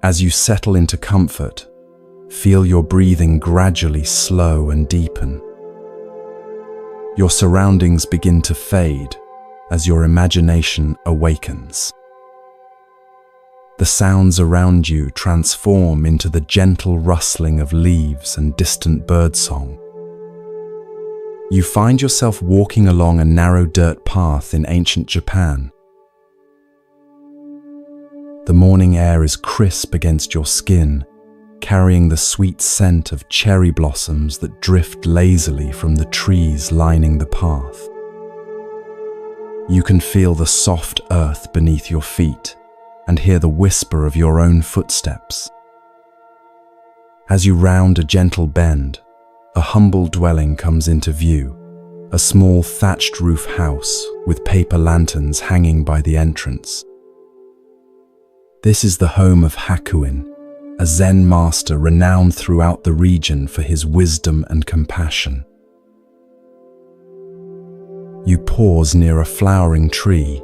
As you settle into comfort, feel your breathing gradually slow and deepen. Your surroundings begin to fade as your imagination awakens. The sounds around you transform into the gentle rustling of leaves and distant birdsong. You find yourself walking along a narrow dirt path in ancient Japan. The morning air is crisp against your skin, carrying the sweet scent of cherry blossoms that drift lazily from the trees lining the path. You can feel the soft earth beneath your feet and hear the whisper of your own footsteps. As you round a gentle bend, a humble dwelling comes into view, a small thatched roof house with paper lanterns hanging by the entrance. This is the home of Hakuin, a Zen master renowned throughout the region for his wisdom and compassion. You pause near a flowering tree,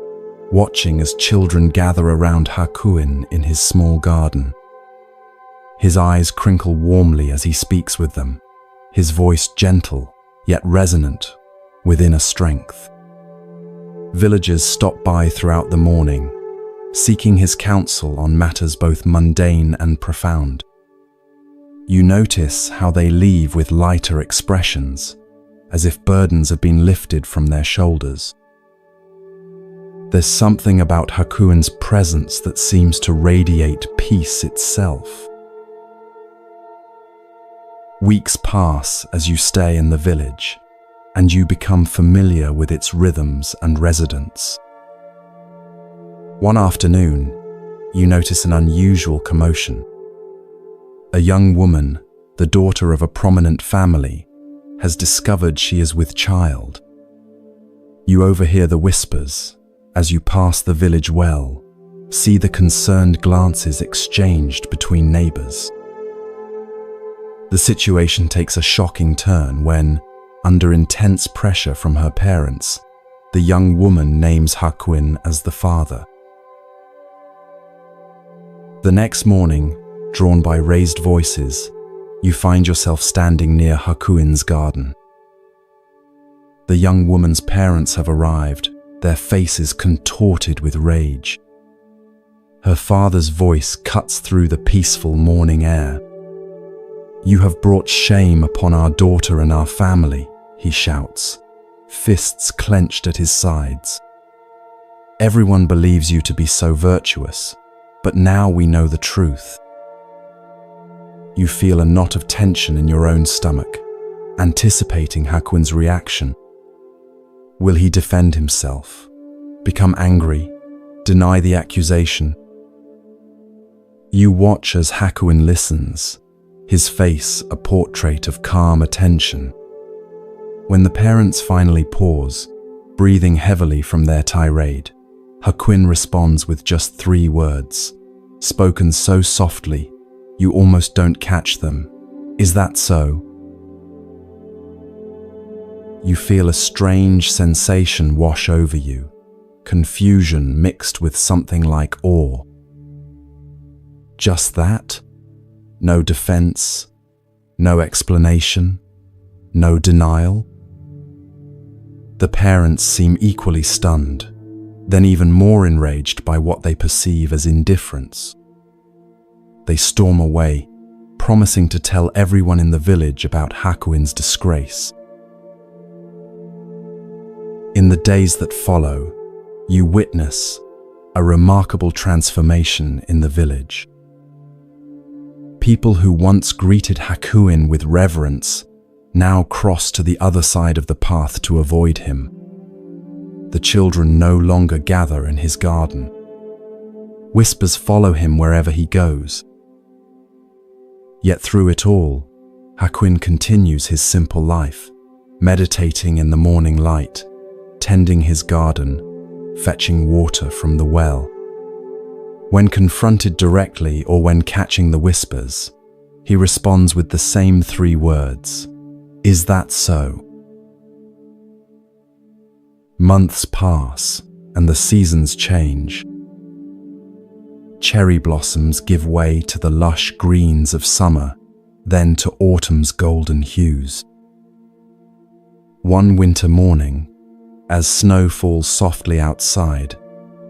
watching as children gather around Hakuin in his small garden. His eyes crinkle warmly as he speaks with them, his voice gentle yet resonant with inner strength. Villagers stop by throughout the morning, seeking his counsel on matters both mundane and profound. You notice how they leave with lighter expressions, as if burdens have been lifted from their shoulders. There's something about Hakuin's presence that seems to radiate peace itself. Weeks pass as you stay in the village, and you become familiar with its rhythms and residents. One afternoon, you notice an unusual commotion. A young woman, the daughter of a prominent family, has discovered she is with child. You overhear the whispers as you pass the village well, see the concerned glances exchanged between neighbors. The situation takes a shocking turn when, under intense pressure from her parents, the young woman names Hakuin as the father. The next morning, drawn by raised voices, you find yourself standing near Hakuin's garden. The young woman's parents have arrived, their faces contorted with rage. Her father's voice cuts through the peaceful morning air. "You have brought shame upon our daughter and our family," he shouts, fists clenched at his sides. "Everyone believes you to be so virtuous, but now we know the truth." You feel a knot of tension in your own stomach, anticipating Hakuin's reaction. Will he defend himself, become angry, deny the accusation? You watch as Hakuin listens, his face a portrait of calm attention. When the parents finally pause, breathing heavily from their tirade, Hakuin responds with just 3 words, spoken so softly you almost don't catch them. "Is that so?" You feel a strange sensation wash over you, confusion mixed with something like awe. Just that? No defense, no explanation, no denial? The parents seem equally stunned, then even more enraged by what they perceive as indifference. They storm away, promising to tell everyone in the village about Hakuin's disgrace. In the days that follow, you witness a remarkable transformation in the village. People who once greeted Hakuin with reverence now cross to the other side of the path to avoid him. The children no longer gather in his garden. Whispers follow him wherever he goes. Yet through it all, Hakuin continues his simple life, meditating in the morning light, tending his garden, fetching water from the well. When confronted directly or when catching the whispers, he responds with the same 3 words, "Is that so?" Months pass and the seasons change. cherry blossoms give way to the lush greens of summer, then to autumn's golden hues. One winter morning, as snow falls softly outside,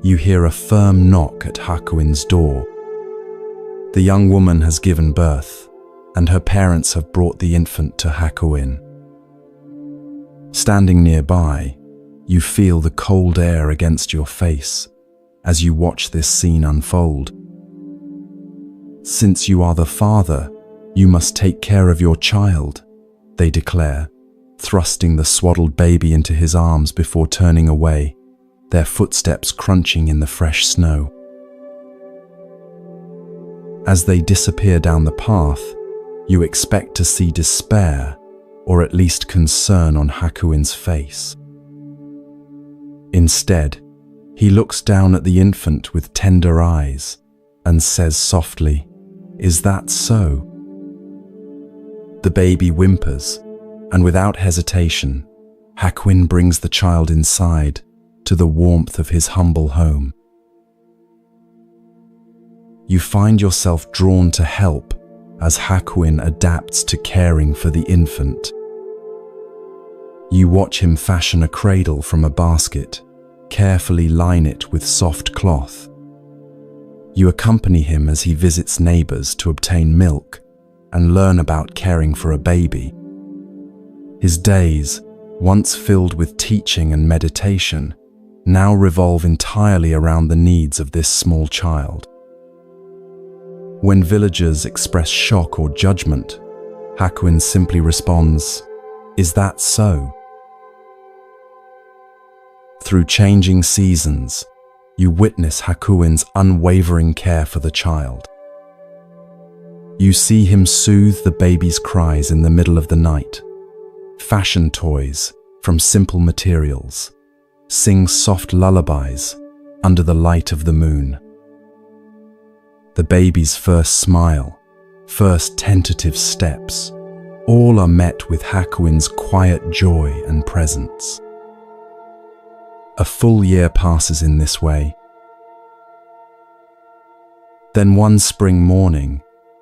you hear a firm knock at Hakuin's door. The young woman has given birth, and her parents have brought the infant to Hakuin. Standing nearby, you feel the cold air against your face as you watch this scene unfold. Since you are the father, you must take care of your child, they declare, thrusting the swaddled baby into his arms before turning away, their footsteps crunching in the fresh snow. As they disappear down the path, you expect to see despair, or at least concern on Hakuin's face. Instead, he looks down at the infant with tender eyes and says softly, "Is that so?" The baby whimpers, and without hesitation, Hakuin brings the child inside to the warmth of his humble home. You find yourself drawn to help as Hakuin adapts to caring for the infant. You watch him fashion a cradle from a basket, carefully line it with soft cloth. You accompany him as he visits neighbors to obtain milk and learn about caring for a baby. His days, once filled with teaching and meditation, now revolve entirely around the needs of this small child. When villagers express shock or judgment, Hakuin simply responds, "Is that so?" Through changing seasons, you witness Hakuin's unwavering care for the child. You see him soothe the baby's cries in the middle of the night, fashion toys from simple materials, sing soft lullabies under the light of the moon. The baby's first smile, first tentative steps, all are met with Hakuin's quiet joy and presence. A full year passes in this way. Then one spring morning,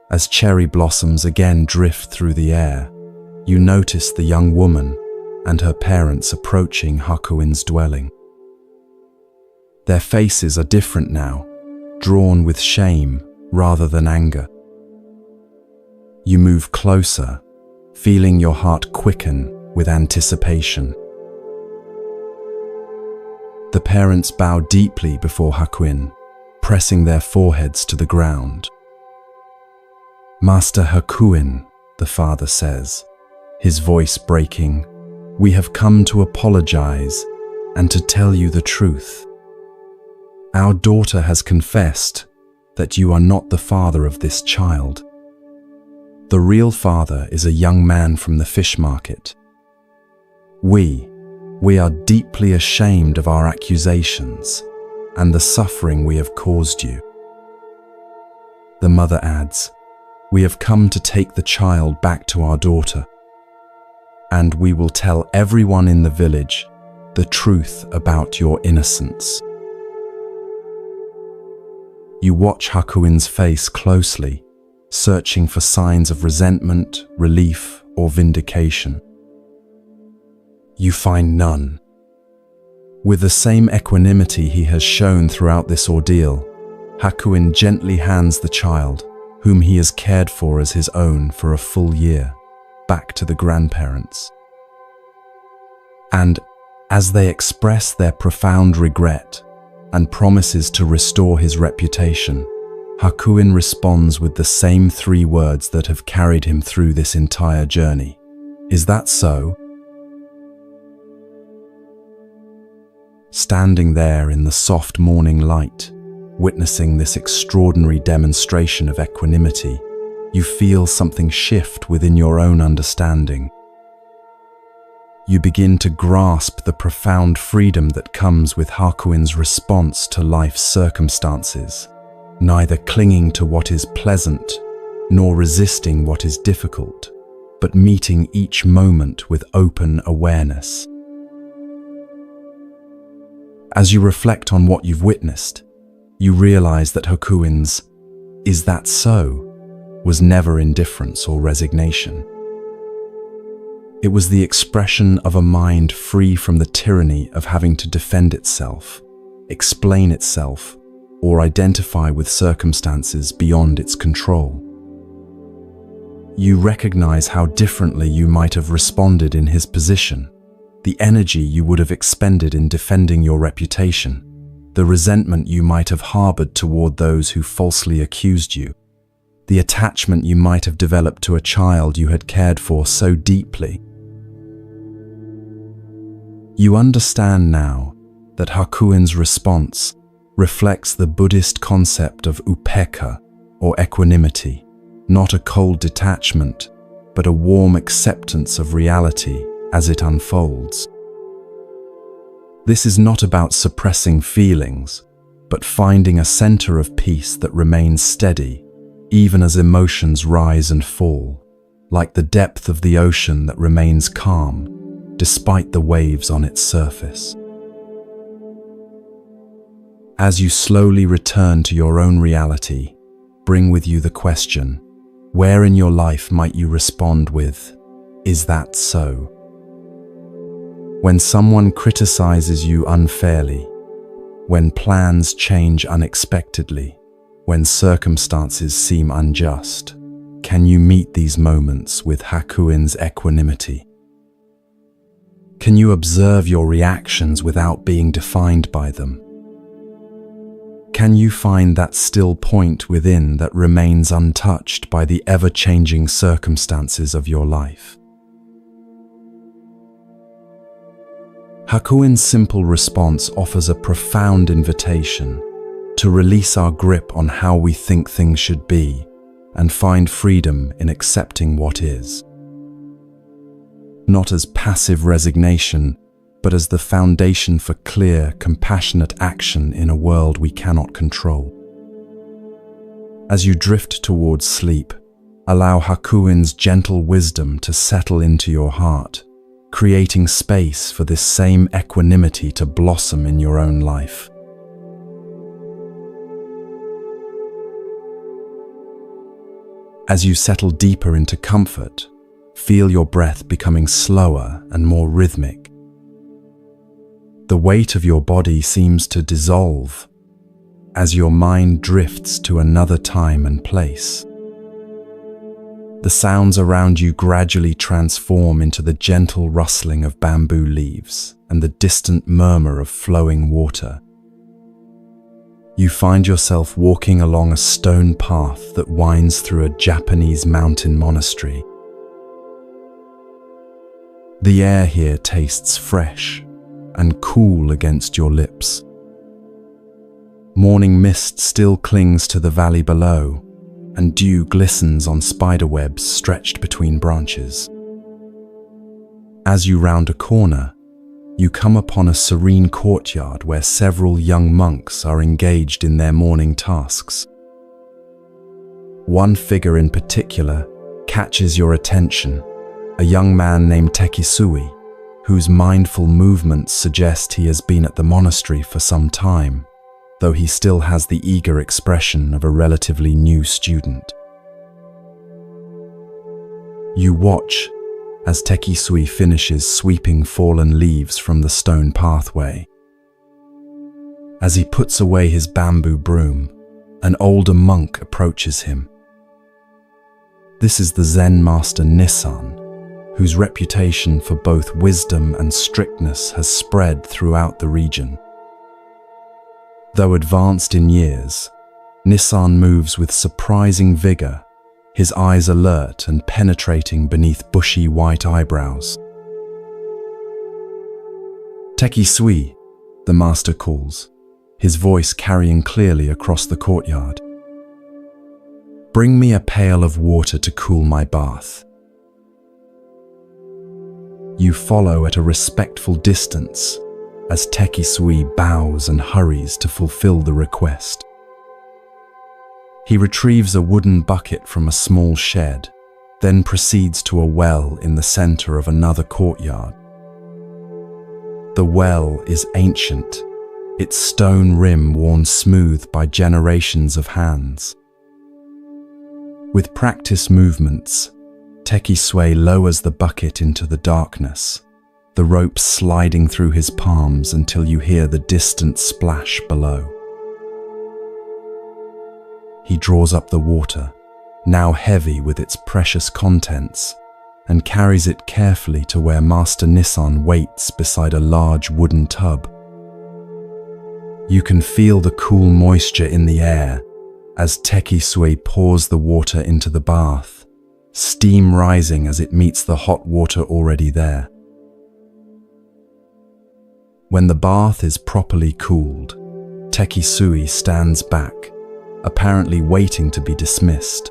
as cherry blossoms again drift through the air, you notice the young woman and her parents approaching Hakuin's dwelling. Their faces are different now, drawn with shame rather than anger. You move closer, feeling your heart quicken with anticipation. The parents bow deeply before Hakuin, pressing their foreheads to the ground. "Master Hakuin," the father says, his voice breaking, "we have come to apologize and to tell you the truth. Our daughter has confessed that you are not the father of this child. The real father is a young man from the fish market. We are deeply ashamed of our accusations and the suffering we have caused you." The mother adds, "We have come to take the child back to our daughter, and we will tell everyone in the village the truth about your innocence." You watch Hakuin's face closely, searching for signs of resentment, relief, or vindication. You find none. With the same equanimity he has shown throughout this ordeal, Hakuin gently hands the child, whom he has cared for as his own for a full year, back to the grandparents. And as they express their profound regret and promises to restore his reputation, Hakuin responds with the same 3 words that have carried him through this entire journey. "Is that so?" Standing there in the soft morning light, witnessing this extraordinary demonstration of equanimity, you feel something shift within your own understanding. You begin to grasp the profound freedom that comes with Hakuin's response to life's circumstances, neither clinging to what is pleasant nor resisting what is difficult, but meeting each moment with open awareness. As you reflect on what you've witnessed, you realize that Hakuin's "is that so?" was never indifference or resignation. It was the expression of a mind free from the tyranny of having to defend itself, explain itself, or identify with circumstances beyond its control. You recognize how differently you might have responded in his position, the energy you would have expended in defending your reputation, the resentment you might have harbored toward those who falsely accused you, the attachment you might have developed to a child you had cared for so deeply. You understand now that Hakuin's response reflects the Buddhist concept of upekkha, or equanimity, not a cold detachment, but a warm acceptance of reality as it unfolds. This is not about suppressing feelings, but finding a center of peace that remains steady, even as emotions rise and fall, like the depth of the ocean that remains calm, despite the waves on its surface. As you slowly return to your own reality, bring with you the question, where in your life might you respond with, "Is that so?" When someone criticizes you unfairly, when plans change unexpectedly, when circumstances seem unjust, can you meet these moments with Hakuin's equanimity? Can you observe your reactions without being defined by them? Can you find that still point within that remains untouched by the ever-changing circumstances of your life? Hakuin's simple response offers a profound invitation to release our grip on how we think things should be and find freedom in accepting what is. Not as passive resignation, but as the foundation for clear, compassionate action in a world we cannot control. As you drift towards sleep, allow Hakuin's gentle wisdom to settle into your heart, creating space for this same equanimity to blossom in your own life. As you settle deeper into comfort, feel your breath becoming slower and more rhythmic. The weight of your body seems to dissolve as your mind drifts to another time and place. The sounds around you gradually transform into the gentle rustling of bamboo leaves and the distant murmur of flowing water. You find yourself walking along a stone path that winds through a Japanese mountain monastery. The air here tastes fresh and cool against your lips. Morning mist still clings to the valley below, and dew glistens on spiderwebs stretched between branches. As you round a corner, you come upon a serene courtyard where several young monks are engaged in their morning tasks. One figure in particular catches your attention, a young man named Tekisui, whose mindful movements suggest he has been at the monastery for some time, though he still has the eager expression of a relatively new student. You watch as Tekisui finishes sweeping fallen leaves from the stone pathway. As he puts away his bamboo broom, an older monk approaches him. This is the Zen master Nissan, whose reputation for both wisdom and strictness has spread throughout the region. Though advanced in years, Nissan moves with surprising vigor, his eyes alert and penetrating beneath bushy white eyebrows. "Tekisui," the master calls, his voice carrying clearly across the courtyard. "Bring me a pail of water to cool my bath." You follow at a respectful distance as Tekisui bows and hurries to fulfill the request. He retrieves a wooden bucket from a small shed, then proceeds to a well in the center of another courtyard. The well is ancient, its stone rim worn smooth by generations of hands. With practiced movements, Tekisue lowers the bucket into the darkness, the rope sliding through his palms until you hear the distant splash below. He draws up the water, now heavy with its precious contents, and carries it carefully to where Master Nissan waits beside a large wooden tub. You can feel the cool moisture in the air as Tekisue pours the water into the bath, steam rising as it meets the hot water already there. When the bath is properly cooled, Tekisue stands back, apparently waiting to be dismissed.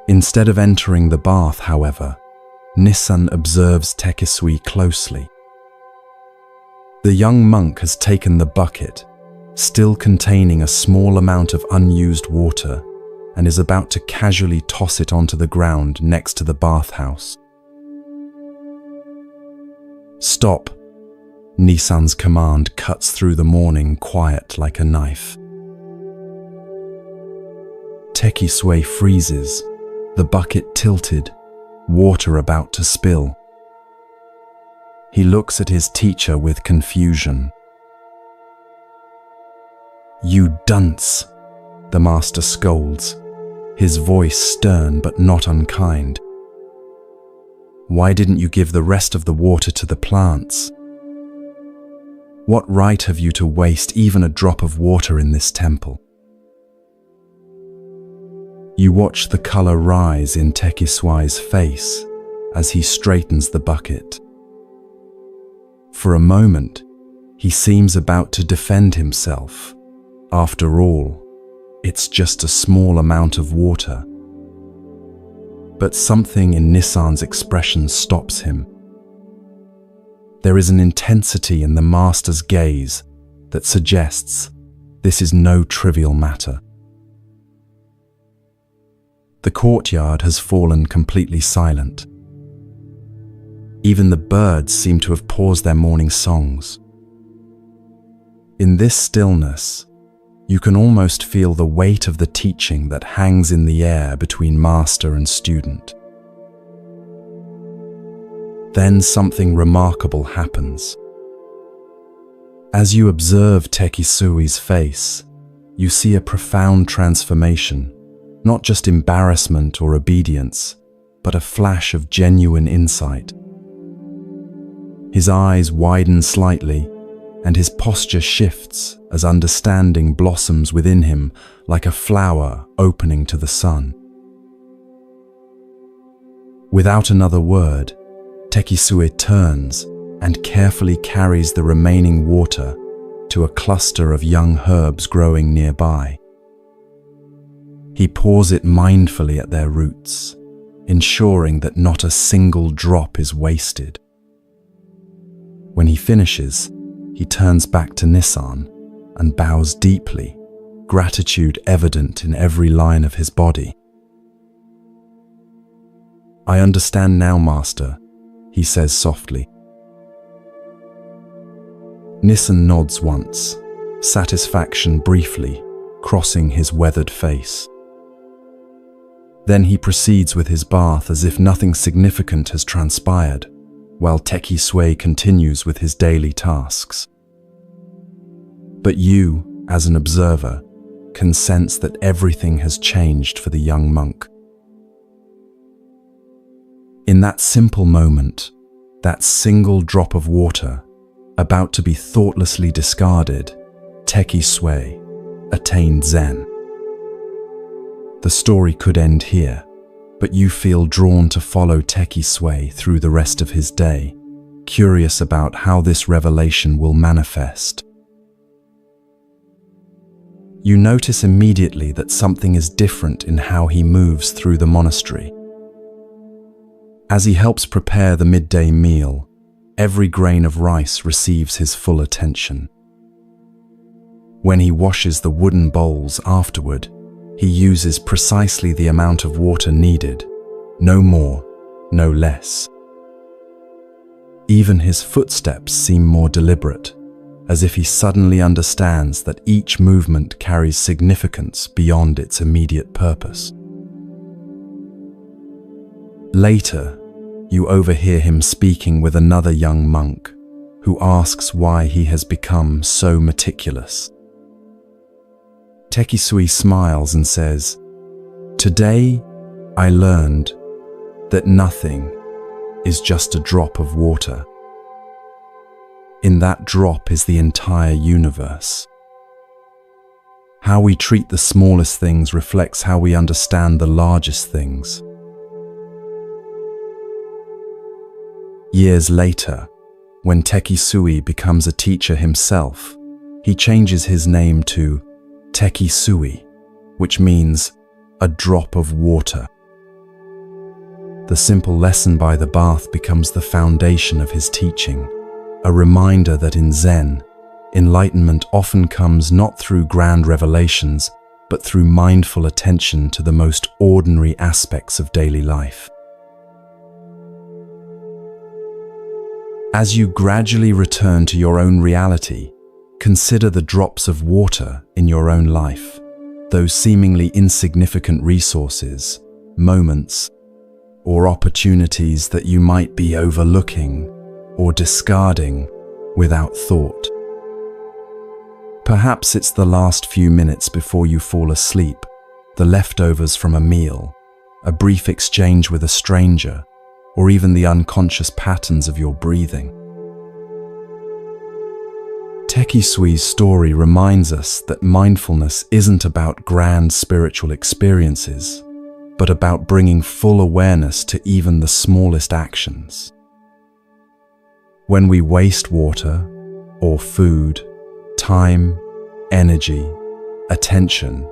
Instead of entering the bath, however, Nissan observes Tekisue closely. The young monk has taken the bucket, still containing a small amount of unused water, and is about to casually toss it onto the ground next to the bathhouse. "Stop!" Nissan's command cuts through the morning quiet like a knife. Tekisue freezes, the bucket tilted, water about to spill. He looks at his teacher with confusion. "You dunce!" the master scolds, his voice stern but not unkind. "Why didn't you give the rest of the water to the plants? What right have you to waste even a drop of water in this temple?" You watch the color rise in Tekisue's face as he straightens the bucket. For a moment, he seems about to defend himself. After all, it's just a small amount of water. But something in Nissan's expression stops him. There is an intensity in the master's gaze that suggests this is no trivial matter. The courtyard has fallen completely silent. Even the birds seem to have paused their morning songs. In this stillness, you can almost feel the weight of the teaching that hangs in the air between master and student. Then something remarkable happens. As you observe Tekisue's face, you see a profound transformation, not just embarrassment or obedience, but a flash of genuine insight. His eyes widen slightly, and his posture shifts as understanding blossoms within him like a flower opening to the sun. Without another word, Tekisue turns and carefully carries the remaining water to a cluster of young herbs growing nearby. He pours it mindfully at their roots, ensuring that not a single drop is wasted. When he finishes, he turns back to Nissan and bows deeply, gratitude evident in every line of his body. "I understand now, Master," he says softly. Nissan nods once, satisfaction briefly crossing his weathered face. Then he proceeds with his bath as if nothing significant has transpired, while Tekisue continues with his daily tasks. But you, as an observer, can sense that everything has changed for the young monk. In that simple moment, that single drop of water, about to be thoughtlessly discarded, Tekisue attained Zen. The story could end here, but you feel drawn to follow Tekisue through the rest of his day, curious about how this revelation will manifest. You notice immediately that something is different in how he moves through the monastery. As he helps prepare the midday meal, every grain of rice receives his full attention. When he washes the wooden bowls afterward, he uses precisely the amount of water needed, no more, no less. Even his footsteps seem more deliberate, as if he suddenly understands that each movement carries significance beyond its immediate purpose. Later, you overhear him speaking with another young monk who asks why he has become so meticulous. Tekisui smiles and says, "Today, I learned that nothing is just a drop of water. In that drop is the entire universe. How we treat the smallest things reflects how we understand the largest things." Years later, when Tekisui becomes a teacher himself, he changes his name to Tekisui, which means a drop of water. The simple lesson by the bath becomes the foundation of his teaching, a reminder that in Zen, enlightenment often comes not through grand revelations, but through mindful attention to the most ordinary aspects of daily life. As you gradually return to your own reality, consider the drops of water in your own life, those seemingly insignificant resources, moments, or opportunities that you might be overlooking or discarding without thought. Perhaps it's the last few minutes before you fall asleep, the leftovers from a meal, a brief exchange with a stranger, or even the unconscious patterns of your breathing. Tekisui's story reminds us that mindfulness isn't about grand spiritual experiences, but about bringing full awareness to even the smallest actions. When we waste water, or food, time, energy, attention,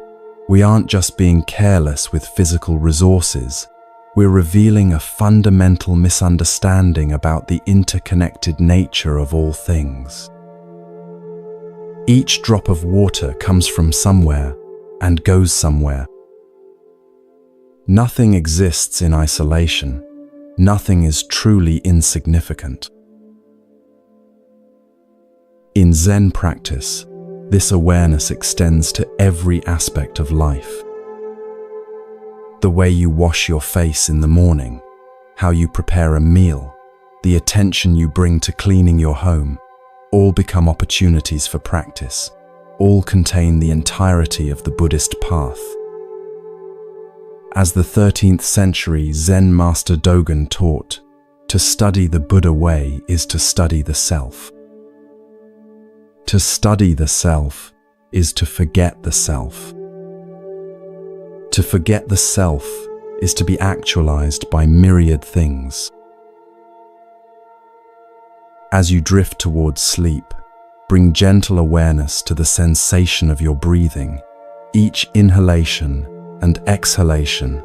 we aren't just being careless with physical resources, we're revealing a fundamental misunderstanding about the interconnected nature of all things. Each drop of water comes from somewhere and goes somewhere. Nothing exists in isolation. Nothing is truly insignificant. In Zen practice, this awareness extends to every aspect of life. The way you wash your face in the morning, how you prepare a meal, the attention you bring to cleaning your home, all become opportunities for practice. All contain the entirety of the Buddhist path. As the 13th century Zen master Dogen taught, to study the Buddha way is to study the self. To study the self is to forget the self. To forget the self is to be actualized by myriad things. As you drift towards sleep, bring gentle awareness to the sensation of your breathing, each inhalation and exhalation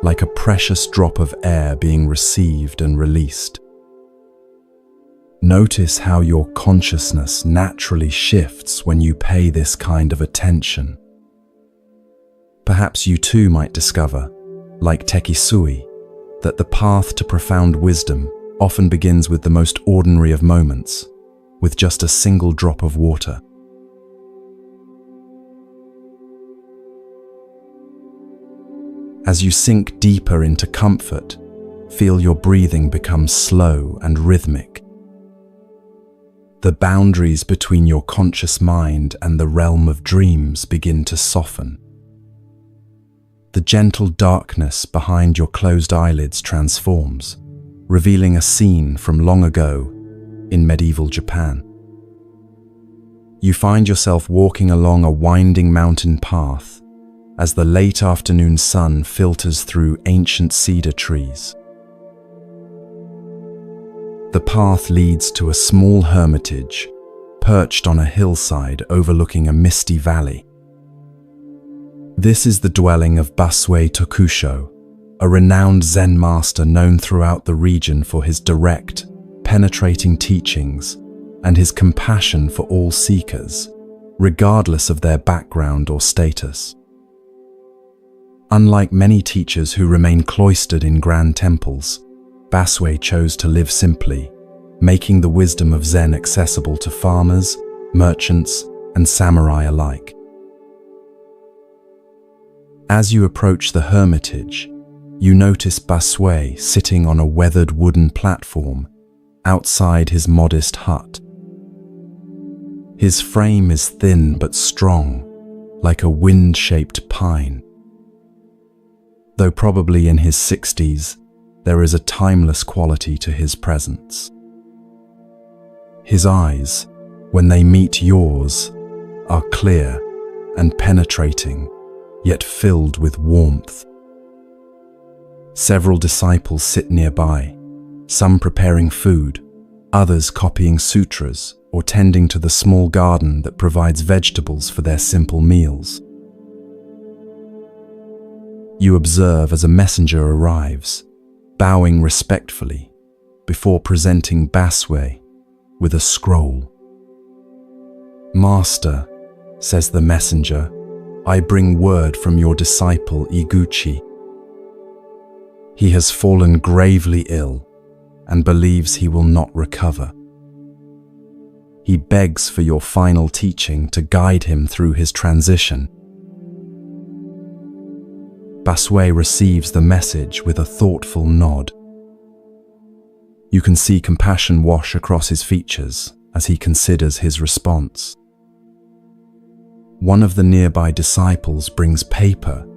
like a precious drop of air being received and released. Notice how your consciousness naturally shifts when you pay this kind of attention. Perhaps you too might discover, like Tekisui, that the path to profound wisdom often begins with the most ordinary of moments, with just a single drop of water. As you sink deeper into comfort, feel your breathing become slow and rhythmic. The boundaries between your conscious mind and the realm of dreams begin to soften. The gentle darkness behind your closed eyelids transforms, revealing a scene from long ago in medieval Japan. You find yourself walking along a winding mountain path as the late afternoon sun filters through ancient cedar trees. The path leads to a small hermitage perched on a hillside overlooking a misty valley. This is the dwelling of Basue Tokusho, a renowned Zen master known throughout the region for his direct, penetrating teachings and his compassion for all seekers, regardless of their background or status. Unlike many teachers who remain cloistered in grand temples, Basue chose to live simply, making the wisdom of Zen accessible to farmers, merchants, and samurai alike. As you approach the hermitage, you notice Basue sitting on a weathered wooden platform outside his modest hut. His frame is thin but strong, like a wind-shaped pine. Though probably in his 60s, there is a timeless quality to his presence. His eyes, when they meet yours, are clear and penetrating, yet filled with warmth. Several disciples sit nearby, some preparing food, others copying sutras or tending to the small garden that provides vegetables for their simple meals. You observe as a messenger arrives, bowing respectfully before presenting Basue with a scroll. "Master," says the messenger, "I bring word from your disciple Iguchi. He has fallen gravely ill and believes he will not recover. He begs for your final teaching to guide him through his transition." Basue receives the message with a thoughtful nod. You can see compassion wash across his features as he considers his response. One of the nearby disciples brings paper,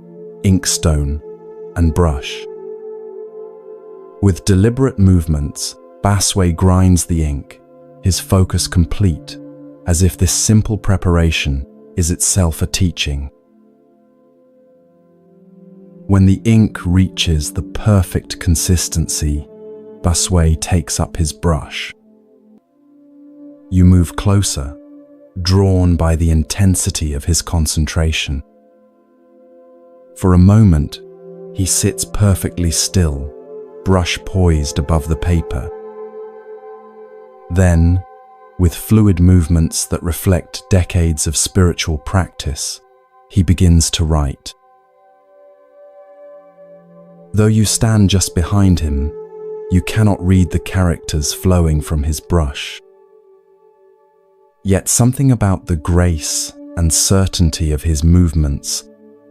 inkstone, and brush. With deliberate movements, Basue grinds the ink, his focus complete, as if this simple preparation is itself a teaching. When the ink reaches the perfect consistency, Basue takes up his brush. You move closer, drawn by the intensity of his concentration. For a moment, he sits perfectly still, brush poised above the paper. Then, with fluid movements that reflect decades of spiritual practice, he begins to write. Though you stand just behind him, you cannot read the characters flowing from his brush. Yet something about the grace and certainty of his movements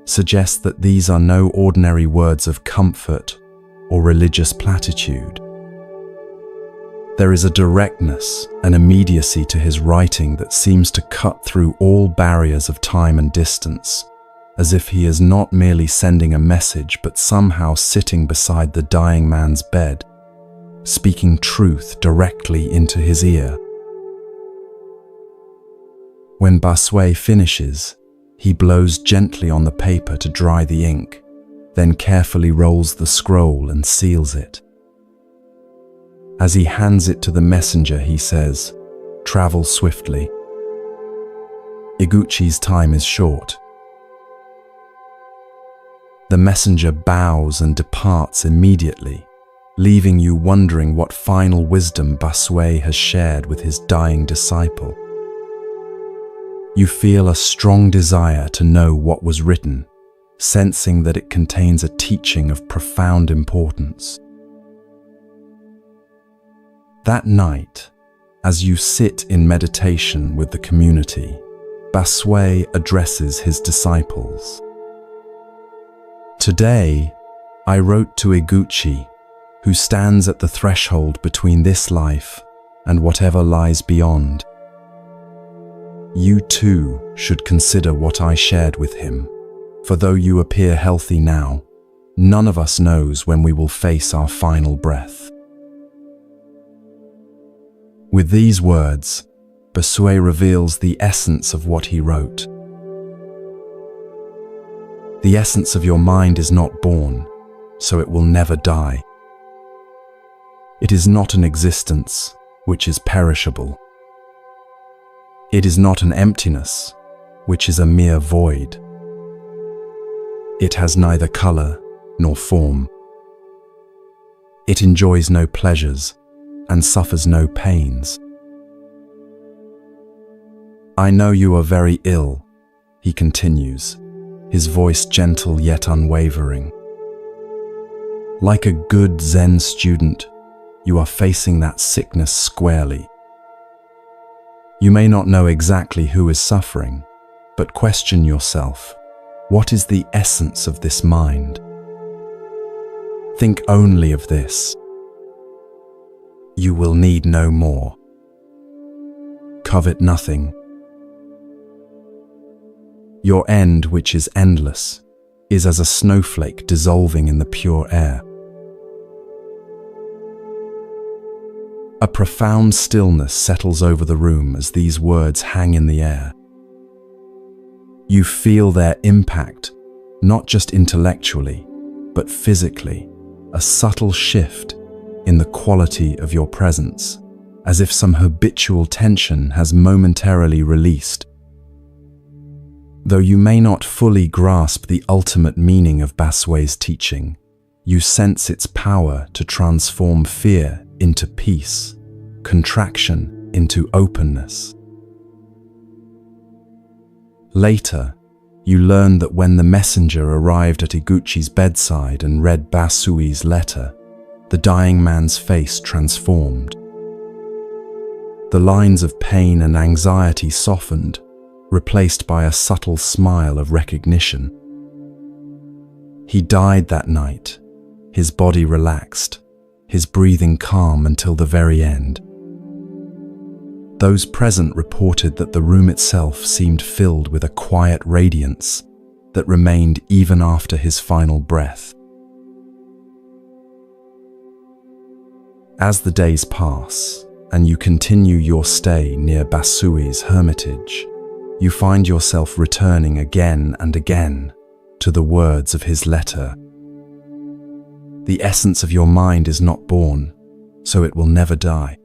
suggests that these are no ordinary words of comfort or religious platitude. There is a directness and immediacy to his writing that seems to cut through all barriers of time and distance, as if he is not merely sending a message but somehow sitting beside the dying man's bed, speaking truth directly into his ear. When Basue finishes, he blows gently on the paper to dry the ink, then carefully rolls the scroll and seals it. As he hands it to the messenger, he says, "Travel swiftly. Iguchi's time is short." The messenger bows and departs immediately, leaving you wondering what final wisdom Basue has shared with his dying disciple. You feel a strong desire to know what was written, sensing that it contains a teaching of profound importance. That night, as you sit in meditation with the community, Basue addresses his disciples. "Today, I wrote to Iguchi, who stands at the threshold between this life and whatever lies beyond. You too should consider what I shared with him, for though you appear healthy now, none of us knows when we will face our final breath." With these words, Basue reveals the essence of what he wrote. The essence of your mind is not born, so it will never die. It is not an existence which is perishable. It is not an emptiness, which is a mere void. It has neither color nor form. It enjoys no pleasures and suffers no pains. "I know you are very ill," he continues, his voice gentle yet unwavering. "Like a good Zen student, you are facing that sickness squarely. You may not know exactly who is suffering, but question yourself, what is the essence of this mind? Think only of this. You will need no more. Covet nothing. Your end, which is endless, is as a snowflake dissolving in the pure air. A profound stillness settles over the room as these words hang in the air. You feel their impact, not just intellectually, but physically, a subtle shift in the quality of your presence, as if some habitual tension has momentarily released. Though you may not fully grasp the ultimate meaning of Baswe's teaching, you sense its power to transform fear into peace, contraction into openness. Later, you learn that when the messenger arrived at Iguchi's bedside and read Basui's letter, the dying man's face transformed. The lines of pain and anxiety softened, replaced by a subtle smile of recognition. He died that night, his body relaxed, his breathing calm until the very end. Those present reported that the room itself seemed filled with a quiet radiance that remained even after his final breath. As the days pass, and you continue your stay near Basui's hermitage, you find yourself returning again and again to the words of his letter. The essence of your mind is not born, so it will never die.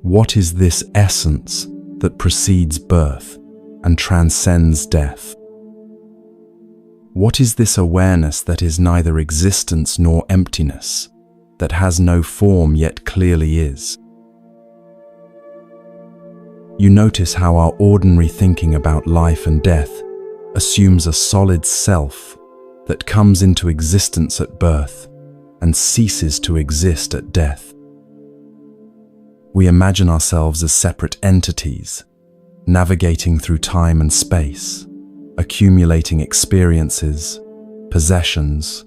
What is this essence that precedes birth and transcends death? What is this awareness that is neither existence nor emptiness, that has no form yet clearly is? You notice how our ordinary thinking about life and death assumes a solid self that comes into existence at birth and ceases to exist at death. We imagine ourselves as separate entities, navigating through time and space, accumulating experiences, possessions,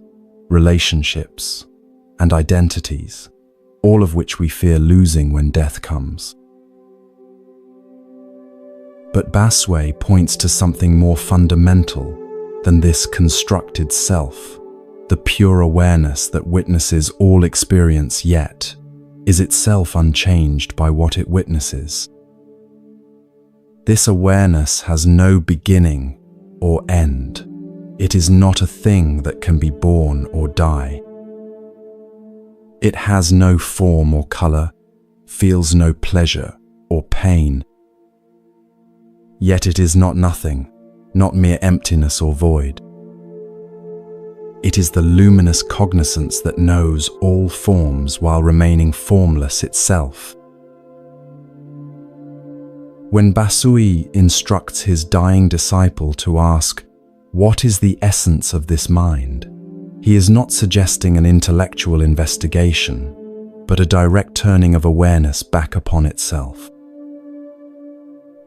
relationships, and identities, all of which we fear losing when death comes. But Baswe points to something more fundamental than this constructed self, the pure awareness that witnesses all experience yet is itself unchanged by what it witnesses. This awareness has no beginning or end. It is not a thing that can be born or die. It has no form or color, feels no pleasure or pain. Yet it is not nothing, not mere emptiness or void. It is the luminous cognizance that knows all forms while remaining formless itself. When Basui instructs his dying disciple to ask, "What is the essence of this mind?" he is not suggesting an intellectual investigation, but a direct turning of awareness back upon itself.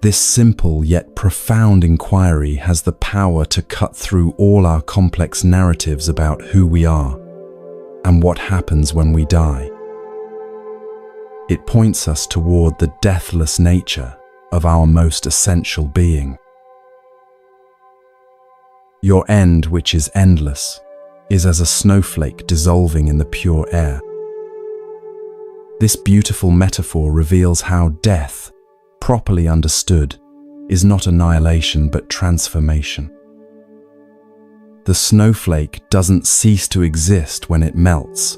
This simple yet profound inquiry has the power to cut through all our complex narratives about who we are and what happens when we die. It points us toward the deathless nature of our most essential being. Your end, which is endless, is as a snowflake dissolving in the pure air. This beautiful metaphor reveals how death, properly understood, is not annihilation but transformation. The snowflake doesn't cease to exist when it melts.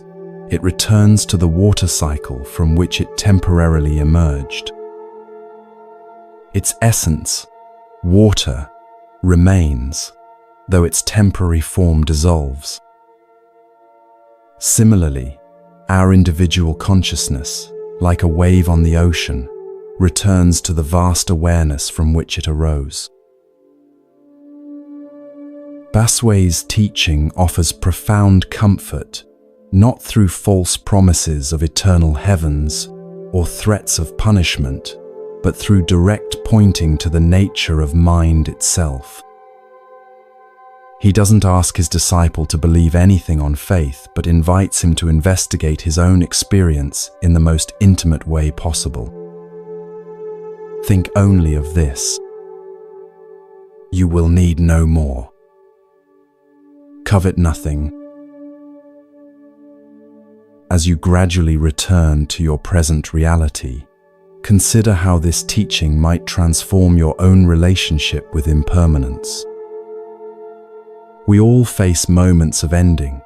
It returns to the water cycle from which it temporarily emerged. Its essence, water, remains, though its temporary form dissolves. Similarly, our individual consciousness, like a wave on the ocean, returns to the vast awareness from which it arose. Baswe's teaching offers profound comfort, not through false promises of eternal heavens or threats of punishment, but through direct pointing to the nature of mind itself. He doesn't ask his disciple to believe anything on faith, but invites him to investigate his own experience in the most intimate way possible. Think only of this. You will need no more. Covet nothing. As you gradually return to your present reality, consider how this teaching might transform your own relationship with impermanence. We all face moments of ending,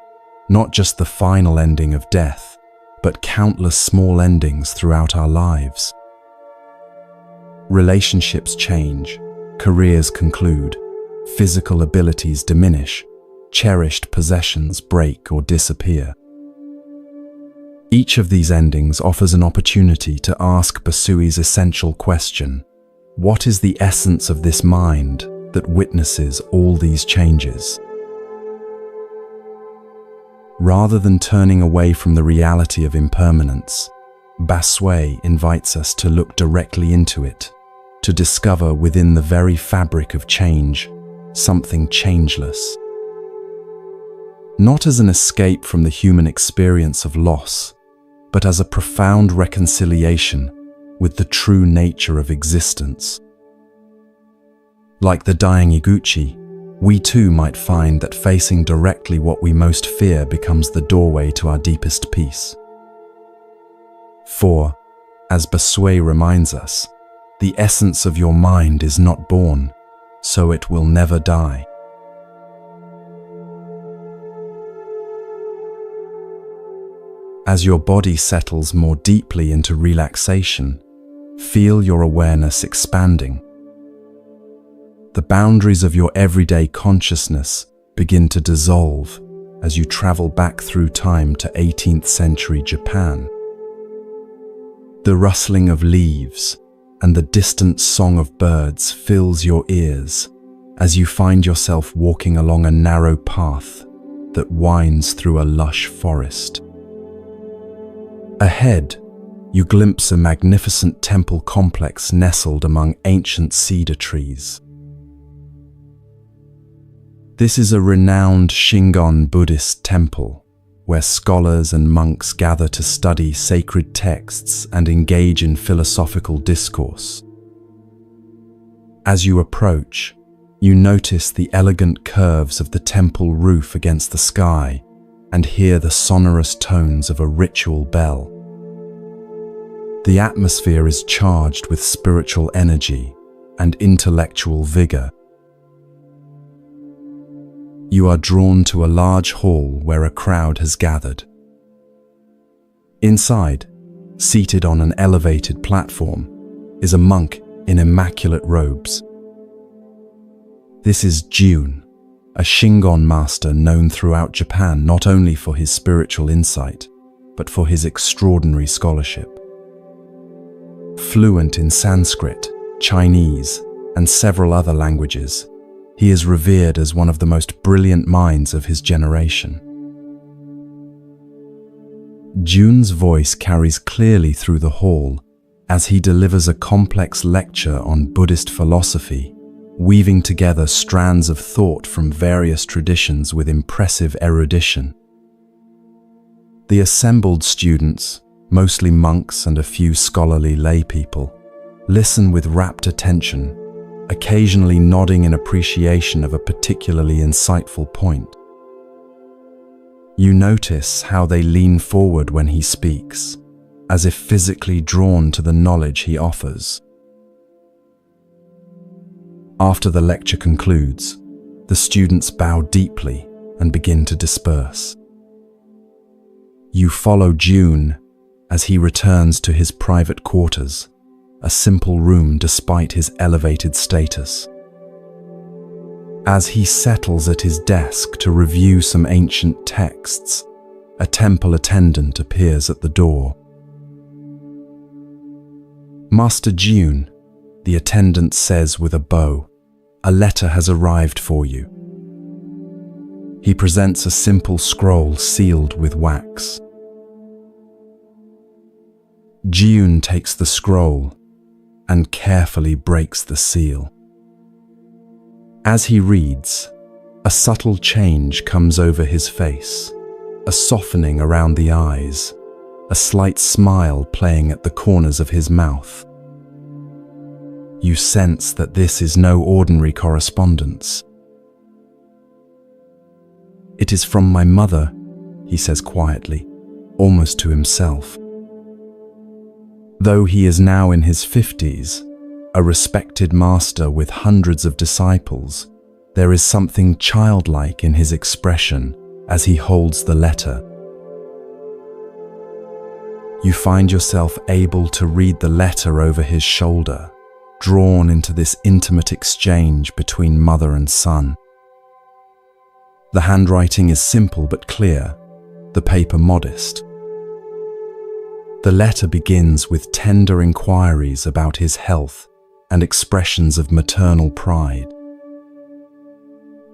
not just the final ending of death, but countless small endings throughout our lives. Relationships change, careers conclude, physical abilities diminish, cherished possessions break or disappear. Each of these endings offers an opportunity to ask Basui's essential question: what is the essence of this mind that witnesses all these changes? Rather than turning away from the reality of impermanence, Basui invites us to look directly into it, to discover within the very fabric of change something changeless. Not as an escape from the human experience of loss, but as a profound reconciliation with the true nature of existence. Like the dying Iguchi, we too might find that facing directly what we most fear becomes the doorway to our deepest peace. For, as Basui reminds us, the essence of your mind is not born, so it will never die. As your body settles more deeply into relaxation, feel your awareness expanding. The boundaries of your everyday consciousness begin to dissolve as you travel back through time to 18th century Japan. The rustling of leaves and the distant song of birds fills your ears as you find yourself walking along a narrow path that winds through a lush forest. Ahead, you glimpse a magnificent temple complex nestled among ancient cedar trees. This is a renowned Shingon Buddhist temple, where scholars and monks gather to study sacred texts and engage in philosophical discourse. As you approach, you notice the elegant curves of the temple roof against the sky and hear the sonorous tones of a ritual bell. The atmosphere is charged with spiritual energy and intellectual vigor. You are drawn to a large hall where a crowd has gathered. Inside, seated on an elevated platform, is a monk in immaculate robes. This is Jun, a Shingon master known throughout Japan not only for his spiritual insight, but for his extraordinary scholarship. Fluent in Sanskrit, Chinese, and several other languages, he is revered as one of the most brilliant minds of his generation. Jun's voice carries clearly through the hall as he delivers a complex lecture on Buddhist philosophy, weaving together strands of thought from various traditions with impressive erudition. The assembled students, mostly monks and a few scholarly lay people, listen with rapt attention, occasionally nodding in appreciation of a particularly insightful point. You notice how they lean forward when he speaks, as if physically drawn to the knowledge he offers. After the lecture concludes, the students bow deeply and begin to disperse. You follow Jun as he returns to his private quarters, a simple room despite his elevated status. As he settles at his desk to review some ancient texts, a temple attendant appears at the door. "Master Jun," the attendant says with a bow, "a letter has arrived for you." He presents a simple scroll sealed with wax. Jun takes the scroll and carefully breaks the seal. As he reads, a subtle change comes over his face, a softening around the eyes, a slight smile playing at the corners of his mouth. You sense that this is no ordinary correspondence. "It is from my mother," he says quietly, almost to himself. Though he is now in his 50s, a respected master with hundreds of disciples, there is something childlike in his expression as he holds the letter. You find yourself able to read the letter over his shoulder, drawn into this intimate exchange between mother and son. The handwriting is simple but clear, the paper modest. The letter begins with tender inquiries about his health and expressions of maternal pride.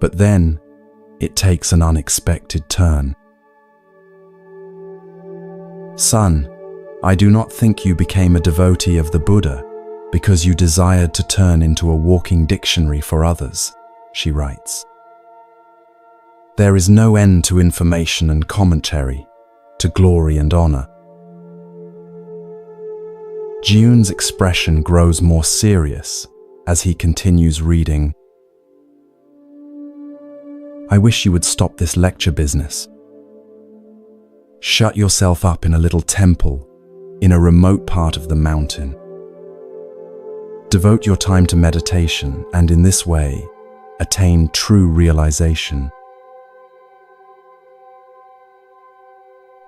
But then, it takes an unexpected turn. "Son, I do not think you became a devotee of the Buddha because you desired to turn into a walking dictionary for others," she writes. There is no end to information and commentary, to glory and honor. Jiyun's expression grows more serious as he continues reading. "I wish you would stop this lecture business. Shut yourself up in a little temple in a remote part of the mountain. Devote your time to meditation and in this way attain true realization."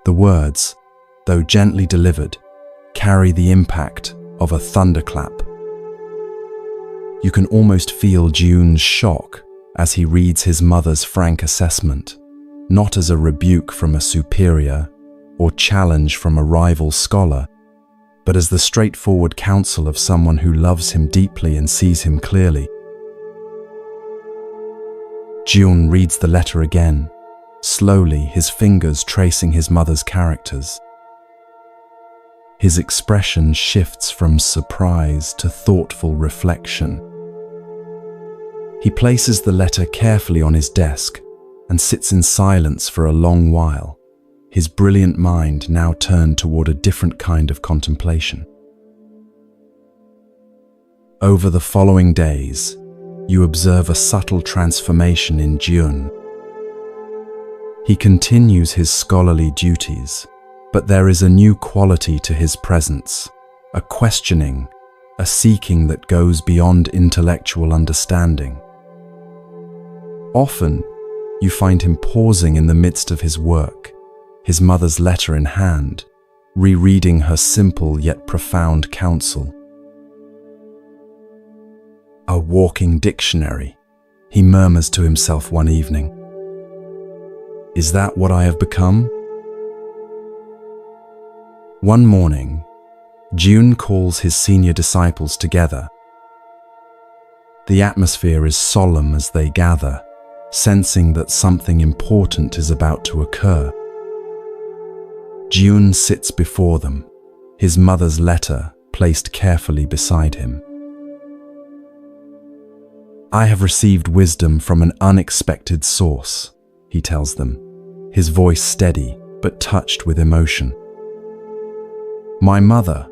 The words, though gently delivered, carry the impact of a thunderclap. You can almost feel Jiyun's shock as he reads his mother's frank assessment, not as a rebuke from a superior or challenge from a rival scholar, but as the straightforward counsel of someone who loves him deeply and sees him clearly. Jiyun reads the letter again, slowly, his fingers tracing his mother's characters. His expression shifts from surprise to thoughtful reflection. He places the letter carefully on his desk and sits in silence for a long while, his brilliant mind now turned toward a different kind of contemplation. Over the following days, you observe a subtle transformation in Jiyun. He continues his scholarly duties, but there is a new quality to his presence, a questioning, a seeking that goes beyond intellectual understanding. Often, you find him pausing in the midst of his work, his mother's letter in hand, rereading her simple yet profound counsel. "A walking dictionary," he murmurs to himself one evening. "Is that what I have become?" One morning, Jiyun calls his senior disciples together. The atmosphere is solemn as they gather, sensing that something important is about to occur. Jiyun sits before them, his mother's letter placed carefully beside him. "I have received wisdom from an unexpected source," he tells them, his voice steady but touched with emotion. "My mother,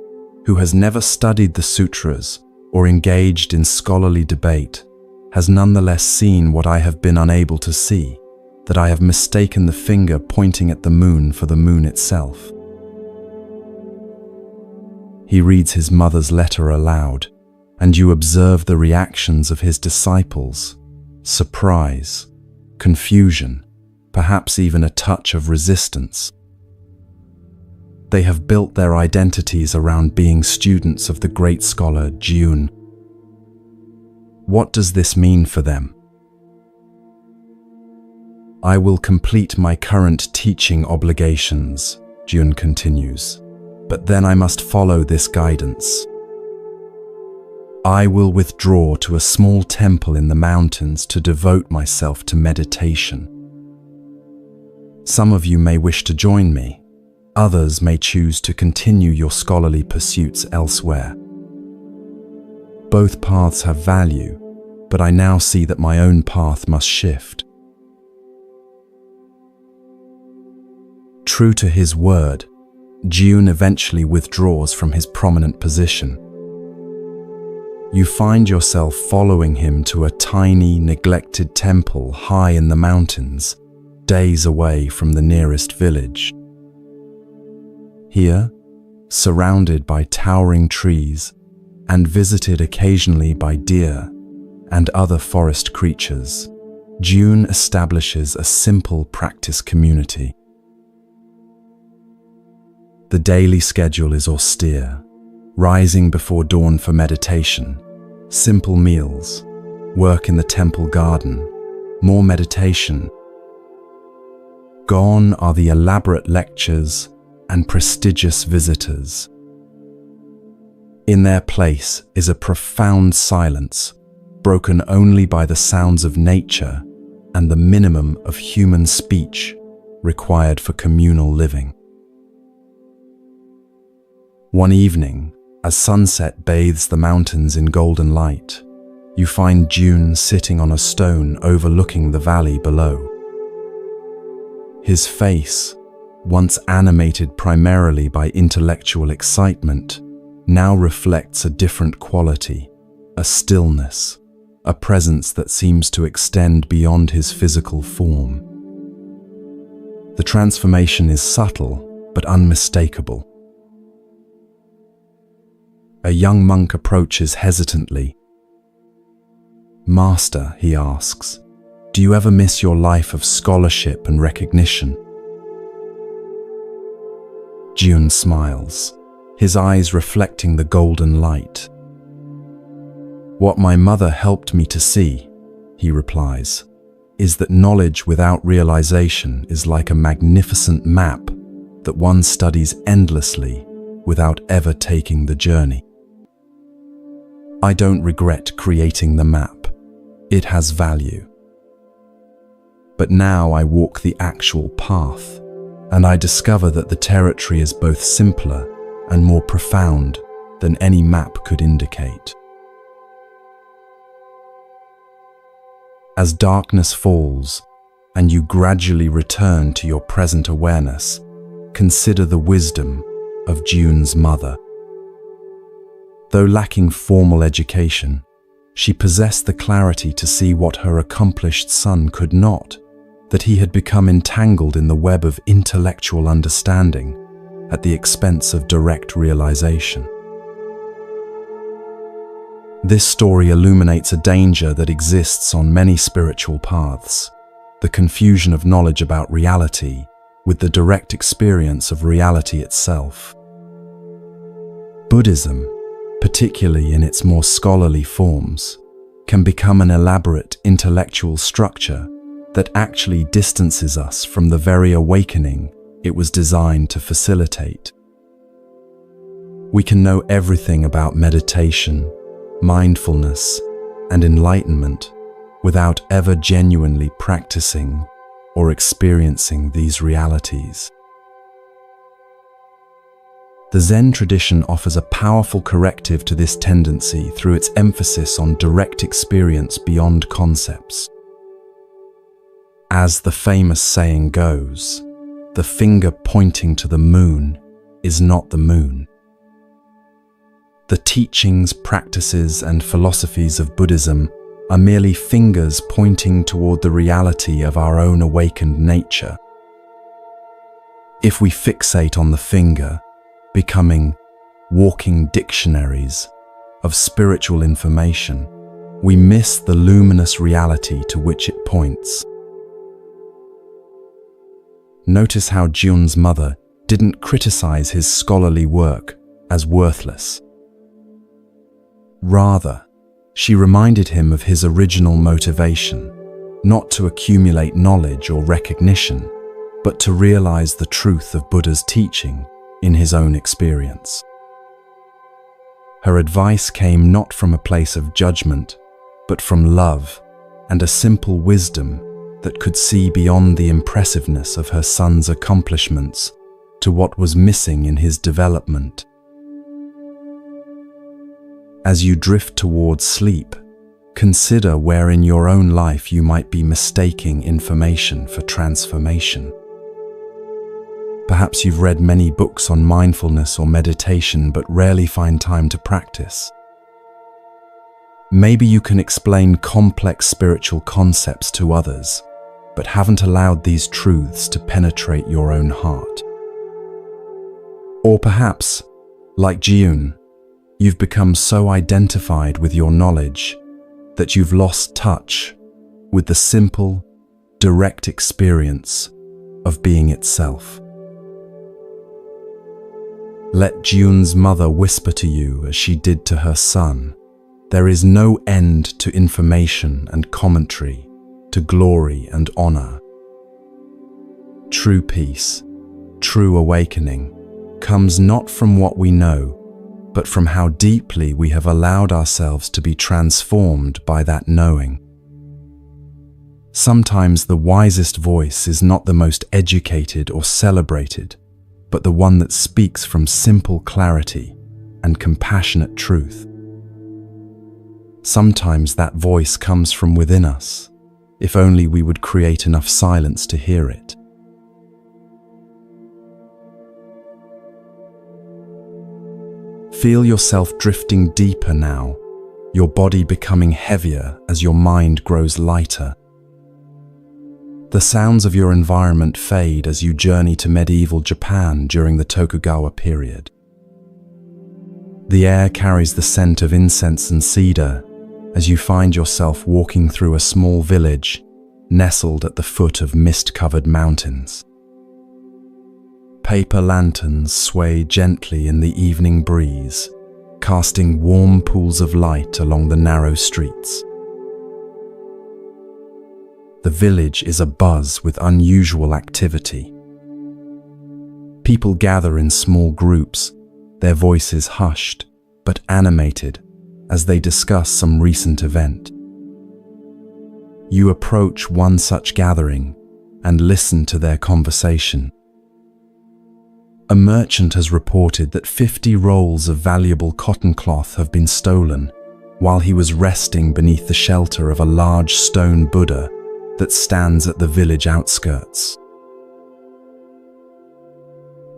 who has never studied the sutras or engaged in scholarly debate, has nonetheless seen what I have been unable to see, that I have mistaken the finger pointing at the moon for the moon itself." He reads his mother's letter aloud, and you observe the reactions of his disciples: surprise, confusion, perhaps even a touch of resistance. They have built their identities around being students of the great scholar Jiyun. What does this mean for them? "I will complete my current teaching obligations," Jiyun continues, "but then I must follow this guidance. I will withdraw to a small temple in the mountains to devote myself to meditation. Some of you may wish to join me. Others may choose to continue your scholarly pursuits elsewhere." Both paths have value, but I now see that my own path must shift. True to his word, June eventually withdraws from his prominent position. You find yourself following him to a tiny, neglected temple high in the mountains, days away from the nearest village. Here, surrounded by towering trees and visited occasionally by deer and other forest creatures, June establishes a simple practice community. The daily schedule is austere, rising before dawn for meditation, simple meals, work in the temple garden, more meditation. Gone are the elaborate lectures and prestigious visitors. In their place is a profound silence, broken only by the sounds of nature and the minimum of human speech required for communal living. One evening, as sunset bathes the mountains in golden light, you find June sitting on a stone overlooking the valley below. His face, once animated primarily by intellectual excitement, now reflects a different quality, a stillness, a presence that seems to extend beyond his physical form. The transformation is subtle but unmistakable. A young monk approaches hesitantly. "Master," he asks, "do you ever miss your life of scholarship and recognition?" June smiles, his eyes reflecting the golden light. "What my mother helped me to see," he replies, "is that knowledge without realization is like a magnificent map that one studies endlessly without ever taking the journey. I don't regret creating the map. It has value. But now I walk the actual path, and I discover that the territory is both simpler and more profound than any map could indicate." As darkness falls and you gradually return to your present awareness, consider the wisdom of June's mother. Though lacking formal education, she possessed the clarity to see what her accomplished son could not, that he had become entangled in the web of intellectual understanding at the expense of direct realization. This story illuminates a danger that exists on many spiritual paths, the confusion of knowledge about reality with the direct experience of reality itself. Buddhism, particularly in its more scholarly forms, can become an elaborate intellectual structure that actually distances us from the very awakening it was designed to facilitate. We can know everything about meditation, mindfulness, and enlightenment without ever genuinely practicing or experiencing these realities. The Zen tradition offers a powerful corrective to this tendency through its emphasis on direct experience beyond concepts. As the famous saying goes, the finger pointing to the moon is not the moon. The teachings, practices, and philosophies of Buddhism are merely fingers pointing toward the reality of our own awakened nature. If we fixate on the finger, becoming walking dictionaries of spiritual information, we miss the luminous reality to which it points. Notice how June's mother didn't criticize his scholarly work as worthless. Rather, she reminded him of his original motivation, not to accumulate knowledge or recognition, but to realize the truth of Buddha's teaching in his own experience. Her advice came not from a place of judgment, but from love and a simple wisdom that could see beyond the impressiveness of her son's accomplishments to what was missing in his development. As you drift towards sleep, consider where in your own life you might be mistaking information for transformation. Perhaps you've read many books on mindfulness or meditation but rarely find time to practice. Maybe you can explain complex spiritual concepts to others, but haven't allowed these truths to penetrate your own heart. Or perhaps, like Jiun, you've become so identified with your knowledge that you've lost touch with the simple, direct experience of being itself. Let Jiun's mother whisper to you as she did to her son, there is no end to information and commentary, to glory and honor. True peace, true awakening, comes not from what we know, but from how deeply we have allowed ourselves to be transformed by that knowing. Sometimes the wisest voice is not the most educated or celebrated, but the one that speaks from simple clarity and compassionate truth. Sometimes that voice comes from within us, if only we would create enough silence to hear it. Feel yourself drifting deeper now, your body becoming heavier as your mind grows lighter. The sounds of your environment fade as you journey to medieval Japan during the Tokugawa period. The air carries the scent of incense and cedar as you find yourself walking through a small village nestled at the foot of mist-covered mountains. Paper lanterns sway gently in the evening breeze, casting warm pools of light along the narrow streets. The village is abuzz with unusual activity. People gather in small groups, their voices hushed but animated as they discuss some recent event. You approach one such gathering and listen to their conversation. A merchant has reported that 50 rolls of valuable cotton cloth have been stolen while he was resting beneath the shelter of a large stone Buddha that stands at the village outskirts.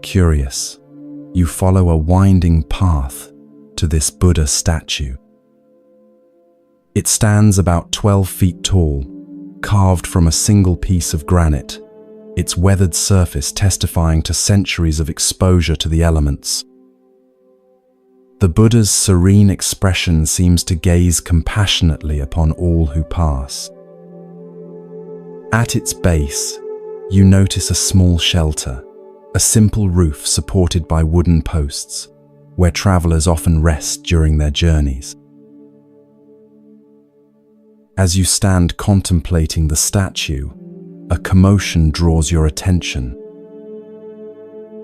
Curious, you follow a winding path to this Buddha statue. It stands about 12 feet tall, carved from a single piece of granite, its weathered surface testifying to centuries of exposure to the elements. The Buddha's serene expression seems to gaze compassionately upon all who pass. At its base, you notice a small shelter, a simple roof supported by wooden posts, where travelers often rest during their journeys. As you stand contemplating the statue, a commotion draws your attention.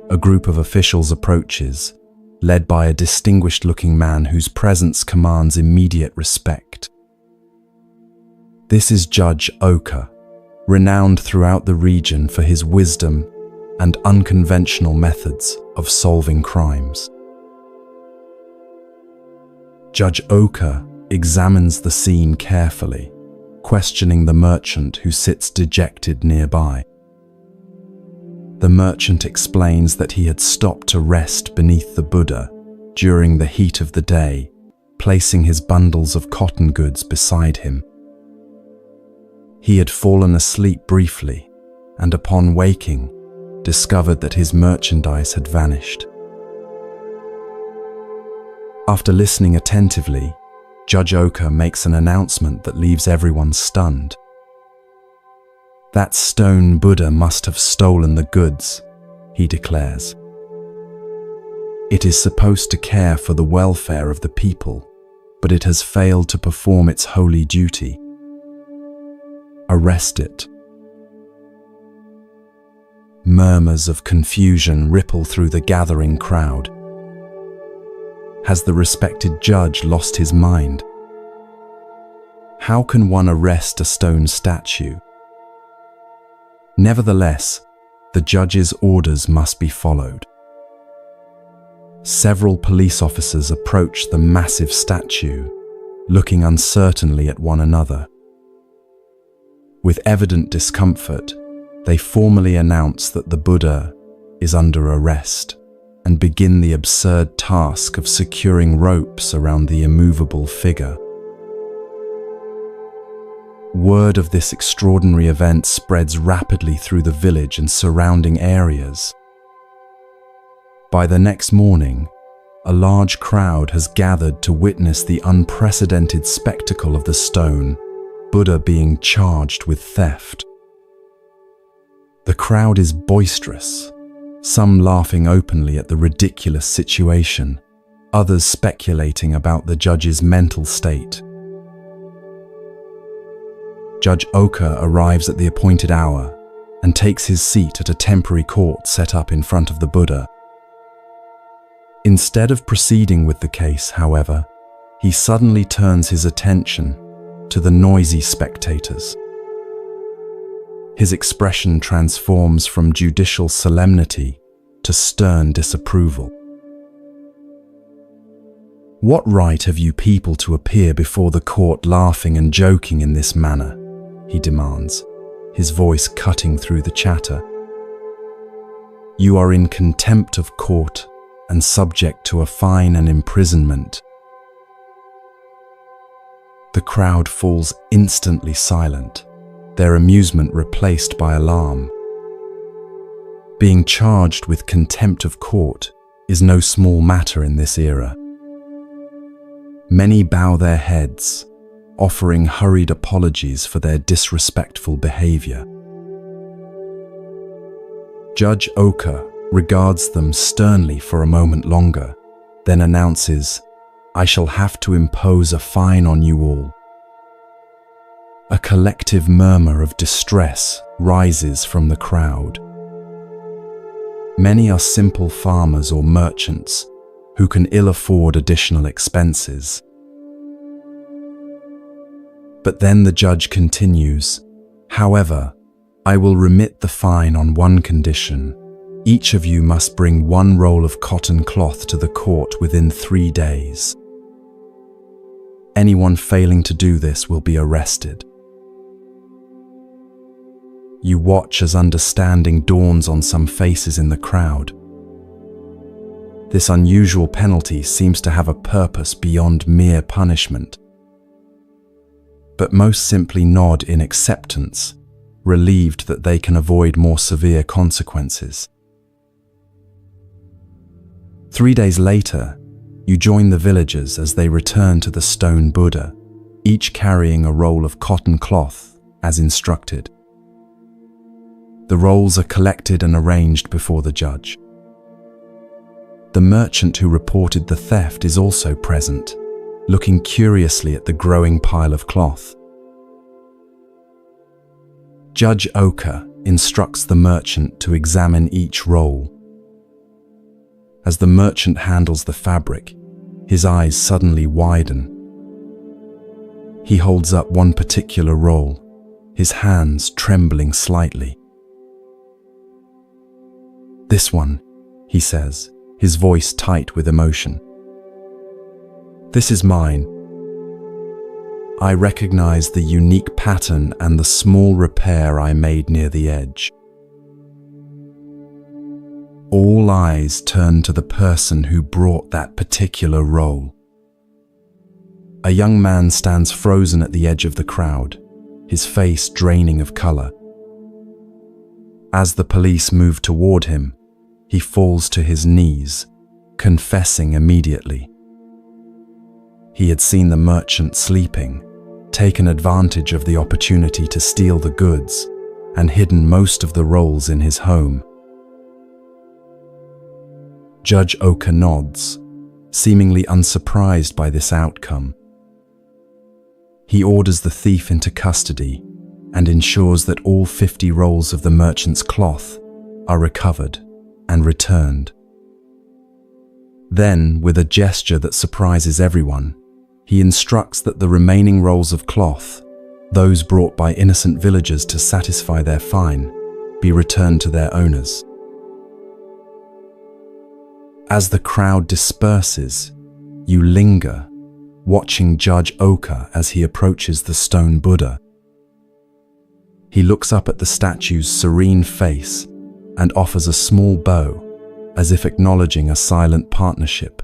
A group of officials approaches, led by a distinguished-looking man whose presence commands immediate respect. This is Judge Oka, renowned throughout the region for his wisdom and unconventional methods of solving crimes. Judge Oka examines the scene carefully, questioning the merchant who sits dejected nearby. The merchant explains that he had stopped to rest beneath the Buddha during the heat of the day, placing his bundles of cotton goods beside him. He had fallen asleep briefly, and upon waking, discovered that his merchandise had vanished. After listening attentively, Judge Oka makes an announcement that leaves everyone stunned. That stone Buddha must have stolen the goods, he declares. It is supposed to care for the welfare of the people, but it has failed to perform its holy duty. Arrest it. Murmurs of confusion ripple through the gathering crowd. Has the respected judge lost his mind? How can one arrest a stone statue? Nevertheless, the judge's orders must be followed. Several police officers approach the massive statue, looking uncertainly at one another. With evident discomfort, they formally announce that the Buddha is under arrest and begin the absurd task of securing ropes around the immovable figure. Word of this extraordinary event spreads rapidly through the village and surrounding areas. By the next morning, a large crowd has gathered to witness the unprecedented spectacle of the stone Buddha being charged with theft. The crowd is boisterous, some laughing openly at the ridiculous situation, others speculating about the judge's mental state. Judge Oka arrives at the appointed hour and takes his seat at a temporary court set up in front of the Buddha. Instead of proceeding with the case, however, he suddenly turns his attention to the noisy spectators. His expression transforms from judicial solemnity to stern disapproval. "What right have you people to appear before the court laughing and joking in this manner?" he demands, his voice cutting through the chatter. "You are in contempt of court and subject to a fine and imprisonment." The crowd falls instantly silent, their amusement replaced by alarm. Being charged with contempt of court is no small matter in this era. Many bow their heads, offering hurried apologies for their disrespectful behavior. Judge Oka regards them sternly for a moment longer, then announces, "I shall have to impose a fine on you all." A collective murmur of distress rises from the crowd. Many are simple farmers or merchants who can ill afford additional expenses. But then the judge continues, "However, I will remit the fine on one condition. Each of you must bring one roll of cotton cloth to the court within 3 days. Anyone failing to do this will be arrested." You watch as understanding dawns on some faces in the crowd. This unusual penalty seems to have a purpose beyond mere punishment. But most simply nod in acceptance, relieved that they can avoid more severe consequences. 3 days later, you join the villagers as they return to the stone Buddha, each carrying a roll of cotton cloth as instructed. The rolls are collected and arranged before the judge. The merchant who reported the theft is also present, looking curiously at the growing pile of cloth. Judge Oka instructs the merchant to examine each roll. As the merchant handles the fabric, his eyes suddenly widen. He holds up one particular roll, his hands trembling slightly. "This one," he says, his voice tight with emotion. "This is mine. I recognize the unique pattern and the small repair I made near the edge." All eyes turn to the person who brought that particular roll. A young man stands frozen at the edge of the crowd, his face draining of color. As the police move toward him, he falls to his knees, confessing immediately. He had seen the merchant sleeping, taken advantage of the opportunity to steal the goods, and hidden most of the rolls in his home. Judge Oka nods, seemingly unsurprised by this outcome. He orders the thief into custody and ensures that all 50 rolls of the merchant's cloth are recovered and returned. Then, with a gesture that surprises everyone, he instructs that the remaining rolls of cloth, those brought by innocent villagers to satisfy their fine, be returned to their owners. As the crowd disperses, you linger, watching Judge Oka as he approaches the stone Buddha. He looks up at the statue's serene face and offers a small bow, as if acknowledging a silent partnership.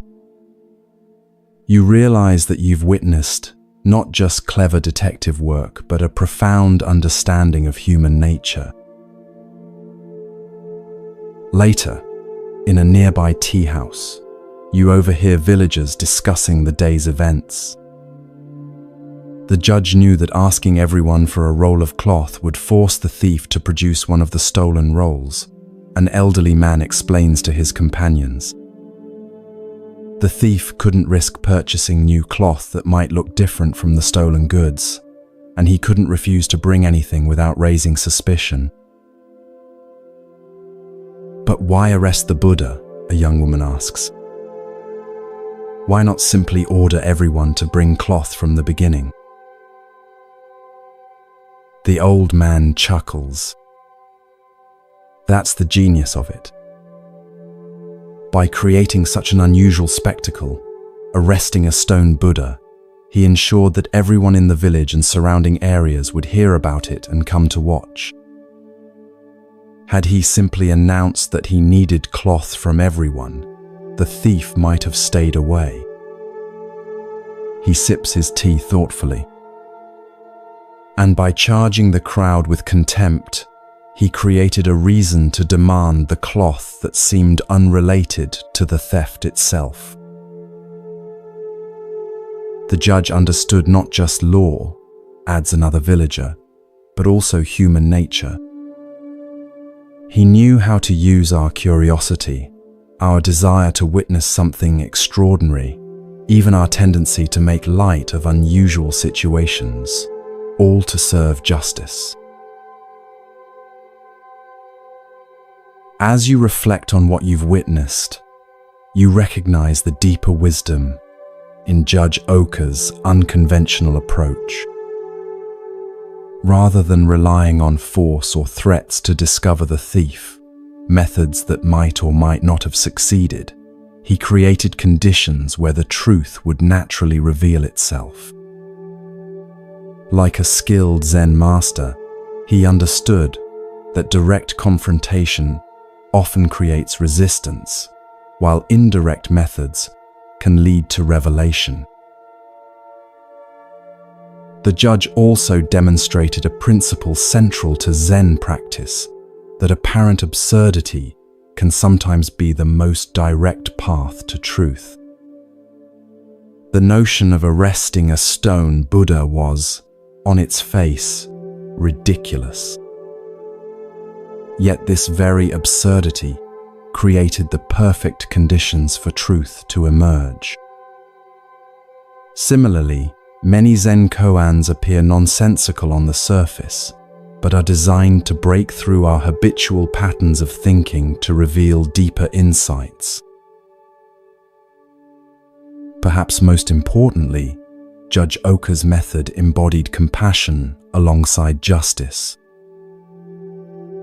You realize that you've witnessed not just clever detective work, but a profound understanding of human nature. Later, in a nearby tea house, you overhear villagers discussing the day's events. The judge knew that asking everyone for a roll of cloth would force the thief to produce one of the stolen rolls. An elderly man explains to his companions. The thief couldn't risk purchasing new cloth that might look different from the stolen goods, and he couldn't refuse to bring anything without raising suspicion. But why arrest the Buddha? A young woman asks. Why not simply order everyone to bring cloth from the beginning? The old man chuckles. That's the genius of it. By creating such an unusual spectacle, arresting a stone Buddha, he ensured that everyone in the village and surrounding areas would hear about it and come to watch. Had he simply announced that he needed cloth from everyone, the thief might have stayed away. He sips his tea thoughtfully. And by charging the crowd with contempt, he created a reason to demand the cloth that seemed unrelated to the theft itself. The judge understood not just law, adds another villager, but also human nature. He knew how to use our curiosity, our desire to witness something extraordinary, even our tendency to make light of unusual situations, all to serve justice. As you reflect on what you've witnessed, you recognize the deeper wisdom in Judge Oka's unconventional approach. Rather than relying on force or threats to discover the thief, methods that might or might not have succeeded, he created conditions where the truth would naturally reveal itself. Like a skilled Zen master, he understood that direct confrontation often creates resistance, while indirect methods can lead to revelation. The judge also demonstrated a principle central to Zen practice, that apparent absurdity can sometimes be the most direct path to truth. The notion of arresting a stone Buddha was, on its face, ridiculous. Yet this very absurdity created the perfect conditions for truth to emerge. Similarly, many Zen koans appear nonsensical on the surface, but are designed to break through our habitual patterns of thinking to reveal deeper insights. Perhaps most importantly, Judge Oka's method embodied compassion alongside justice.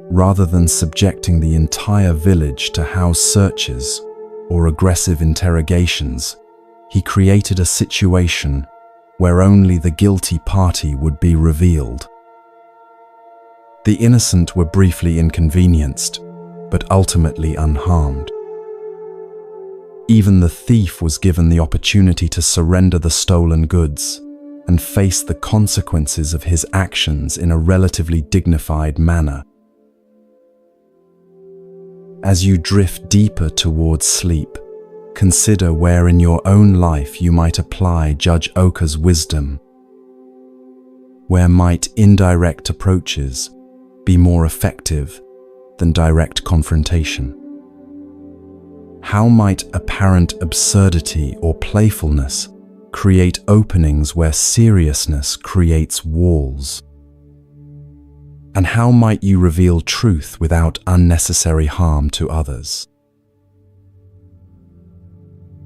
Rather than subjecting the entire village to house searches or aggressive interrogations, he created a situation where only the guilty party would be revealed. The innocent were briefly inconvenienced, but ultimately unharmed. Even the thief was given the opportunity to surrender the stolen goods and face the consequences of his actions in a relatively dignified manner. As you drift deeper towards sleep, consider where in your own life you might apply Judge Oka's wisdom. Where might indirect approaches be more effective than direct confrontation? How might apparent absurdity or playfulness create openings where seriousness creates walls? And how might you reveal truth without unnecessary harm to others?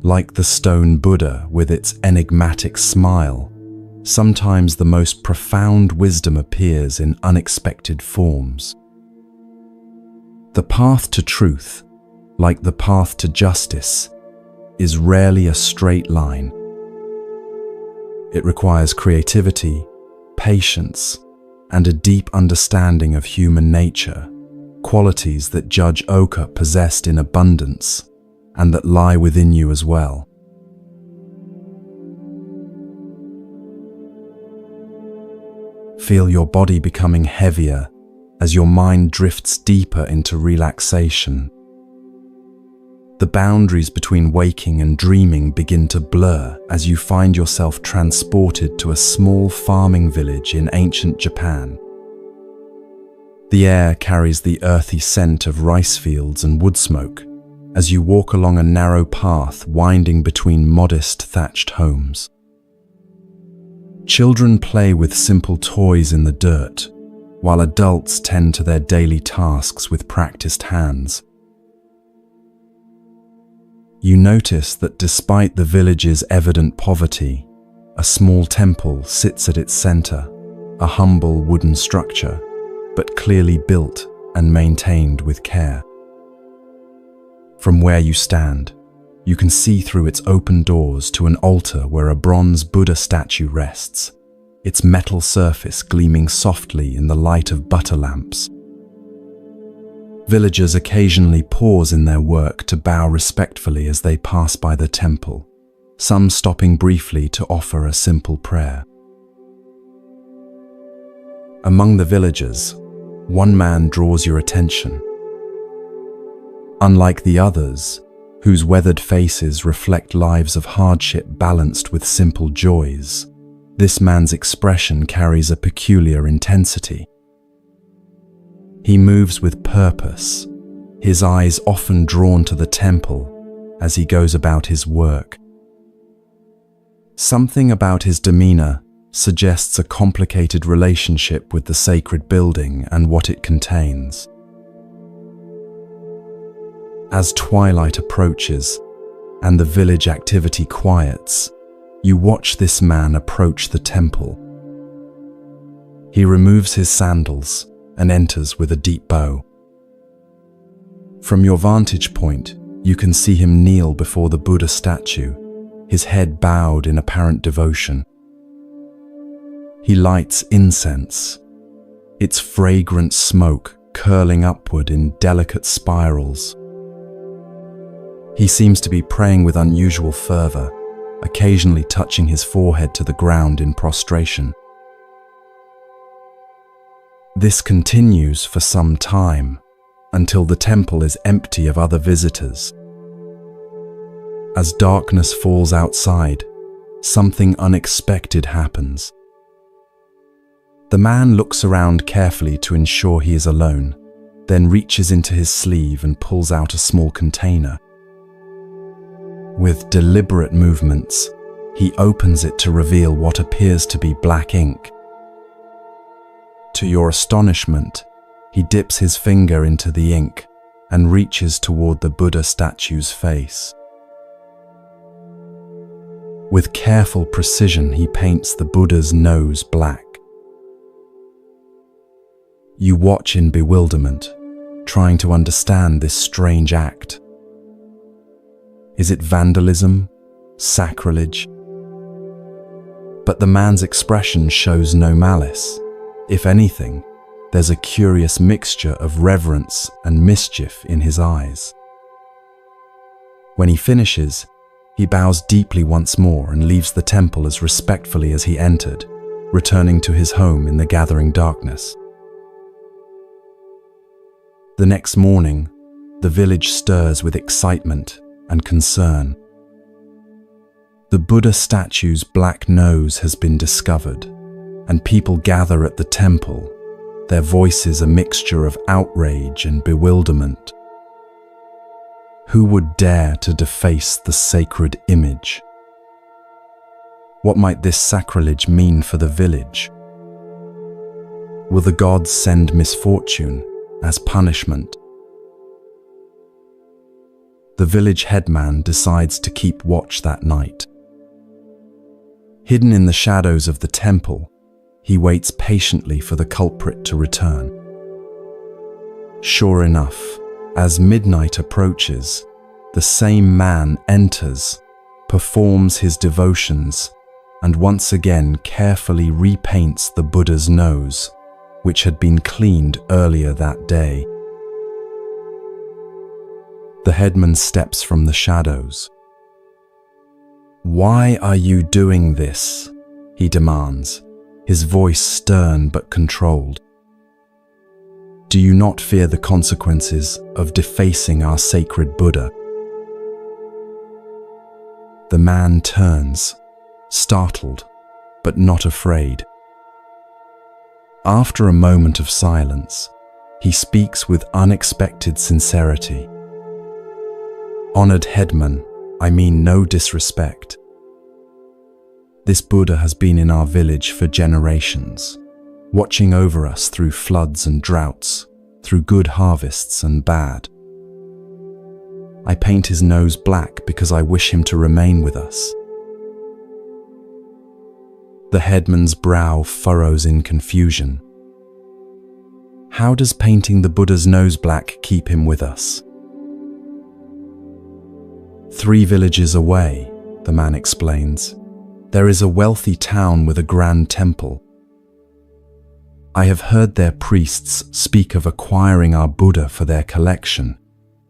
Like the stone Buddha with its enigmatic smile, sometimes the most profound wisdom appears in unexpected forms. The path to truth like the path to justice, is rarely a straight line. It requires creativity, patience, and a deep understanding of human nature, qualities that Judge Oka possessed in abundance and that lie within you as well. Feel your body becoming heavier as your mind drifts deeper into relaxation. The boundaries between waking and dreaming begin to blur as you find yourself transported to a small farming village in ancient Japan. The air carries the earthy scent of rice fields and wood smoke as you walk along a narrow path winding between modest thatched homes. Children play with simple toys in the dirt, while adults tend to their daily tasks with practiced hands. You notice that despite the village's evident poverty, a small temple sits at its center, a humble wooden structure, but clearly built and maintained with care. From where you stand, you can see through its open doors to an altar where a bronze Buddha statue rests, its metal surface gleaming softly in the light of butter lamps. Villagers occasionally pause in their work to bow respectfully as they pass by the temple, some stopping briefly to offer a simple prayer. Among the villagers, one man draws your attention. Unlike the others, whose weathered faces reflect lives of hardship balanced with simple joys, this man's expression carries a peculiar intensity. He moves with purpose, his eyes often drawn to the temple as he goes about his work. Something about his demeanor suggests a complicated relationship with the sacred building and what it contains. As twilight approaches and the village activity quiets, you watch this man approach the temple. He removes his sandals and enters with a deep bow. From your vantage point, you can see him kneel before the Buddha statue, his head bowed in apparent devotion. He lights incense, its fragrant smoke curling upward in delicate spirals. He seems to be praying with unusual fervor, occasionally touching his forehead to the ground in prostration. This continues for some time, until the temple is empty of other visitors. As darkness falls outside, something unexpected happens. The man looks around carefully to ensure he is alone, then reaches into his sleeve and pulls out a small container. With deliberate movements, he opens it to reveal what appears to be black ink. To your astonishment, he dips his finger into the ink and reaches toward the Buddha statue's face. With careful precision, he paints the Buddha's nose black. You watch in bewilderment, trying to understand this strange act. Is it vandalism? Sacrilege? But the man's expression shows no malice. If anything, there's a curious mixture of reverence and mischief in his eyes. When he finishes, he bows deeply once more and leaves the temple as respectfully as he entered, returning to his home in the gathering darkness. The next morning, the village stirs with excitement and concern. The Buddha statue's black nose has been discovered, and people gather at the temple, their voices a mixture of outrage and bewilderment. Who would dare to deface the sacred image? What might this sacrilege mean for the village? Will the gods send misfortune as punishment? The village headman decides to keep watch that night. Hidden in the shadows of the temple, he waits patiently for the culprit to return. Sure enough, As midnight approaches, the same man enters, performs his devotions, and once again carefully repaints the Buddha's nose, which had been cleaned earlier that day. The headman steps from the shadows. "Why are you doing this?" he demands, his voice stern but controlled. "Do you not fear the consequences of defacing our sacred Buddha?" The man turns, startled, but not afraid. After a moment of silence, he speaks with unexpected sincerity. "Honored headman, I mean no disrespect. This Buddha has been in our village for generations, watching over us through floods and droughts, through good harvests and bad. I paint his nose black because I wish him to remain with us." The headman's brow furrows in confusion. How does painting the Buddha's nose black keep him with us? 3 villages away, the man explains, there is a wealthy town with a grand temple. I have heard their priests speak of acquiring our Buddha for their collection,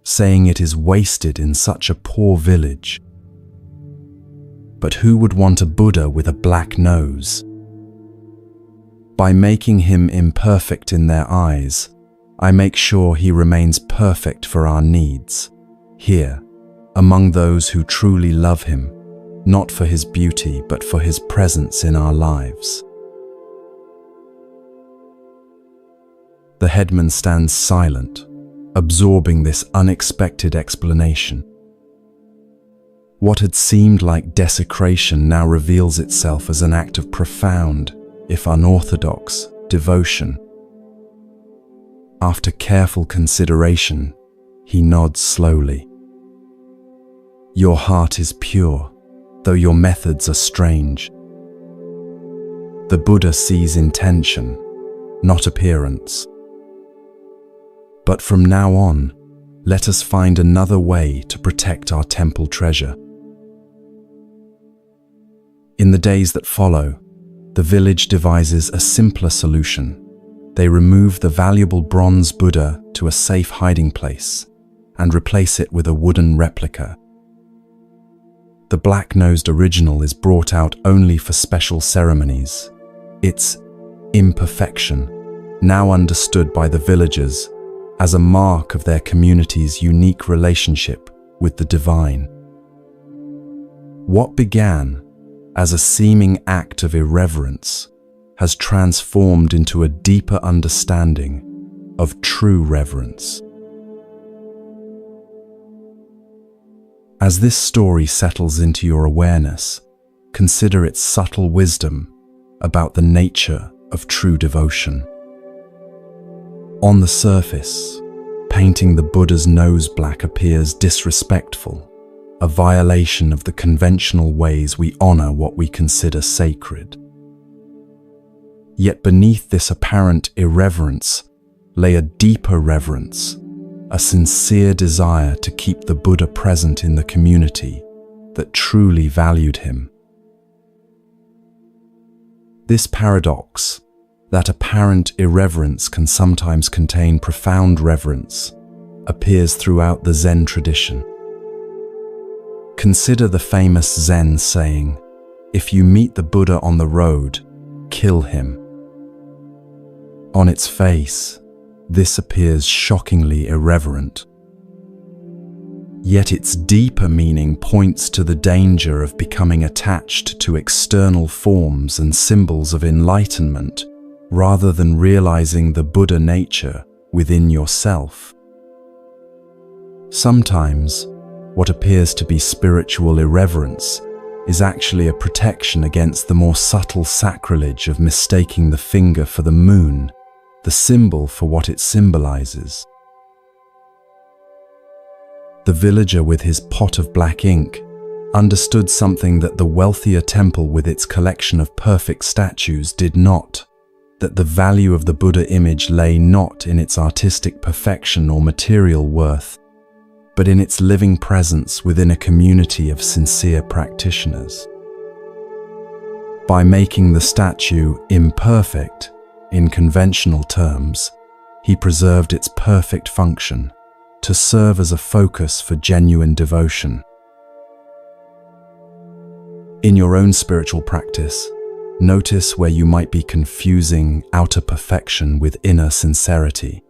saying it is wasted in such a poor village. But who would want a Buddha with a black nose? By making him imperfect in their eyes, I make sure he remains perfect for our needs, here, among those who truly love him, not for his beauty but for his presence in our lives. The headman stands silent, absorbing this unexpected explanation. What had seemed like desecration now reveals itself as an act of profound, if unorthodox, devotion. After careful consideration, he nods slowly. Your heart is pure, though your methods are strange. The Buddha sees intention, not appearance. But from now on, let us find another way to protect our temple treasure. In the days that follow, the village devises a simpler solution. They remove the valuable bronze Buddha to a safe hiding place and replace it with a wooden replica. The black-nosed original is brought out only for special ceremonies. Its imperfection, now understood by the villagers as a mark of their community's unique relationship with the divine. What began as a seeming act of irreverence has transformed into a deeper understanding of true reverence. As this story settles into your awareness, consider its subtle wisdom about the nature of true devotion. On the surface, painting the Buddha's nose black appears disrespectful, a violation of the conventional ways we honor what we consider sacred. Yet beneath this apparent irreverence lay a deeper reverence, a sincere desire to keep the Buddha present in the community that truly valued him. This paradox, that apparent irreverence can sometimes contain profound reverence, appears throughout the Zen tradition. Consider the famous Zen saying, "If you meet the Buddha on the road, kill him." On its face, this appears shockingly irreverent. Yet its deeper meaning points to the danger of becoming attached to external forms and symbols of enlightenment rather than realizing the Buddha nature within yourself. Sometimes, what appears to be spiritual irreverence is actually a protection against the more subtle sacrilege of mistaking the finger for the moon, the symbol for what it symbolizes. The villager with his pot of black ink understood something that the wealthier temple with its collection of perfect statues did not. that the value of the Buddha image lay not in its artistic perfection or material worth, but in its living presence within a community of sincere practitioners. By making the statue imperfect, in conventional terms, he preserved its perfect function to serve as a focus for genuine devotion. In your own spiritual practice, notice where you might be confusing outer perfection with inner sincerity.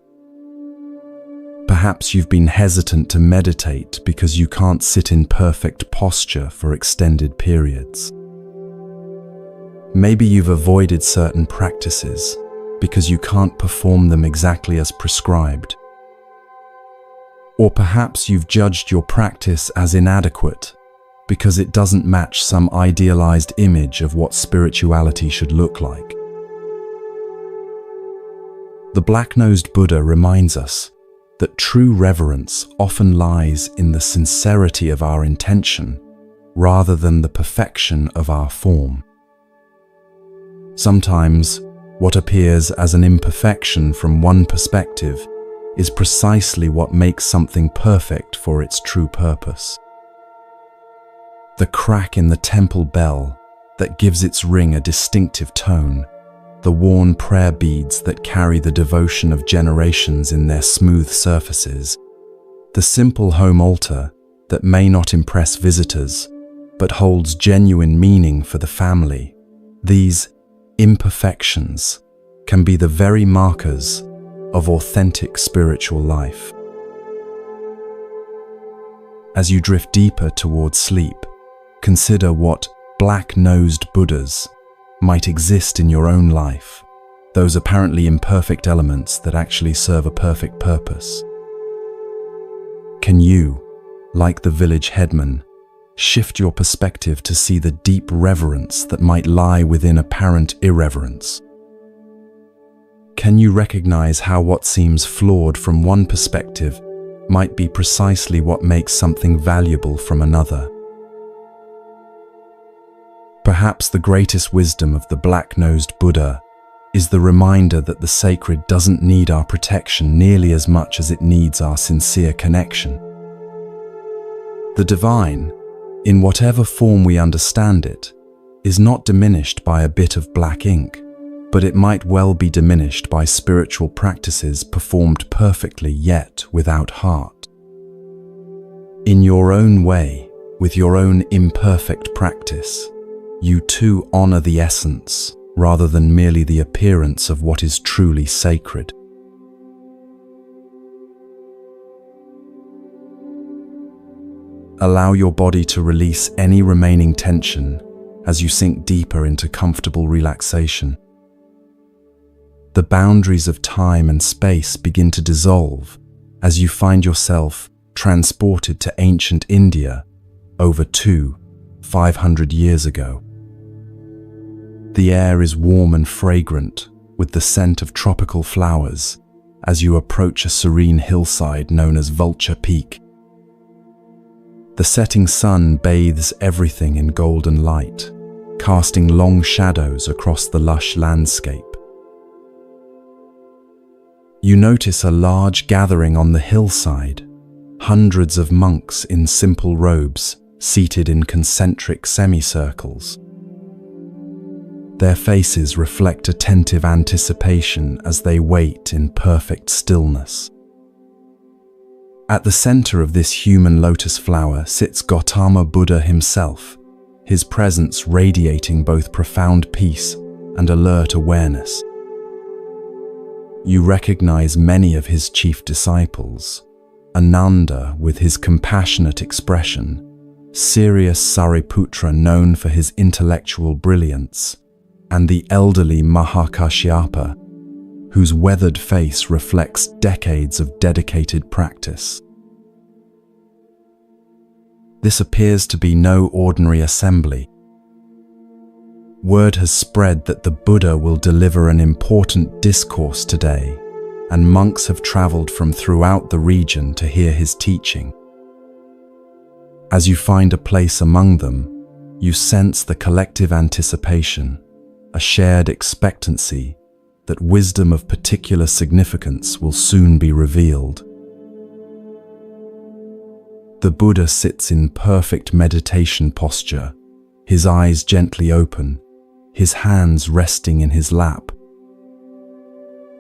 Perhaps you've been hesitant to meditate because you can't sit in perfect posture for extended periods. Maybe you've avoided certain practices because you can't perform them exactly as prescribed. Or perhaps you've judged your practice as inadequate because it doesn't match some idealized image of what spirituality should look like. The black-nosed Buddha reminds us that true reverence often lies in the sincerity of our intention rather than the perfection of our form. Sometimes, what appears as an imperfection from one perspective is precisely what makes something perfect for its true purpose. The crack in the temple bell that gives its ring a distinctive tone, the worn prayer beads that carry the devotion of generations in their smooth surfaces, the simple home altar that may not impress visitors but holds genuine meaning for the family. These imperfections can be the very markers of authentic spiritual life. As you drift deeper towards sleep, consider what black-nosed Buddhas might exist in your own life, those apparently imperfect elements that actually serve a perfect purpose. Can you, like the village headman, shift your perspective to see the deep reverence that might lie within apparent irreverence? Can you recognize how what seems flawed from one perspective might be precisely what makes something valuable from another? Perhaps the greatest wisdom of the black-nosed Buddha is the reminder that the sacred doesn't need our protection nearly as much as it needs our sincere connection. The divine, in whatever form we understand it, is not diminished by a bit of black ink, but it might well be diminished by spiritual practices performed perfectly yet without heart. In your own way, with your own imperfect practice, you too honor the essence rather than merely the appearance of what is truly sacred. Allow your body to release any remaining tension as you sink deeper into comfortable relaxation. The boundaries of time and space begin to dissolve as you find yourself transported to ancient India over 500 years ago. The air is warm and fragrant with the scent of tropical flowers as you approach a serene hillside known as Vulture Peak. The setting sun bathes everything in golden light, casting long shadows across the lush landscape. You notice a large gathering on the hillside, hundreds of monks in simple robes seated in concentric semicircles. Their faces reflect attentive anticipation as they wait in perfect stillness. At the center of this human lotus flower sits Gautama Buddha himself, his presence radiating both profound peace and alert awareness. You recognize many of his chief disciples: Ananda with his compassionate expression, serious Sariputra known for his intellectual brilliance, and the elderly Mahakashyapa, whose weathered face reflects decades of dedicated practice. This appears to be no ordinary assembly. Word has spread that the Buddha will deliver an important discourse today, and monks have traveled from throughout the region to hear his teaching. As you find a place among them, you sense the collective anticipation, a shared expectancy that wisdom of particular significance will soon be revealed. The Buddha sits in perfect meditation posture, his eyes gently open, his hands resting in his lap.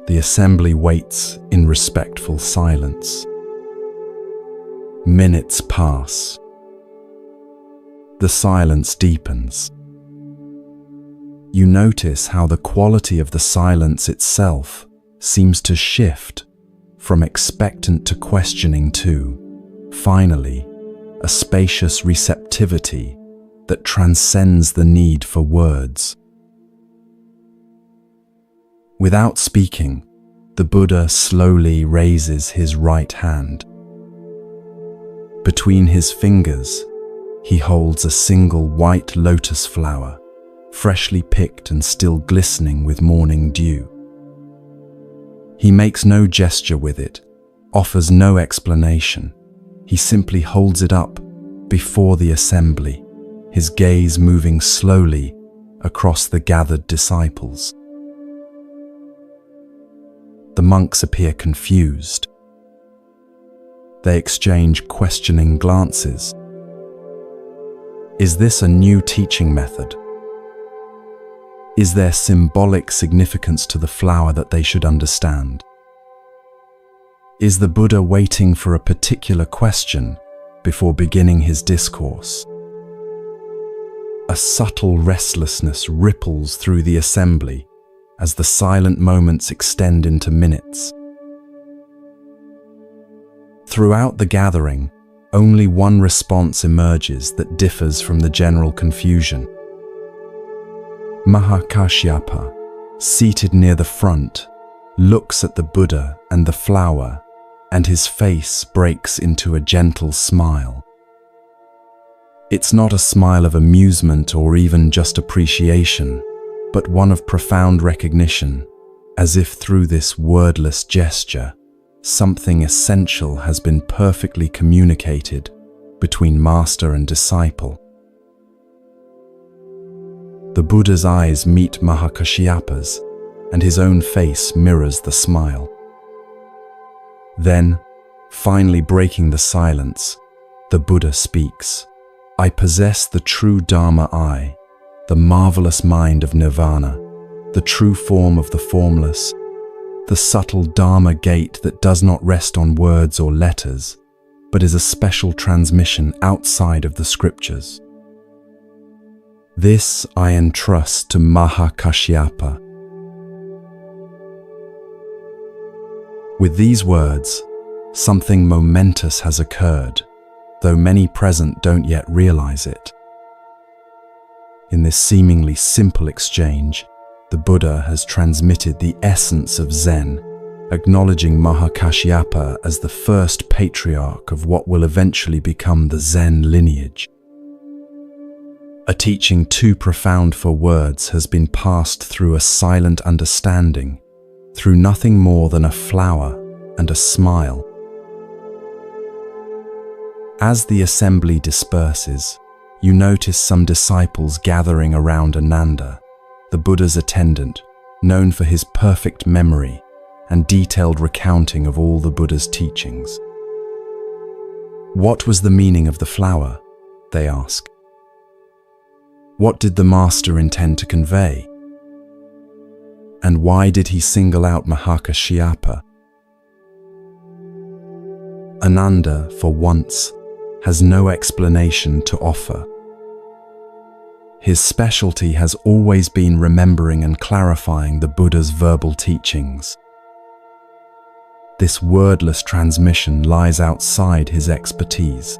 The assembly waits in respectful silence. Minutes pass. The silence deepens. You notice how the quality of the silence itself seems to shift from expectant to questioning to, finally, a spacious receptivity that transcends the need for words. Without speaking, the Buddha slowly raises his right hand. Between his fingers, he holds a single white lotus flower, freshly picked and still glistening with morning dew. He makes no gesture with it, offers no explanation. He simply holds it up before the assembly, his gaze moving slowly across the gathered disciples. The monks appear confused. They exchange questioning glances. Is this a new teaching method? Is there symbolic significance to the flower that they should understand? Is the Buddha waiting for a particular question before beginning his discourse? A subtle restlessness ripples through the assembly as the silent moments extend into minutes. Throughout the gathering, only one response emerges that differs from the general confusion. Mahakashyapa, seated near the front, looks at the Buddha and the flower, and his face breaks into a gentle smile. It's not a smile of amusement or even just appreciation, but one of profound recognition, as if through this wordless gesture, something essential has been perfectly communicated between master and disciple. The Buddha's eyes meet Mahakashyapa's, and his own face mirrors the smile. Then, finally breaking the silence, the Buddha speaks. I possess the true Dharma I, the marvelous mind of nirvana, the true form of the formless, the subtle Dharma gate that does not rest on words or letters, but is a special transmission outside of the scriptures. This I entrust to Mahakashyapa. With these words, something momentous has occurred, though many present don't yet realize it. In this seemingly simple exchange, the Buddha has transmitted the essence of Zen, acknowledging Mahakashyapa as the first patriarch of what will eventually become the Zen lineage. A teaching too profound for words has been passed through a silent understanding, through nothing more than a flower and a smile. As the assembly disperses, you notice some disciples gathering around Ananda, the Buddha's attendant, known for his perfect memory and detailed recounting of all the Buddha's teachings. What was the meaning of the flower? They ask. What did the master intend to convey? And why did he single out Mahakashyapa? Ananda, for once, has no explanation to offer. His specialty has always been remembering and clarifying the Buddha's verbal teachings. This wordless transmission lies outside his expertise.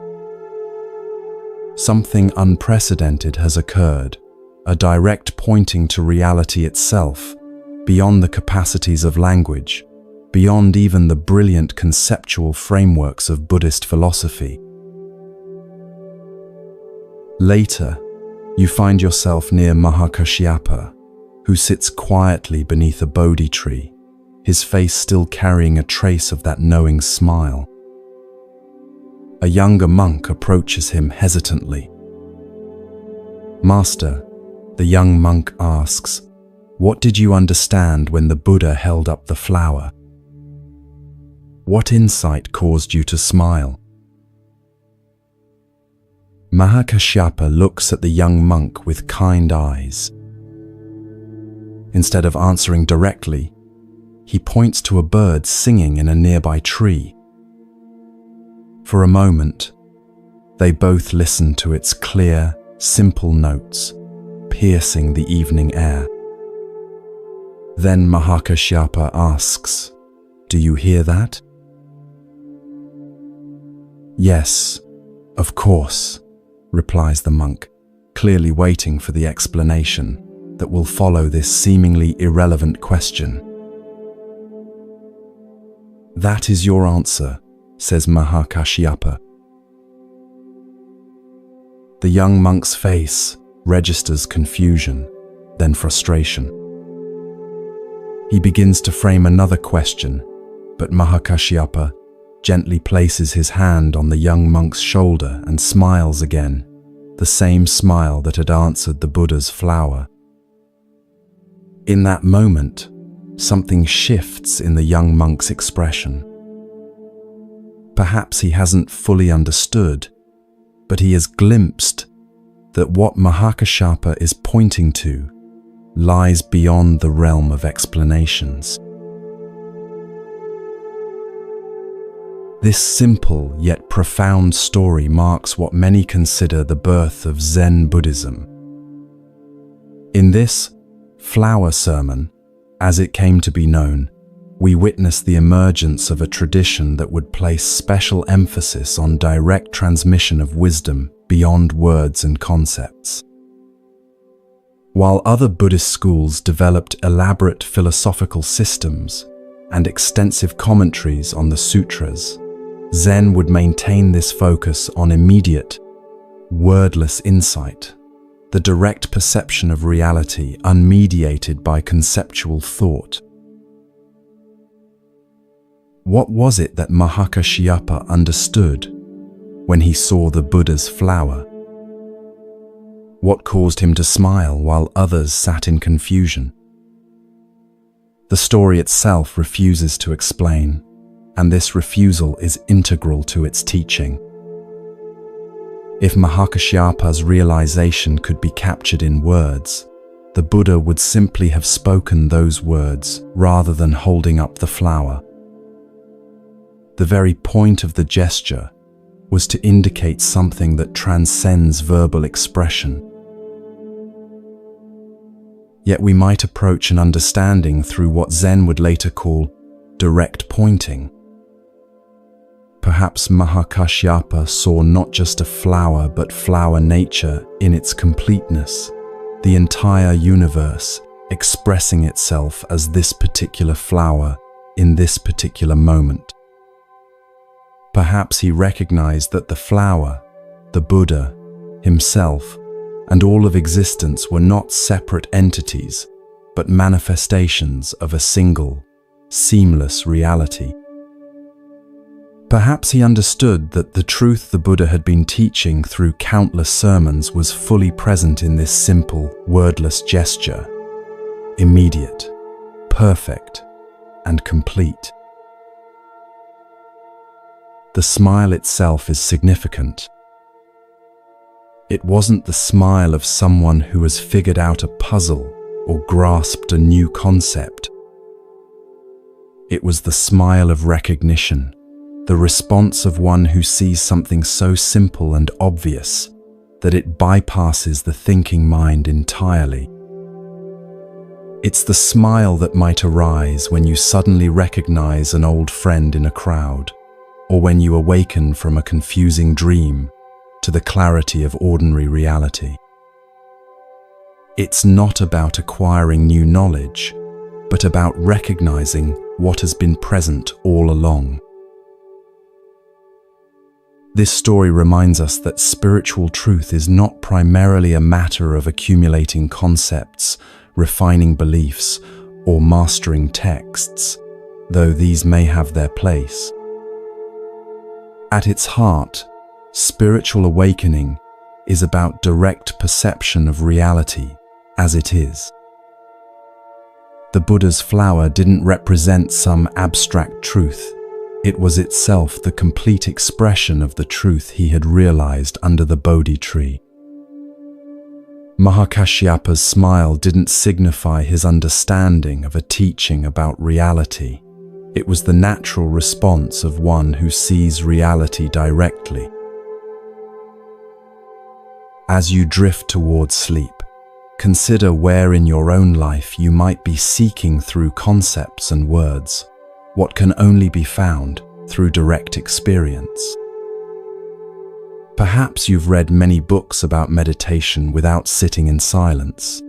Something unprecedented has occurred, a direct pointing to reality itself, beyond the capacities of language, beyond even the brilliant conceptual frameworks of Buddhist philosophy. Later, you find yourself near Mahakashyapa, who sits quietly beneath a Bodhi tree, his face still carrying a trace of that knowing smile. A younger monk approaches him hesitantly. Master, the young monk asks, What did you understand when the Buddha held up the flower? What insight caused you to smile? Mahakashyapa looks at the young monk with kind eyes. Instead of answering directly, he points to a bird singing in a nearby tree. For a moment, they both listen to its clear, simple notes, piercing the evening air. Then Mahakashyapa asks, "Do you hear that?" "Yes, of course," replies the monk, clearly waiting for the explanation that will follow this seemingly irrelevant question. "That is your answer," says Mahakashyapa. The young monk's face registers confusion, then frustration. He begins to frame another question, but Mahakashyapa gently places his hand on the young monk's shoulder and smiles again, the same smile that had answered the Buddha's flower. In that moment, something shifts in the young monk's expression. Perhaps he hasn't fully understood, but he has glimpsed that what Mahakashyapa is pointing to lies beyond the realm of explanations. This simple yet profound story marks what many consider the birth of Zen Buddhism. In this flower sermon, as it came to be known, we witness the emergence of a tradition that would place special emphasis on direct transmission of wisdom beyond words and concepts. While other Buddhist schools developed elaborate philosophical systems and extensive commentaries on the sutras, Zen would maintain this focus on immediate, wordless insight, the direct perception of reality unmediated by conceptual thought. What was it that Mahakashyapa understood when he saw the Buddha's flower? What caused him to smile while others sat in confusion? The story itself refuses to explain, and this refusal is integral to its teaching. If Mahakashyapa's realization could be captured in words, the Buddha would simply have spoken those words rather than holding up the flower. The very point of the gesture was to indicate something that transcends verbal expression. Yet we might approach an understanding through what Zen would later call direct pointing. Perhaps Mahakashyapa saw not just a flower but flower nature in its completeness, the entire universe expressing itself as this particular flower in this particular moment. Perhaps he recognized that the flower, the Buddha, himself, and all of existence were not separate entities, but manifestations of a single, seamless reality. Perhaps he understood that the truth the Buddha had been teaching through countless sermons was fully present in this simple, wordless gesture, immediate, perfect, and complete. The smile itself is significant. It wasn't the smile of someone who has figured out a puzzle or grasped a new concept. It was the smile of recognition, the response of one who sees something so simple and obvious that it bypasses the thinking mind entirely. It's the smile that might arise when you suddenly recognize an old friend in a crowd, or when you awaken from a confusing dream to the clarity of ordinary reality. It's not about acquiring new knowledge, but about recognizing what has been present all along. This story reminds us that spiritual truth is not primarily a matter of accumulating concepts, refining beliefs, or mastering texts, though these may have their place. At its heart, spiritual awakening is about direct perception of reality as it is. The Buddha's flower didn't represent some abstract truth. It was itself the complete expression of the truth he had realized under the Bodhi tree. Mahakashyapa's smile didn't signify his understanding of a teaching about reality. It was the natural response of one who sees reality directly. As you drift towards sleep, consider where in your own life you might be seeking through concepts and words what can only be found through direct experience. Perhaps you've read many books about meditation without sitting in silence.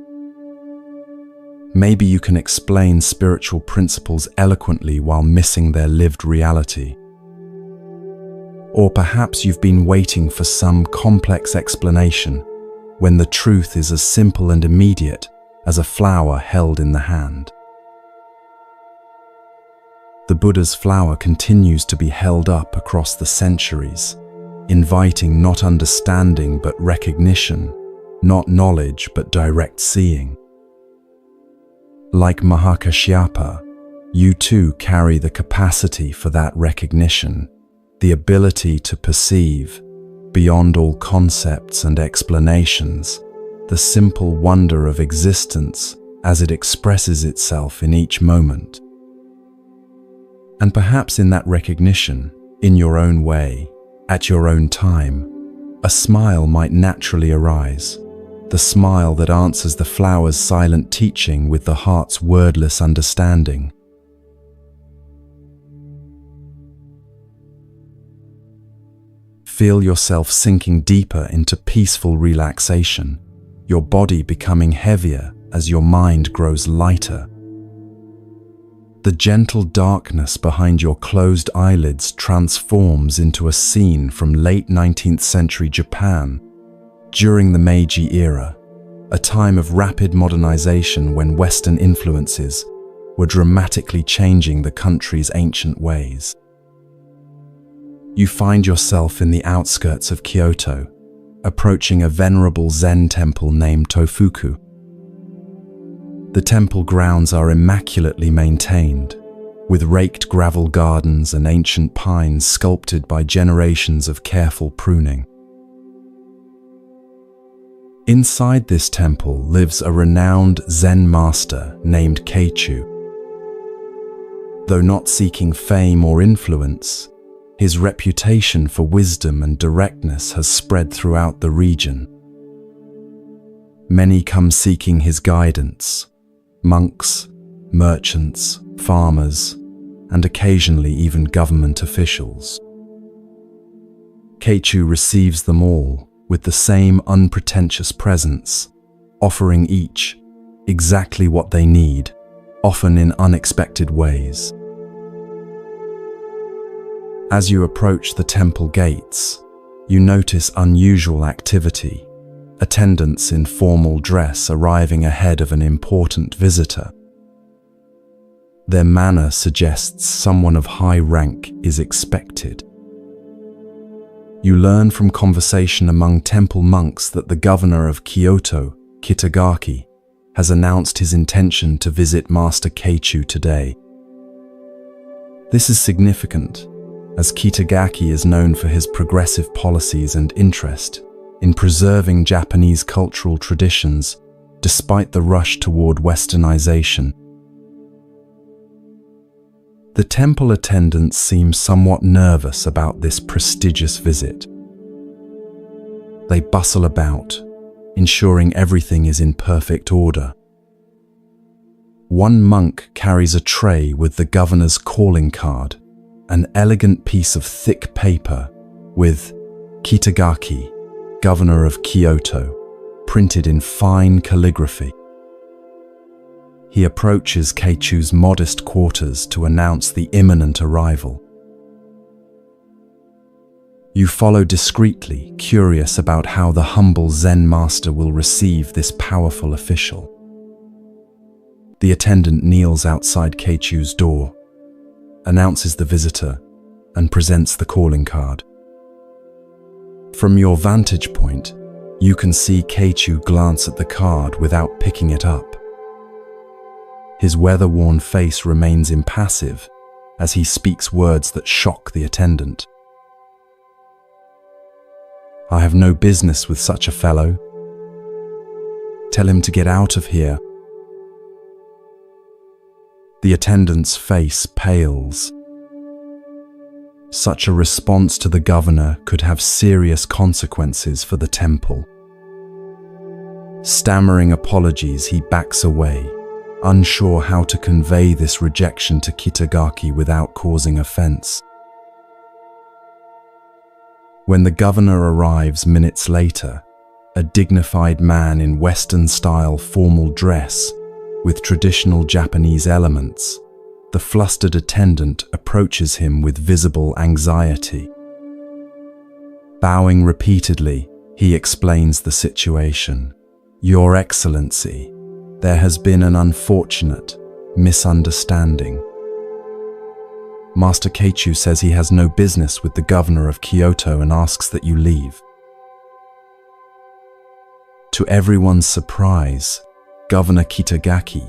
Maybe you can explain spiritual principles eloquently while missing their lived reality. Or perhaps you've been waiting for some complex explanation when the truth is as simple and immediate as a flower held in the hand. The Buddha's flower continues to be held up across the centuries, inviting not understanding but recognition, not knowledge but direct seeing. Like Mahakashyapa, you too carry the capacity for that recognition, the ability to perceive, beyond all concepts and explanations, the simple wonder of existence as it expresses itself in each moment. And perhaps in that recognition, in your own way, at your own time, a smile might naturally arise, the smile that answers the flower's silent teaching with the heart's wordless understanding. Feel yourself sinking deeper into peaceful relaxation, your body becoming heavier as your mind grows lighter. The gentle darkness behind your closed eyelids transforms into a scene from late 19th century Japan, during the Meiji era, a time of rapid modernization when Western influences were dramatically changing the country's ancient ways. You find yourself in the outskirts of Kyoto, approaching a venerable Zen temple named Tofuku. The temple grounds are immaculately maintained, with raked gravel gardens and ancient pines sculpted by generations of careful pruning. Inside this temple lives a renowned Zen master named Keichu. Though not seeking fame or influence, his reputation for wisdom and directness has spread throughout the region. Many come seeking his guidance: monks, merchants, farmers, and occasionally even government officials. Keichu receives them all with the same unpretentious presence, offering each exactly what they need, often in unexpected ways. As you approach the temple gates, you notice unusual activity, attendants in formal dress arriving ahead of an important visitor. Their manner suggests someone of high rank is expected. You learn from conversation among temple monks that the governor of Kyoto, Kitagaki, has announced his intention to visit Master Keichu today. This is significant, as Kitagaki is known for his progressive policies and interest in preserving Japanese cultural traditions despite the rush toward westernization. The temple attendants seem somewhat nervous about this prestigious visit. They bustle about, ensuring everything is in perfect order. One monk carries a tray with the governor's calling card, an elegant piece of thick paper with Kitagaki, Governor of Kyoto, printed in fine calligraphy. He approaches Keichu's modest quarters to announce the imminent arrival. You follow discreetly, curious about how the humble Zen master will receive this powerful official. The attendant kneels outside Keichu's door, announces the visitor, and presents the calling card. From your vantage point, you can see Keichu glance at the card without picking it up. His weather-worn face remains impassive as he speaks words that shock the attendant. "I have no business with such a fellow. Tell him to get out of here." The attendant's face pales. Such a response to the governor could have serious consequences for the temple. Stammering apologies, he backs away, unsure how to convey this rejection to Kitagaki without causing offense. When the governor arrives minutes later, a dignified man in Western-style formal dress with traditional Japanese elements, the flustered attendant approaches him with visible anxiety. Bowing repeatedly, he explains the situation. "Your Excellency, there has been an unfortunate misunderstanding. Master Keichu says he has no business with the governor of Kyoto and asks that you leave." To everyone's surprise, Governor Kitagaki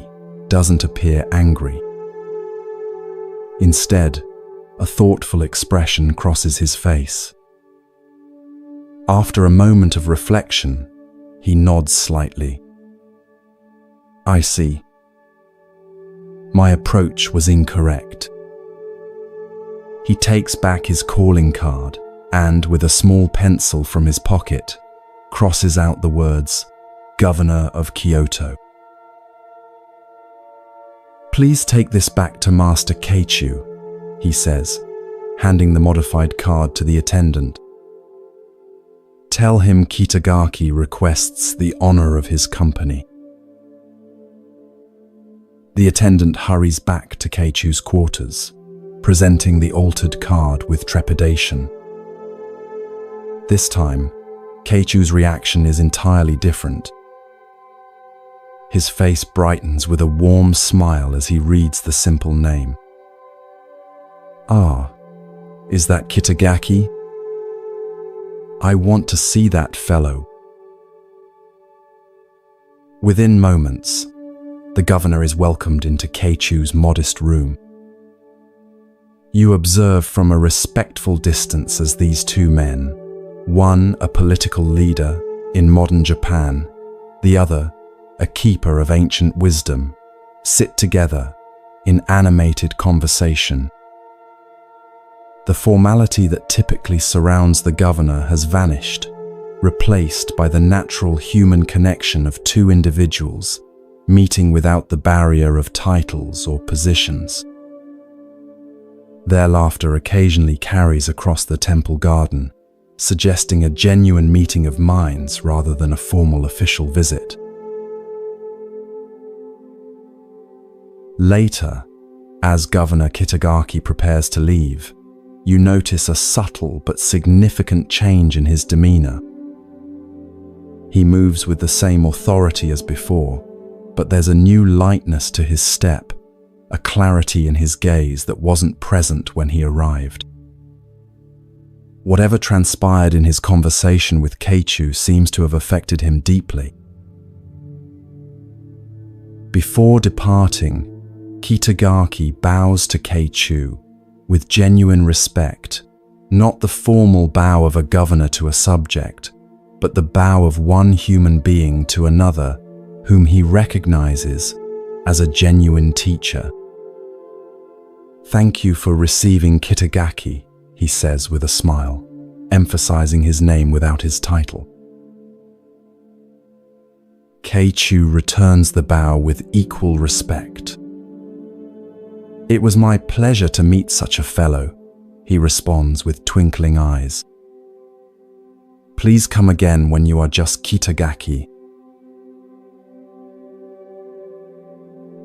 doesn't appear angry. Instead, a thoughtful expression crosses his face. After a moment of reflection, he nods slightly. "I see. My approach was incorrect." He takes back his calling card and, with a small pencil from his pocket, crosses out the words, "Governor of Kyoto." "Please take this back to Master Keichu," he says, handing the modified card to the attendant. "Tell him Kitagaki requests the honor of his company." The attendant hurries back to Keichu's quarters, presenting the altered card with trepidation. This time, Keichu's reaction is entirely different. His face brightens with a warm smile as he reads the simple name. "Ah, is that Kitagaki? I want to see that fellow." Within moments, the governor is welcomed into Keichu's modest room. You observe from a respectful distance as these two men, one a political leader in modern Japan, the other a keeper of ancient wisdom, sit together in animated conversation. The formality that typically surrounds the governor has vanished, replaced by the natural human connection of two individuals meeting without the barrier of titles or positions. Their laughter occasionally carries across the temple garden, suggesting a genuine meeting of minds rather than a formal official visit. Later, as Governor Kitagaki prepares to leave, you notice a subtle but significant change in his demeanor. He moves with the same authority as before, but there's a new lightness to his step, a clarity in his gaze that wasn't present when he arrived. Whatever transpired in his conversation with Keichu seems to have affected him deeply. Before departing, Kitagaki bows to Keichu with genuine respect, not the formal bow of a governor to a subject, but the bow of one human being to another whom he recognizes as a genuine teacher. "Thank you for receiving Kitagaki," he says with a smile, emphasizing his name without his title. Keichu returns the bow with equal respect. "It was my pleasure to meet such a fellow," he responds with twinkling eyes. "Please come again when you are just Kitagaki."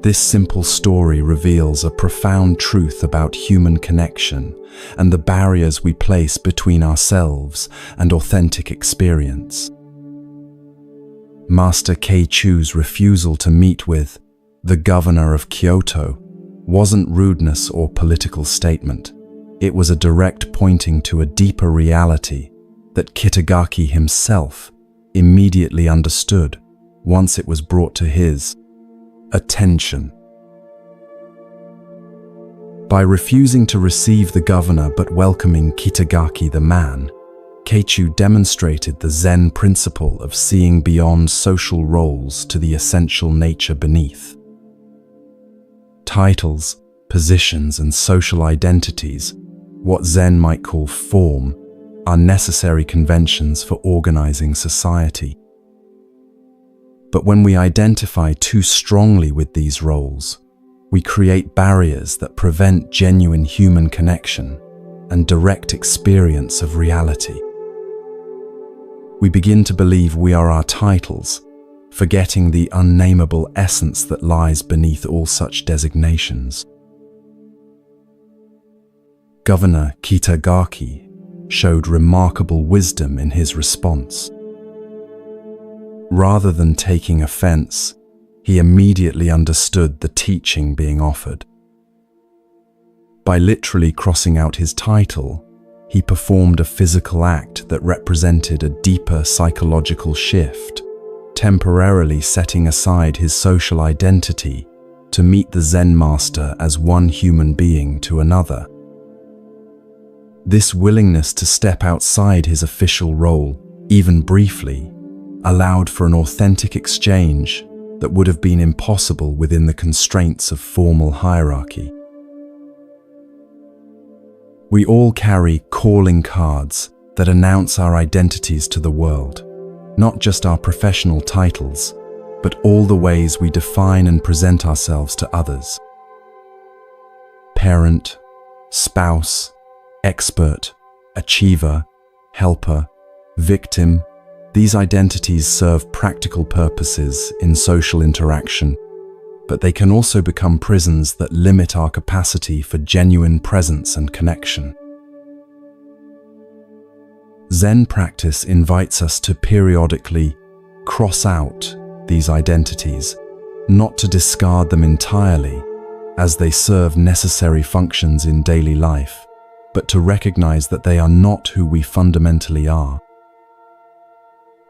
This simple story reveals a profound truth about human connection and the barriers we place between ourselves and authentic experience. Master Keichu's refusal to meet with the governor of Kyoto wasn't rudeness or political statement. It was a direct pointing to a deeper reality that Kitagaki himself immediately understood once it was brought to his attention. By refusing to receive the governor but welcoming Kitagaki the man, Keichu demonstrated the Zen principle of seeing beyond social roles to the essential nature beneath. Titles, positions, and social identities, what Zen might call form, are necessary conventions for organizing society. But when we identify too strongly with these roles, we create barriers that prevent genuine human connection and direct experience of reality. We begin to believe we are our titles, forgetting the unnameable essence that lies beneath all such designations. Governor Kitagaki showed remarkable wisdom in his response. Rather than taking offense, he immediately understood the teaching being offered. By literally crossing out his title, he performed a physical act that represented a deeper psychological shift, temporarily setting aside his social identity to meet the Zen master as one human being to another. This willingness to step outside his official role, even briefly, allowed for an authentic exchange that would have been impossible within the constraints of formal hierarchy. We all carry calling cards that announce our identities to the world, not just our professional titles, but all the ways we define and present ourselves to others. Parent, spouse, expert, achiever, helper, victim. These identities serve practical purposes in social interaction, but they can also become prisons that limit our capacity for genuine presence and connection. Zen practice invites us to periodically cross out these identities, not to discard them entirely, as they serve necessary functions in daily life, but to recognize that they are not who we fundamentally are.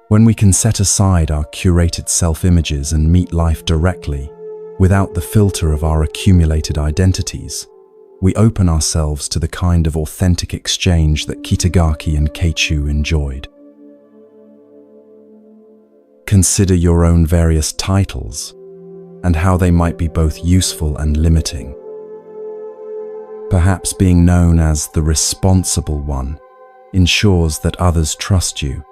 When we can set aside our curated self-images and meet life directly, without the filter of our accumulated identities, we open ourselves to the kind of authentic exchange that Kitagaki and Keichu enjoyed. Consider your own various titles and how they might be both useful and limiting. Perhaps being known as the responsible one ensures that others trust you,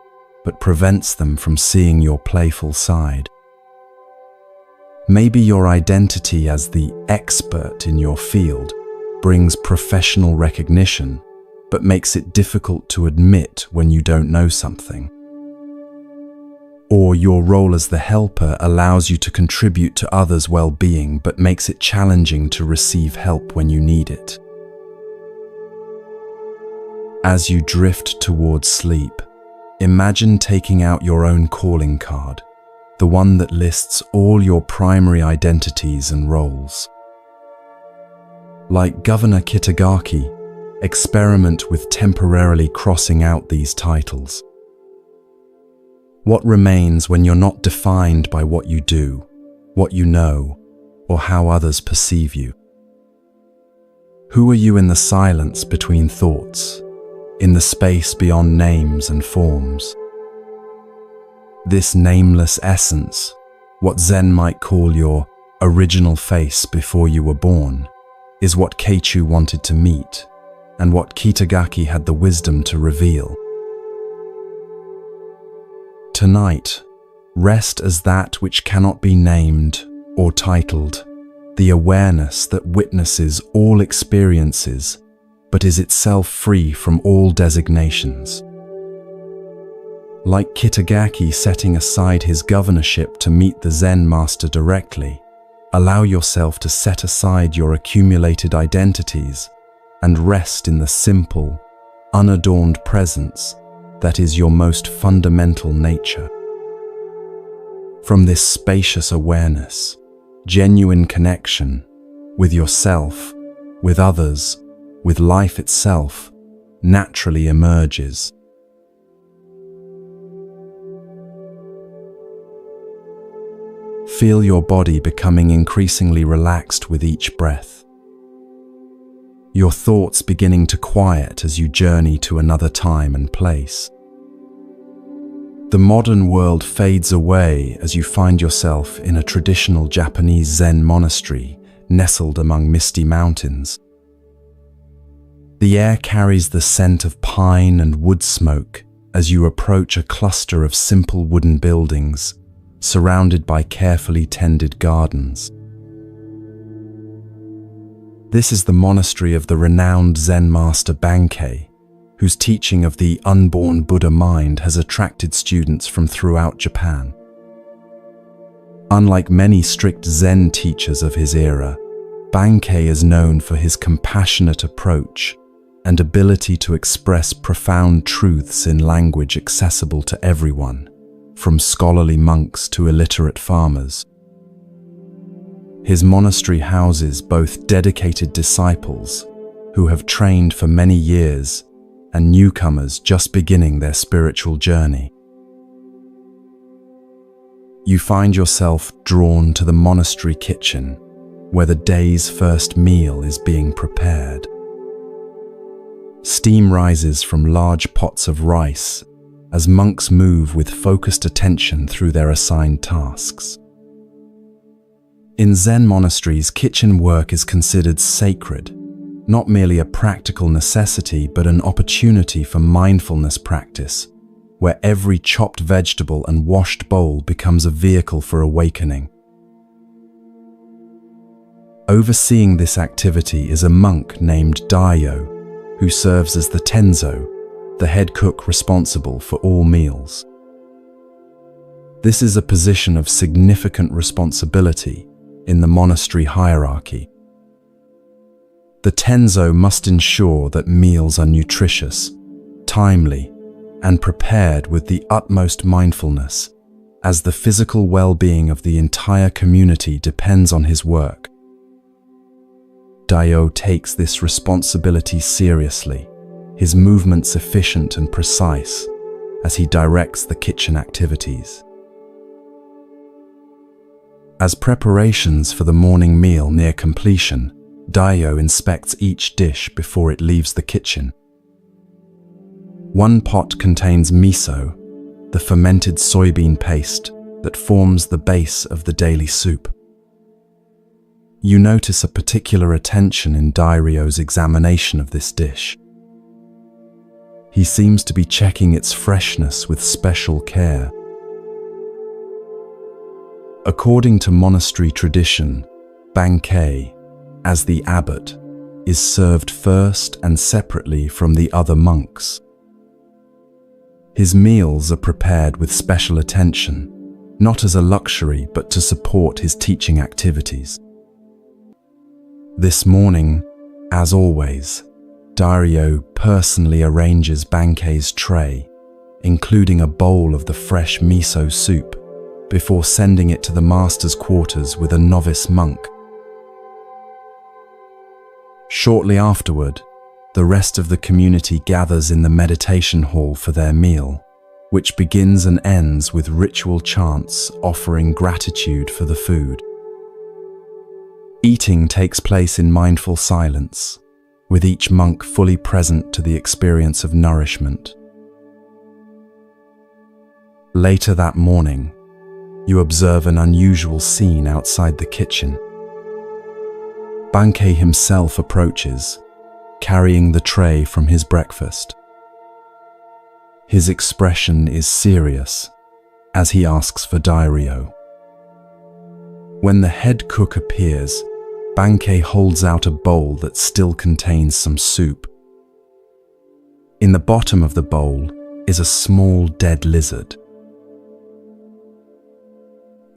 but prevents them from seeing your playful side. Maybe your identity as the expert in your field brings professional recognition, but makes it difficult to admit when you don't know something. Or your role as the helper allows you to contribute to others' well-being, but makes it challenging to receive help when you need it. As you drift towards sleep, imagine taking out your own calling card, the one that lists all your primary identities and roles. Like Governor Kitagaki, experiment with temporarily crossing out these titles. What remains when you're not defined by what you do, what you know, or how others perceive you? Who are you in the silence between thoughts, in the space beyond names and forms? This nameless essence, what Zen might call your original face before you were born, is what Keichu wanted to meet, and what Kitagaki had the wisdom to reveal. Tonight, rest as that which cannot be named or titled, the awareness that witnesses all experiences, but is itself free from all designations. Like Kitagaki setting aside his governorship to meet the Zen master directly, allow yourself to set aside your accumulated identities and rest in the simple, unadorned presence that is your most fundamental nature. From this spacious awareness, genuine connection with yourself, with others, with life itself, naturally emerges. Feel your body becoming increasingly relaxed with each breath. your thoughts beginning to quiet as you journey to another time and place. The modern world fades away as you find yourself in a traditional Japanese Zen monastery nestled among misty mountains. The air carries the scent of pine and wood smoke as you approach a cluster of simple wooden buildings surrounded by carefully tended gardens. This is the monastery of the renowned Zen master Bankei, whose teaching of the unborn Buddha mind has attracted students from throughout Japan. Unlike many strict Zen teachers of his era, Bankei is known for his compassionate approach and ability to express profound truths in language accessible to everyone, from scholarly monks to illiterate farmers. His monastery houses both dedicated disciples who have trained for many years and newcomers just beginning their spiritual journey. You find yourself drawn to the monastery kitchen, where the day's first meal is being prepared. Steam rises from large pots of rice as monks move with focused attention through their assigned tasks. In Zen monasteries, kitchen work is considered sacred, not merely a practical necessity, but an opportunity for mindfulness practice, where every chopped vegetable and washed bowl becomes a vehicle for awakening. Overseeing this activity is a monk named Daio, who serves as the tenzo, the head cook responsible for all meals. This is a position of significant responsibility in the monastery hierarchy. The tenzo must ensure that meals are nutritious, timely, and prepared with the utmost mindfulness, as the physical well-being of the entire community depends on his work. Daio takes this responsibility seriously, his movements efficient and precise as he directs the kitchen activities. As preparations for the morning meal near completion, Daio inspects each dish before it leaves the kitchen. One pot contains miso, the fermented soybean paste that forms the base of the daily soup. You notice a particular attention in Dairyo's examination of this dish. He seems to be checking its freshness with special care. According to monastery tradition, Bankei, as the abbot, is served first and separately from the other monks. His meals are prepared with special attention, not as a luxury but to support his teaching activities. This morning, as always, Dairyo personally arranges Bankei's tray, including a bowl of the fresh miso soup, before sending it to the master's quarters with a novice monk. Shortly afterward, the rest of the community gathers in the meditation hall for their meal, which begins and ends with ritual chants offering gratitude for the food. Eating takes place in mindful silence, with each monk fully present to the experience of nourishment. Later that morning, you observe an unusual scene outside the kitchen. Bankei himself approaches, carrying the tray from his breakfast. His expression is serious as he asks for Dairyo. When the head cook appears, Bankei holds out a bowl that still contains some soup. In the bottom of the bowl is a small dead lizard.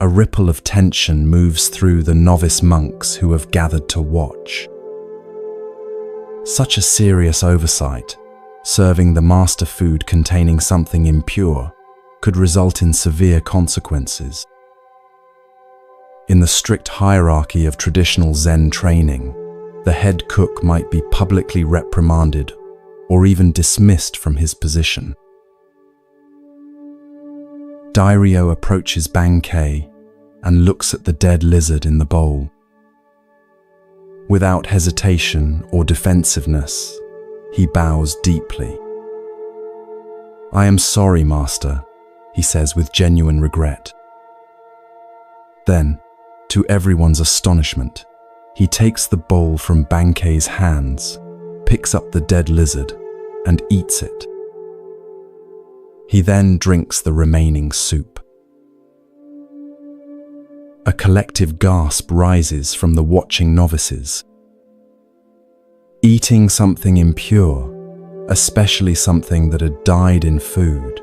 A ripple of tension moves through the novice monks who have gathered to watch. Such a serious oversight, serving the master food containing something impure, could result in severe consequences. In the strict hierarchy of traditional Zen training, the head cook might be publicly reprimanded or even dismissed from his position. Dairyo approaches Bankei and looks at the dead lizard in the bowl. Without hesitation or defensiveness, he bows deeply. "I am sorry, Master," he says with genuine regret. Then, to everyone's astonishment, he takes the bowl from Bankei's hands, picks up the dead lizard, and eats it. He then drinks the remaining soup. A collective gasp rises from the watching novices. Eating something impure, especially something that had died in food,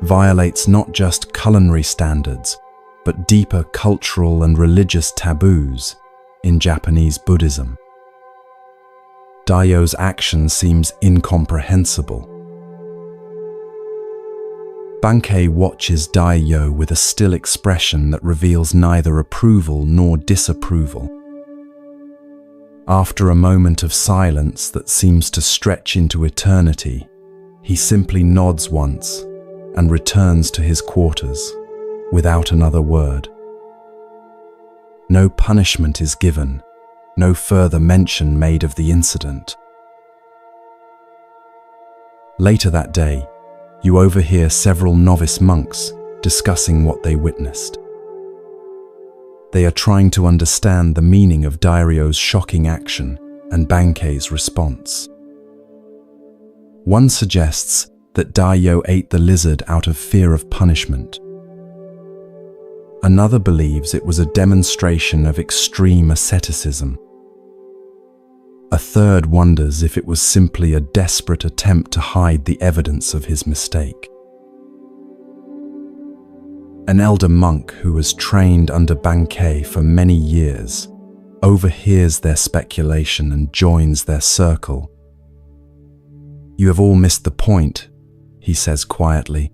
violates not just culinary standards, but deeper cultural and religious taboos in Japanese Buddhism. Daiyo's action seems incomprehensible. Bankei watches Daiyo with a still expression that reveals neither approval nor disapproval. After a moment of silence that seems to stretch into eternity, he simply nods once and returns to his quarters without another word. No punishment is given, no further mention made of the incident. Later that day, you overhear several novice monks discussing what they witnessed. They are trying to understand the meaning of Daiyo's shocking action and Bankei's response. One suggests that Daiyo ate the lizard out of fear of punishment. Another believes it was a demonstration of extreme asceticism. A third wonders if it was simply a desperate attempt to hide the evidence of his mistake. An elder monk who was trained under Bankei for many years overhears their speculation and joins their circle. "You have all missed the point," he says quietly.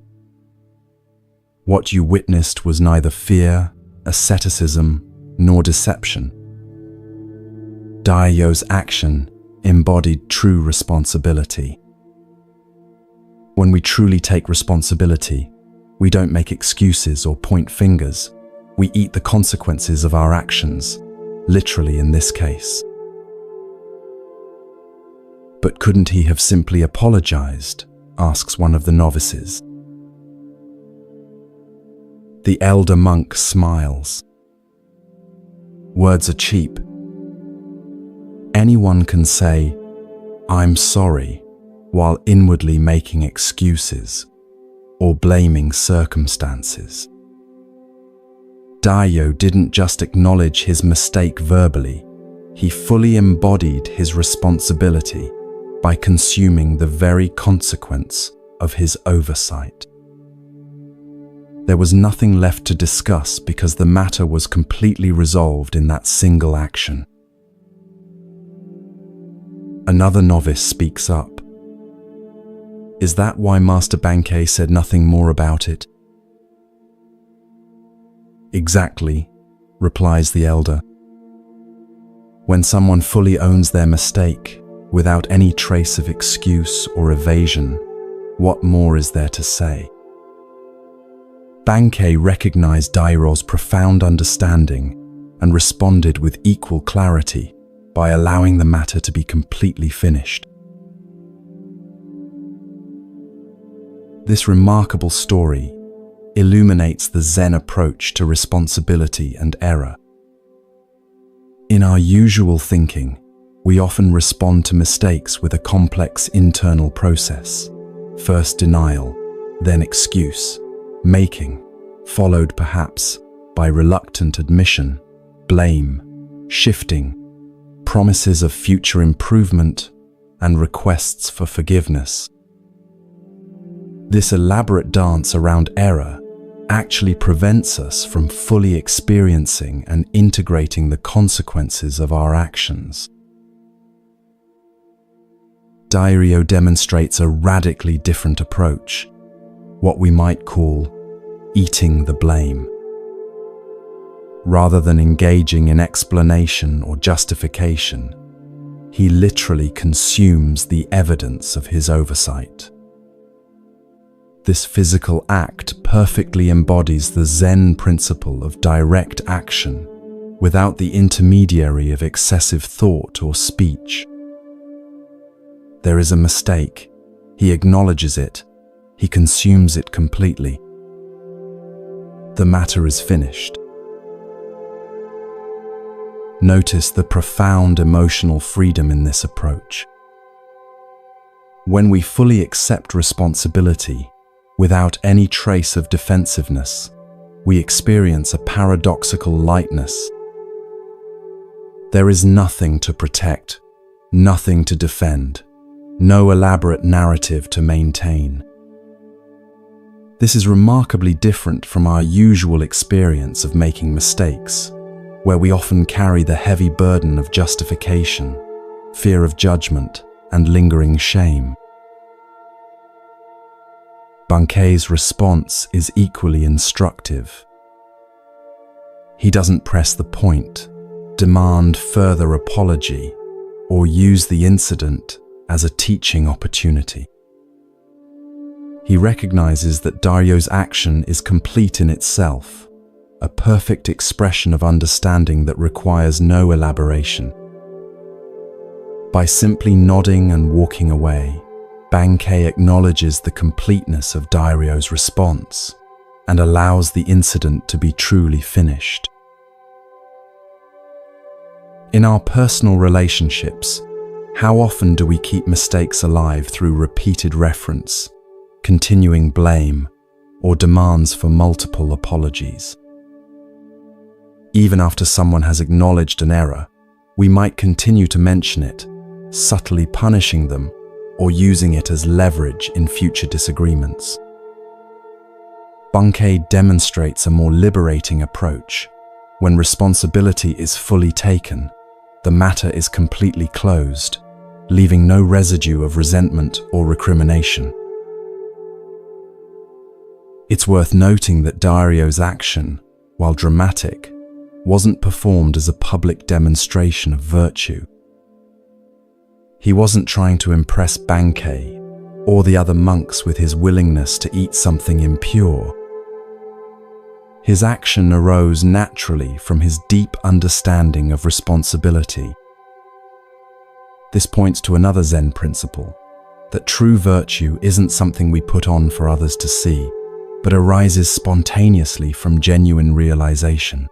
"What you witnessed was neither fear, asceticism, nor deception. Daiyo's action embodied true responsibility. When we truly take responsibility, we don't make excuses or point fingers. We eat the consequences of our actions, literally in this case." "But couldn't he have simply apologized?" asks one of the novices. The elder monk smiles. "Words are cheap. Anyone can say, 'I'm sorry,' while inwardly making excuses or blaming circumstances. Daiyo didn't just acknowledge his mistake verbally, he fully embodied his responsibility by consuming the very consequence of his oversight. There was nothing left to discuss because the matter was completely resolved in that single action. Another novice speaks up. "Is that why Master Bankei said nothing more about it?" "Exactly," replies the elder. "When someone fully owns their mistake, without any trace of excuse or evasion, what more is there to say?" Bankei recognized Daiyo's profound understanding and responded with equal clarity by allowing the matter to be completely finished. This remarkable story illuminates the Zen approach to responsibility and error. In our usual thinking, we often respond to mistakes with a complex internal process. First denial, then excuse, making, followed perhaps by reluctant admission, blame, shifting, promises of future improvement, and requests for forgiveness. This elaborate dance around error actually prevents us from fully experiencing and integrating the consequences of our actions. Daiyo demonstrates a radically different approach, what we might call eating the blame. Rather than engaging in explanation or justification, he literally consumes the evidence of his oversight. This physical act perfectly embodies the Zen principle of direct action, without the intermediary of excessive thought or speech. There is a mistake. He acknowledges it. He consumes it completely. The matter is finished. Notice the profound emotional freedom in this approach. When we fully accept responsibility, without any trace of defensiveness, we experience a paradoxical lightness. There is nothing to protect, nothing to defend, no elaborate narrative to maintain. This is remarkably different from our usual experience of making mistakes, where we often carry the heavy burden of justification, fear of judgment, and lingering shame. Bankei's response is equally instructive. He doesn't press the point, demand further apology, or use the incident as a teaching opportunity. He recognizes that Dario's action is complete in itself, a perfect expression of understanding that requires no elaboration. By simply nodding and walking away, Bankei acknowledges the completeness of Dario's response and allows the incident to be truly finished. In our personal relationships, how often do we keep mistakes alive through repeated reference, continuing blame, or demands for multiple apologies? Even after someone has acknowledged an error, we might continue to mention it, subtly punishing them or using it as leverage in future disagreements. Bankei demonstrates a more liberating approach. When responsibility is fully taken, the matter is completely closed, leaving no residue of resentment or recrimination. It's worth noting that Dario's action, while dramatic, wasn't performed as a public demonstration of virtue. He wasn't trying to impress Bankei or the other monks with his willingness to eat something impure. His action arose naturally from his deep understanding of responsibility. This points to another Zen principle, that true virtue isn't something we put on for others to see, but arises spontaneously from genuine realization.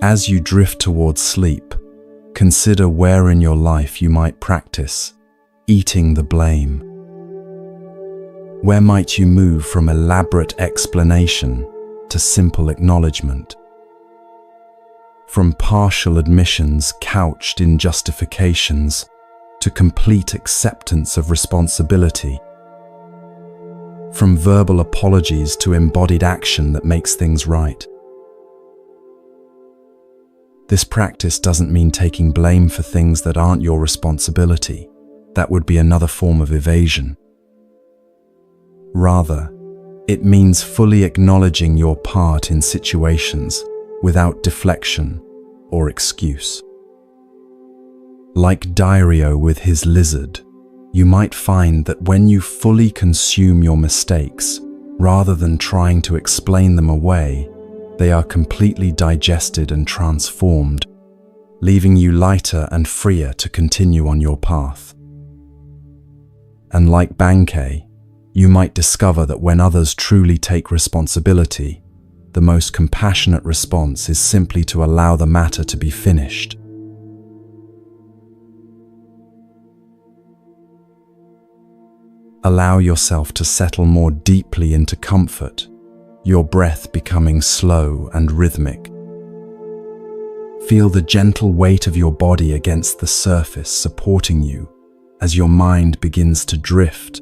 As you drift towards sleep, consider where in your life you might practice eating the blame. Where might you move from elaborate explanation to simple acknowledgement? From partial admissions couched in justifications to complete acceptance of responsibility? From verbal apologies to embodied action that makes things right? This practice doesn't mean taking blame for things that aren't your responsibility. That would be another form of evasion. Rather, it means fully acknowledging your part in situations without deflection or excuse. Like Dario with his lizard, you might find that when you fully consume your mistakes, rather than trying to explain them away, they are completely digested and transformed, leaving you lighter and freer to continue on your path. And like Bankei, you might discover that when others truly take responsibility, the most compassionate response is simply to allow the matter to be finished. Allow yourself to settle more deeply into comfort, your breath becoming slow and rhythmic. Feel the gentle weight of your body against the surface supporting you as your mind begins to drift.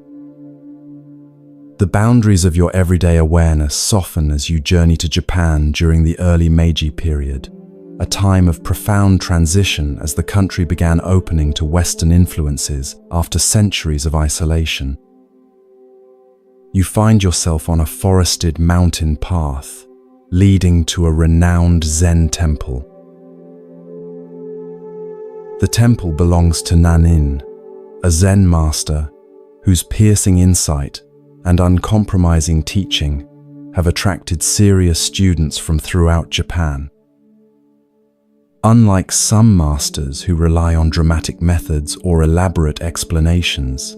The boundaries of your everyday awareness soften as you journey to Japan during the early Meiji period, a time of profound transition as the country began opening to Western influences after centuries of isolation. You find yourself on a forested mountain path, leading to a renowned Zen temple. The temple belongs to Nanin, a Zen master whose piercing insight and uncompromising teaching have attracted serious students from throughout Japan. Unlike some masters who rely on dramatic methods or elaborate explanations,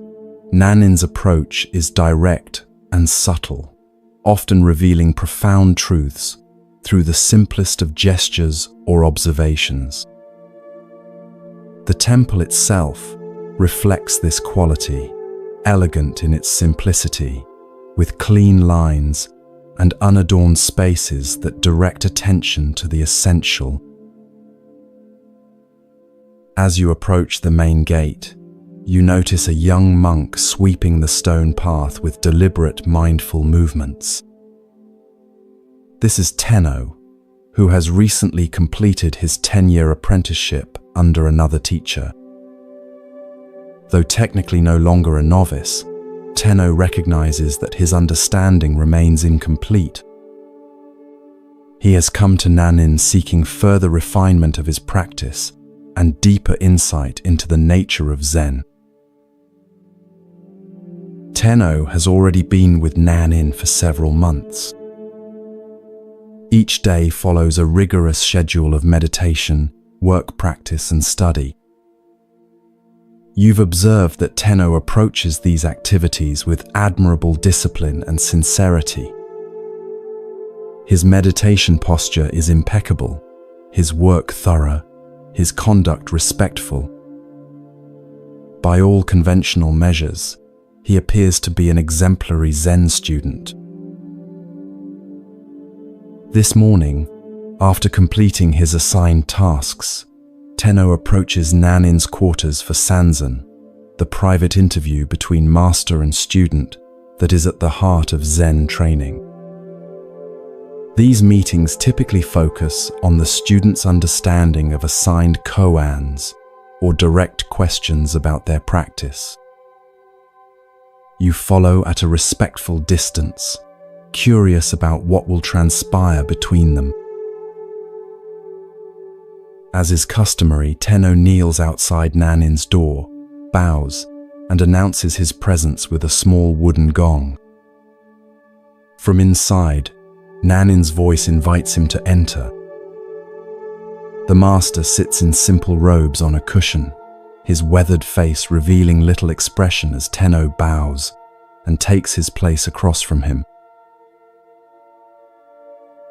Nanin's approach is direct and subtle, often revealing profound truths through the simplest of gestures or observations. The temple itself reflects this quality, elegant in its simplicity, with clean lines and unadorned spaces that direct attention to the essential. As you approach the main gate, you notice a young monk sweeping the stone path with deliberate, mindful movements. This is Tenno, who has recently completed his 10-year apprenticeship under another teacher. Though technically no longer a novice, Tenno recognizes that his understanding remains incomplete. He has come to Nanin seeking further refinement of his practice and deeper insight into the nature of Zen. Tenno has already been with Nanin for several months. Each day follows a rigorous schedule of meditation, work practice, and study. You've observed that Tenno approaches these activities with admirable discipline and sincerity. His meditation posture is impeccable, his work thorough, his conduct respectful. By all conventional measures, he appears to be an exemplary Zen student. This morning, after completing his assigned tasks, Tenno approaches Nanin's quarters for Sanzen, the private interview between master and student that is at the heart of Zen training. These meetings typically focus on the student's understanding of assigned koans, or direct questions about their practice. You follow at a respectful distance, curious about what will transpire between them. As is customary, Tenno kneels outside Nanin's door, bows, and announces his presence with a small wooden gong. From inside, Nanin's voice invites him to enter. The master sits in simple robes on a cushion, his weathered face revealing little expression as Tenno bows and takes his place across from him.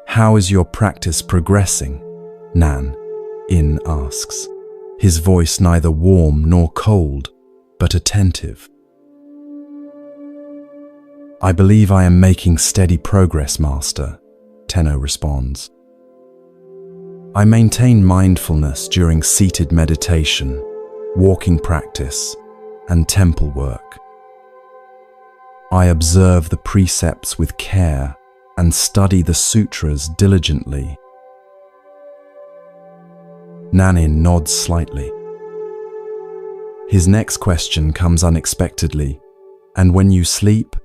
"How is your practice progressing?" Nan-in asks, his voice neither warm nor cold, but attentive. "I believe I am making steady progress, Master," Tenno responds. "I maintain mindfulness during seated meditation, walking practice, and temple work. I observe the precepts with care and study the sutras diligently." Nanin nods slightly. His next question comes unexpectedly. "And when you sleep?"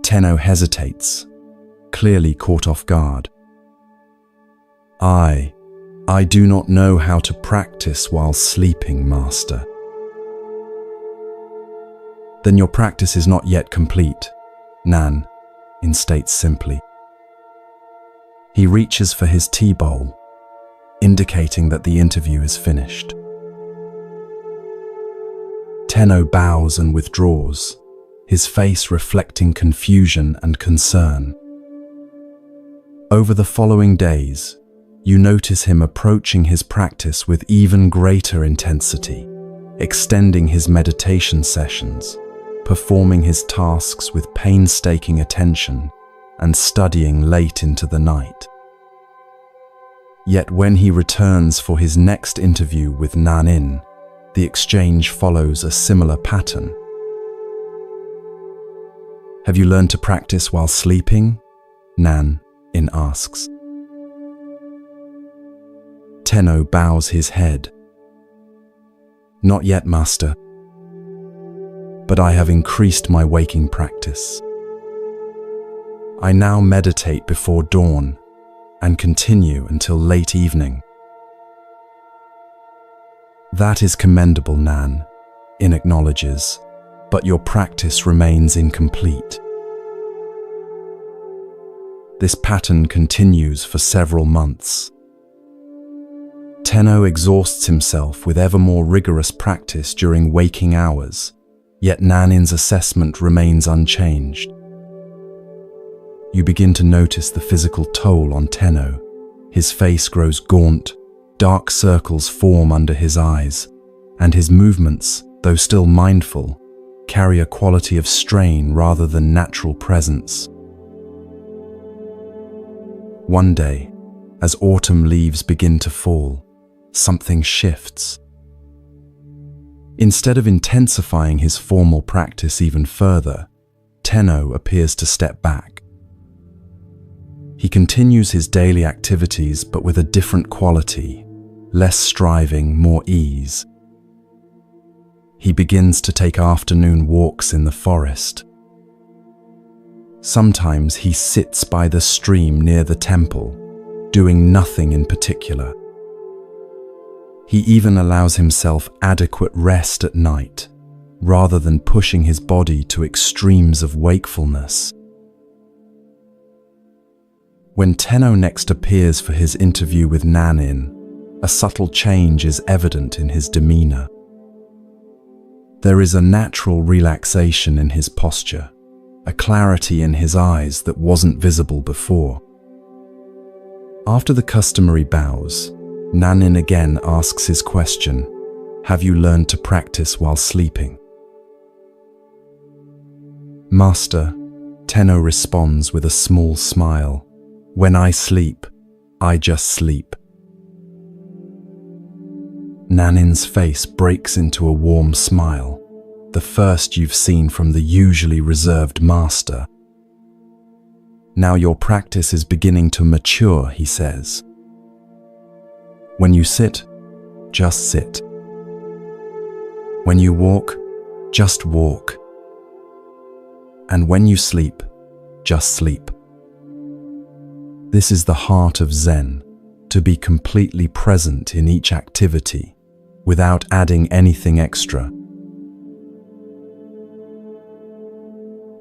Tenno hesitates, clearly caught off guard. I do not know how to practice while sleeping, Master." "Then your practice is not yet complete," Nan-in states simply. He reaches for his tea bowl, indicating that the interview is finished. Tenno bows and withdraws, his face reflecting confusion and concern. Over the following days, you notice him approaching his practice with even greater intensity, extending his meditation sessions, performing his tasks with painstaking attention, and studying late into the night. Yet when he returns for his next interview with Nanin, the exchange follows a similar pattern. "Have you learned to practice while sleeping?" Nan-in asks. Tenno bows his head. "Not yet, Master. But I have increased my waking practice. I now meditate before dawn and continue until late evening." "That is commendable, Nan-in acknowledges, but your practice remains incomplete. This pattern continues for several months. Tenno exhausts himself with ever more rigorous practice during waking hours, yet Nanin's assessment remains unchanged. You begin to notice the physical toll on Tenno. His face grows gaunt, dark circles form under his eyes, and his movements, though still mindful, carry a quality of strain rather than natural presence. One day, as autumn leaves begin to fall, something shifts. Instead of intensifying his formal practice even further, Tenno appears to step back. He continues his daily activities but with a different quality, less striving, more ease. He begins to take afternoon walks in the forest. Sometimes he sits by the stream near the temple, doing nothing in particular. He even allows himself adequate rest at night, rather than pushing his body to extremes of wakefulness. When Tenno next appears for his interview with Nanin, a subtle change is evident in his demeanor. There is a natural relaxation in his posture, a clarity in his eyes that wasn't visible before. After the customary bows, Nanin again asks his question, "Have you learned to practice while sleeping?" "Master," Tenno responds with a small smile, "when I sleep, I just sleep." Nanin's face breaks into a warm smile, the first you've seen from the usually reserved master. "Now your practice is beginning to mature," he says. "When you sit, just sit. When you walk, just walk. And when you sleep, just sleep." This is the heart of Zen, to be completely present in each activity, without adding anything extra.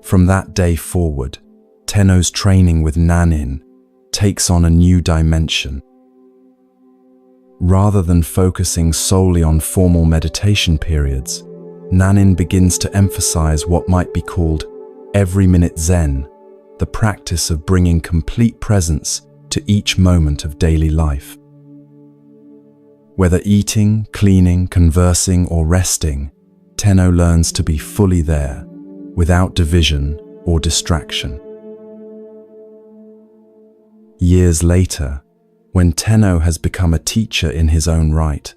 From that day forward, Tenno's training with Nanin takes on a new dimension. Rather than focusing solely on formal meditation periods, Nanin begins to emphasize what might be called every-minute Zen, the practice of bringing complete presence to each moment of daily life. Whether eating, cleaning, conversing, or resting, Tenno learns to be fully there, without division or distraction. Years later, when Tenno has become a teacher in his own right,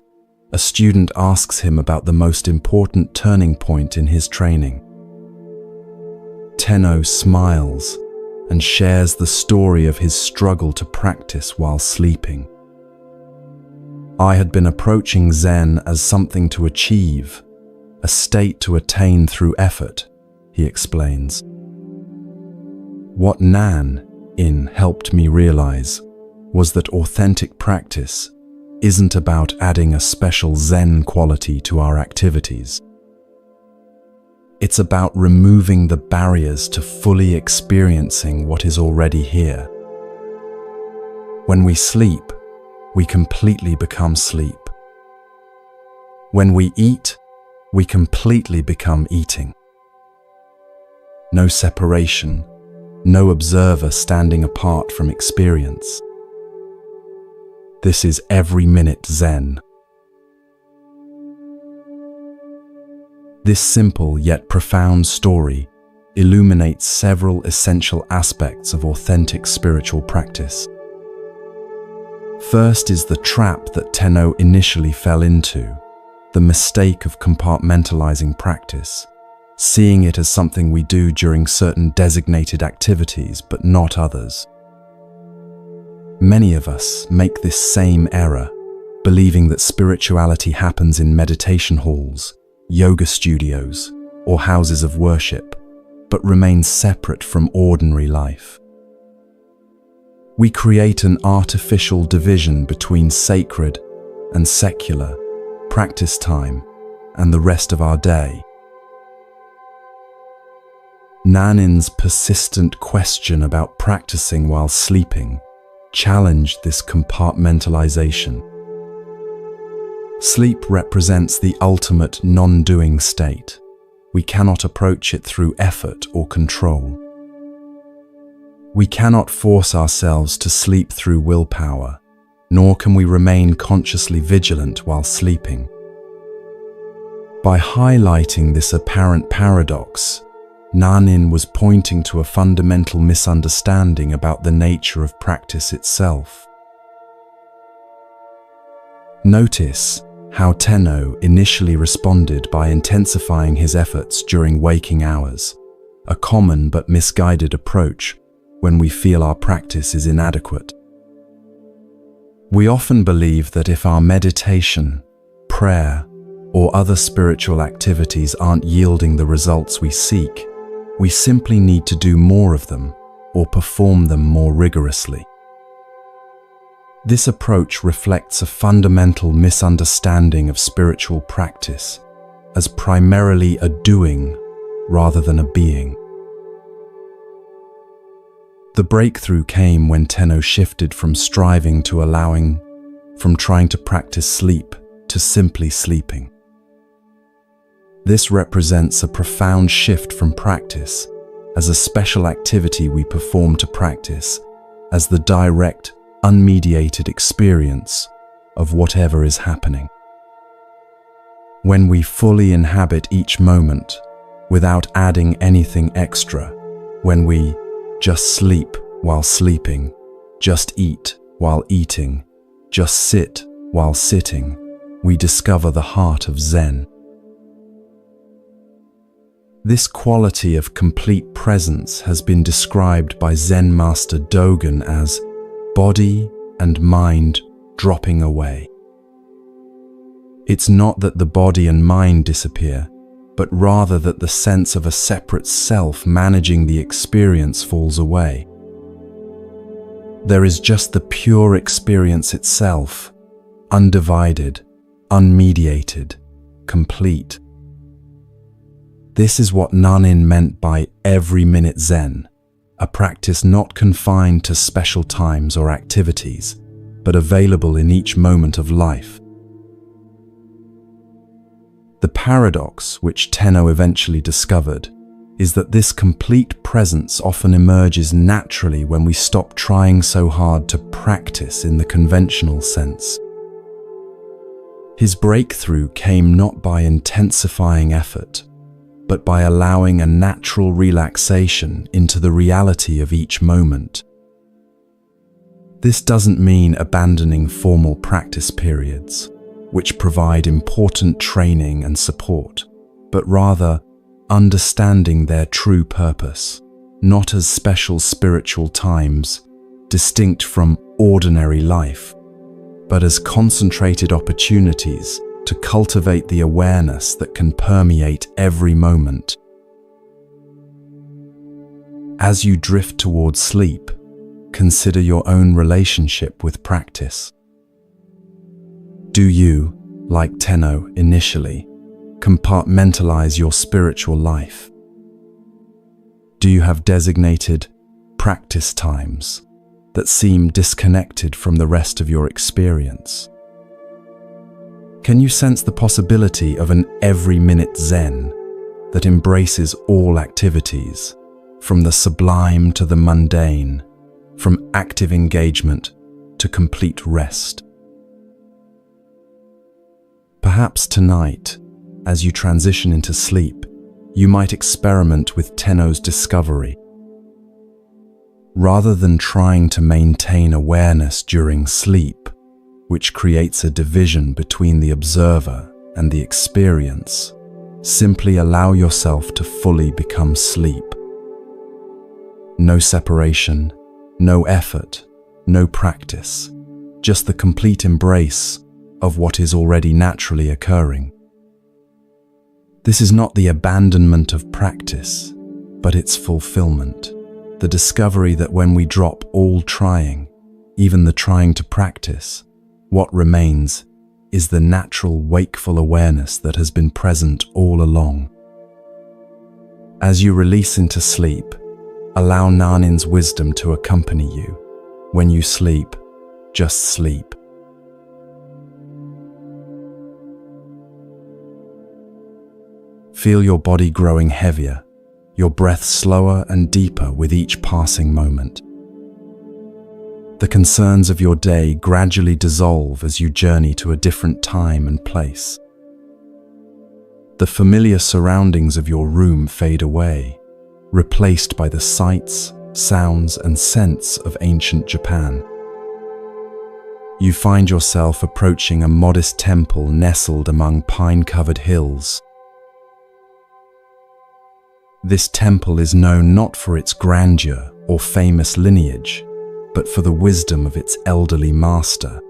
a student asks him about the most important turning point in his training. Tenno smiles and shares the story of his struggle to practice while sleeping. "I had been approaching Zen as something to achieve, a state to attain through effort," he explains. "What Nan-in helped me realize was that authentic practice isn't about adding a special Zen quality to our activities. It's about removing the barriers to fully experiencing what is already here. When we sleep, we completely become sleep. When we eat, we completely become eating. No separation, no observer standing apart from experience. This is every-minute Zen." This simple yet profound story illuminates several essential aspects of authentic spiritual practice. First is the trap that Tenno initially fell into, the mistake of compartmentalizing practice, seeing it as something we do during certain designated activities but not others. Many of us make this same error, believing that spirituality happens in meditation halls, yoga studios, or houses of worship, but remains separate from ordinary life. We create an artificial division between sacred and secular, practice time, and the rest of our day. Nanin's persistent question about practicing while sleeping challenged this compartmentalization. Sleep represents the ultimate non-doing state. We cannot approach it through effort or control. We cannot force ourselves to sleep through willpower, nor can we remain consciously vigilant while sleeping. By highlighting this apparent paradox, Nanin was pointing to a fundamental misunderstanding about the nature of practice itself. Notice how Tenno initially responded by intensifying his efforts during waking hours, a common but misguided approach when we feel our practice is inadequate. We often believe that if our meditation, prayer, or other spiritual activities aren't yielding the results we seek, we simply need to do more of them or perform them more rigorously. This approach reflects a fundamental misunderstanding of spiritual practice as primarily a doing rather than a being. The breakthrough came when Tenno shifted from striving to allowing, from trying to practice sleep to simply sleeping. This represents a profound shift from practice as a special activity we perform to practice as the direct, unmediated experience of whatever is happening. When we fully inhabit each moment without adding anything extra, when we just sleep while sleeping, just eat while eating, just sit while sitting, we discover the heart of Zen. This quality of complete presence has been described by Zen master Dogen as body and mind dropping away. It's not that the body and mind disappear, but rather that the sense of a separate self managing the experience falls away. There is just the pure experience itself, undivided, unmediated, complete. This is what Nanin meant by every minute Zen, a practice not confined to special times or activities, but available in each moment of life. The paradox which Tenno eventually discovered is that this complete presence often emerges naturally when we stop trying so hard to practice in the conventional sense. His breakthrough came not by intensifying effort, but by allowing a natural relaxation into the reality of each moment. This doesn't mean abandoning formal practice periods, which provide important training and support, but rather understanding their true purpose, not as special spiritual times, distinct from ordinary life, but as concentrated opportunities to cultivate the awareness that can permeate every moment. As you drift towards sleep, consider your own relationship with practice. Do you, like Tenno initially, compartmentalize your spiritual life? Do you have designated practice times that seem disconnected from the rest of your experience? Can you sense the possibility of an every-minute Zen that embraces all activities, from the sublime to the mundane, from active engagement to complete rest? Perhaps tonight, as you transition into sleep, you might experiment with Tenno's discovery. Rather than trying to maintain awareness during sleep, which creates a division between the observer and the experience, simply allow yourself to fully become sleep. No separation, no effort, no practice, just the complete embrace of what is already naturally occurring. This is not the abandonment of practice, but its fulfillment, the discovery that when we drop all trying, even the trying to practice, what remains is the natural wakeful awareness that has been present all along. As you release into sleep, allow Nanin's wisdom to accompany you. When you sleep, just sleep. Feel your body growing heavier, your breath slower and deeper with each passing moment. The concerns of your day gradually dissolve as you journey to a different time and place. The familiar surroundings of your room fade away, replaced by the sights, sounds, and scents of ancient Japan. You find yourself approaching a modest temple nestled among pine-covered hills. This temple is known not for its grandeur or famous lineage, but for the wisdom of its elderly master.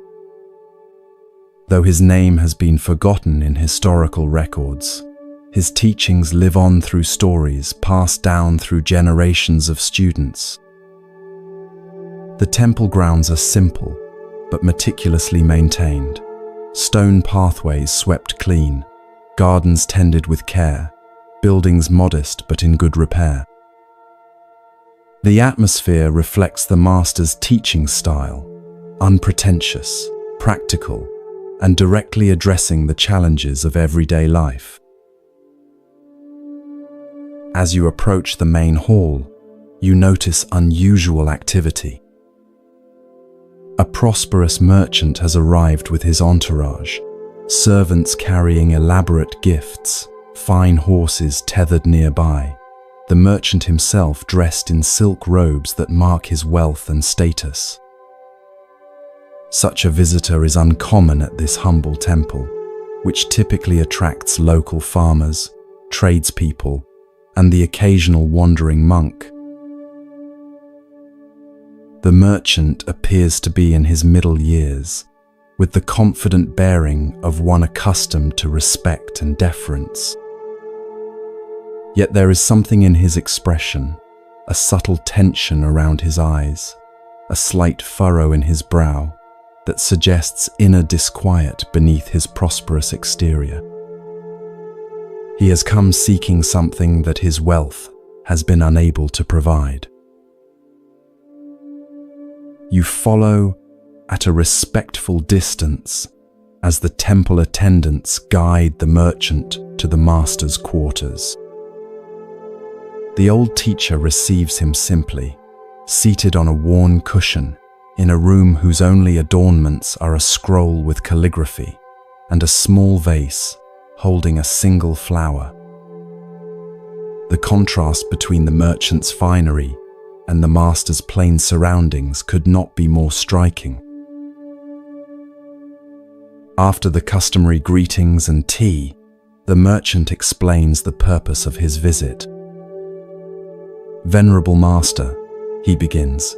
Though his name has been forgotten in historical records, his teachings live on through stories passed down through generations of students. The temple grounds are simple, but meticulously maintained. Stone pathways swept clean, gardens tended with care, buildings modest but in good repair. The atmosphere reflects the master's teaching style, unpretentious, practical, and directly addressing the challenges of everyday life. As you approach the main hall, you notice unusual activity. A prosperous merchant has arrived with his entourage, servants carrying elaborate gifts, fine horses tethered nearby, the merchant himself dressed in silk robes that mark his wealth and status. Such a visitor is uncommon at this humble temple, which typically attracts local farmers, tradespeople, and the occasional wandering monk. The merchant appears to be in his middle years, with the confident bearing of one accustomed to respect and deference. Yet there is something in his expression, a subtle tension around his eyes, a slight furrow in his brow, that suggests inner disquiet beneath his prosperous exterior. He has come seeking something that his wealth has been unable to provide. You follow at a respectful distance as the temple attendants guide the merchant to the master's quarters. The old teacher receives him simply, seated on a worn cushion in a room whose only adornments are a scroll with calligraphy and a small vase holding a single flower. The contrast between the merchant's finery and the master's plain surroundings could not be more striking. After the customary greetings and tea, the merchant explains the purpose of his visit. "Venerable master," he begins,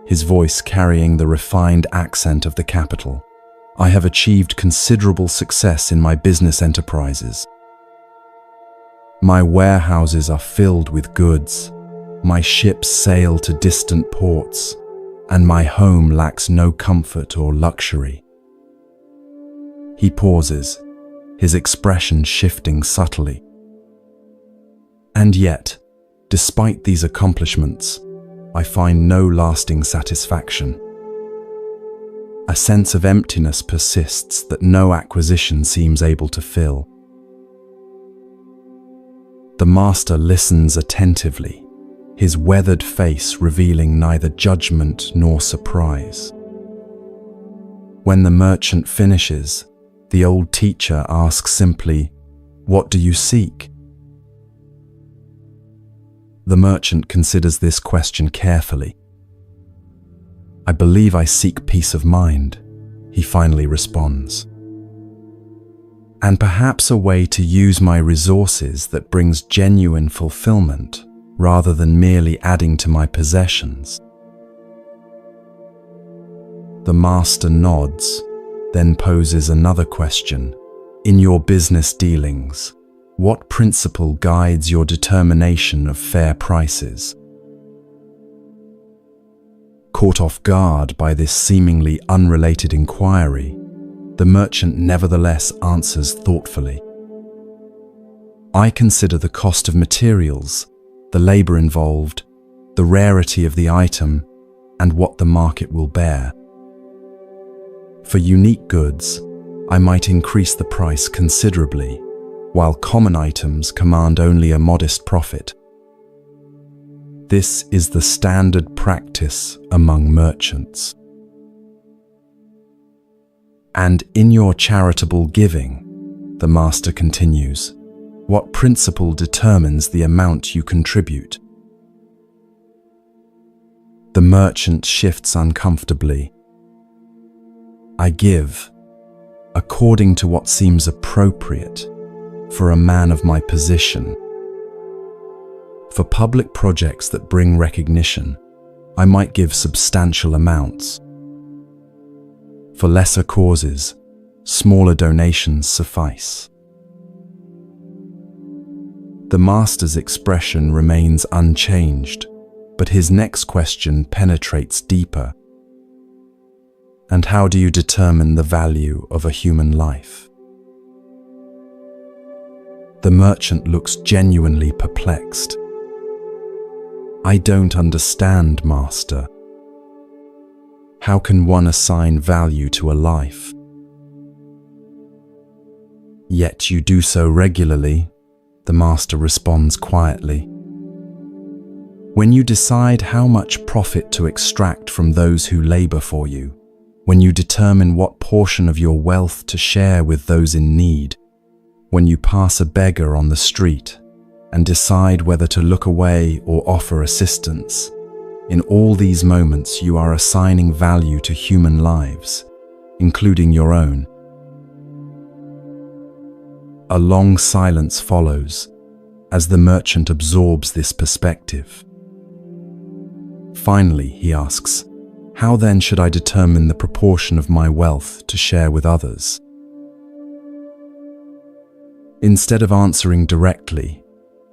his voice carrying the refined accent of the capital, "I have achieved considerable success in my business enterprises. My warehouses are filled with goods, my ships sail to distant ports, and my home lacks no comfort or luxury." He pauses, his expression shifting subtly. "And yet, despite these accomplishments, I find no lasting satisfaction. A sense of emptiness persists that no acquisition seems able to fill." The master listens attentively, his weathered face revealing neither judgment nor surprise. When the merchant finishes, the old teacher asks simply, "What do you seek?" The merchant considers this question carefully. "I believe I seek peace of mind," he finally responds. "And perhaps a way to use my resources that brings genuine fulfillment rather than merely adding to my possessions." The master nods, then poses another question. "In your business dealings, what principle guides your determination of fair prices?" Caught off guard by this seemingly unrelated inquiry, the merchant nevertheless answers thoughtfully. "I consider the cost of materials the labor involved, the rarity of the item, and what the market will bear. For unique goods, I might increase the price considerably, while common items command only a modest profit. This is the standard practice among merchants. And in your charitable giving, the master continues, what principle determines the amount you contribute? The merchant shifts uncomfortably. I give, according to what seems appropriate for a man of my position. For public projects that bring recognition, I might give substantial amounts. For lesser causes, smaller donations suffice. The master's expression remains unchanged, but his next question penetrates deeper. And how do you determine the value of a human life? The merchant looks genuinely perplexed. I don't understand, master. How can one assign value to a life? Yet you do so regularly, the master responds quietly. When you decide how much profit to extract from those who labor for you, when you determine what portion of your wealth to share with those in need, when you pass a beggar on the street and decide whether to look away or offer assistance, in all these moments you are assigning value to human lives, including your own. A long silence follows as the merchant absorbs this perspective. Finally, he asks, how then should I determine the proportion of my wealth to share with others? Instead of answering directly,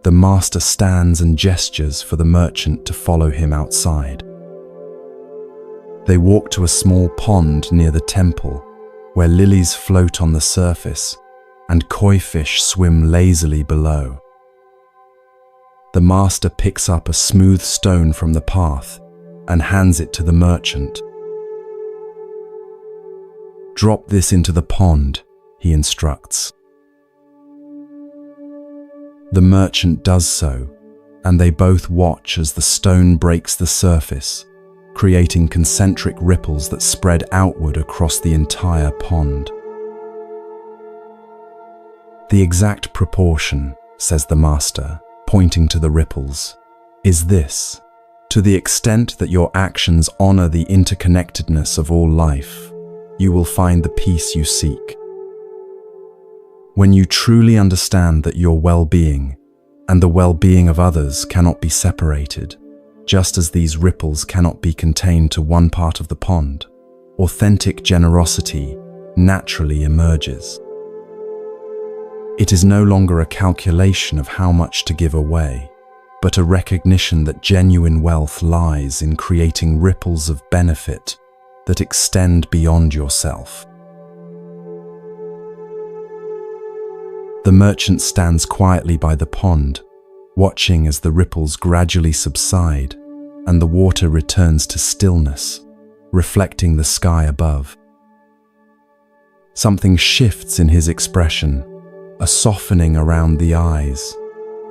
the master stands and gestures for the merchant to follow him outside. They walk to a small pond near the temple, where lilies float on the surface and koi fish swim lazily below. The master picks up a smooth stone from the path and hands it to the merchant. Drop this into the pond, he instructs. The merchant does so, and they both watch as the stone breaks the surface, creating concentric ripples that spread outward across the entire pond. The exact proportion, says the master, pointing to the ripples, is this: to the extent that your actions honor the interconnectedness of all life, you will find the peace you seek. When you truly understand that your well-being and the well-being of others cannot be separated, just as these ripples cannot be contained to one part of the pond, authentic generosity naturally emerges. It is no longer a calculation of how much to give away, but a recognition that genuine wealth lies in creating ripples of benefit that extend beyond yourself. The merchant stands quietly by the pond, watching as the ripples gradually subside and the water returns to stillness, reflecting the sky above. Something shifts in his expression, a softening around the eyes,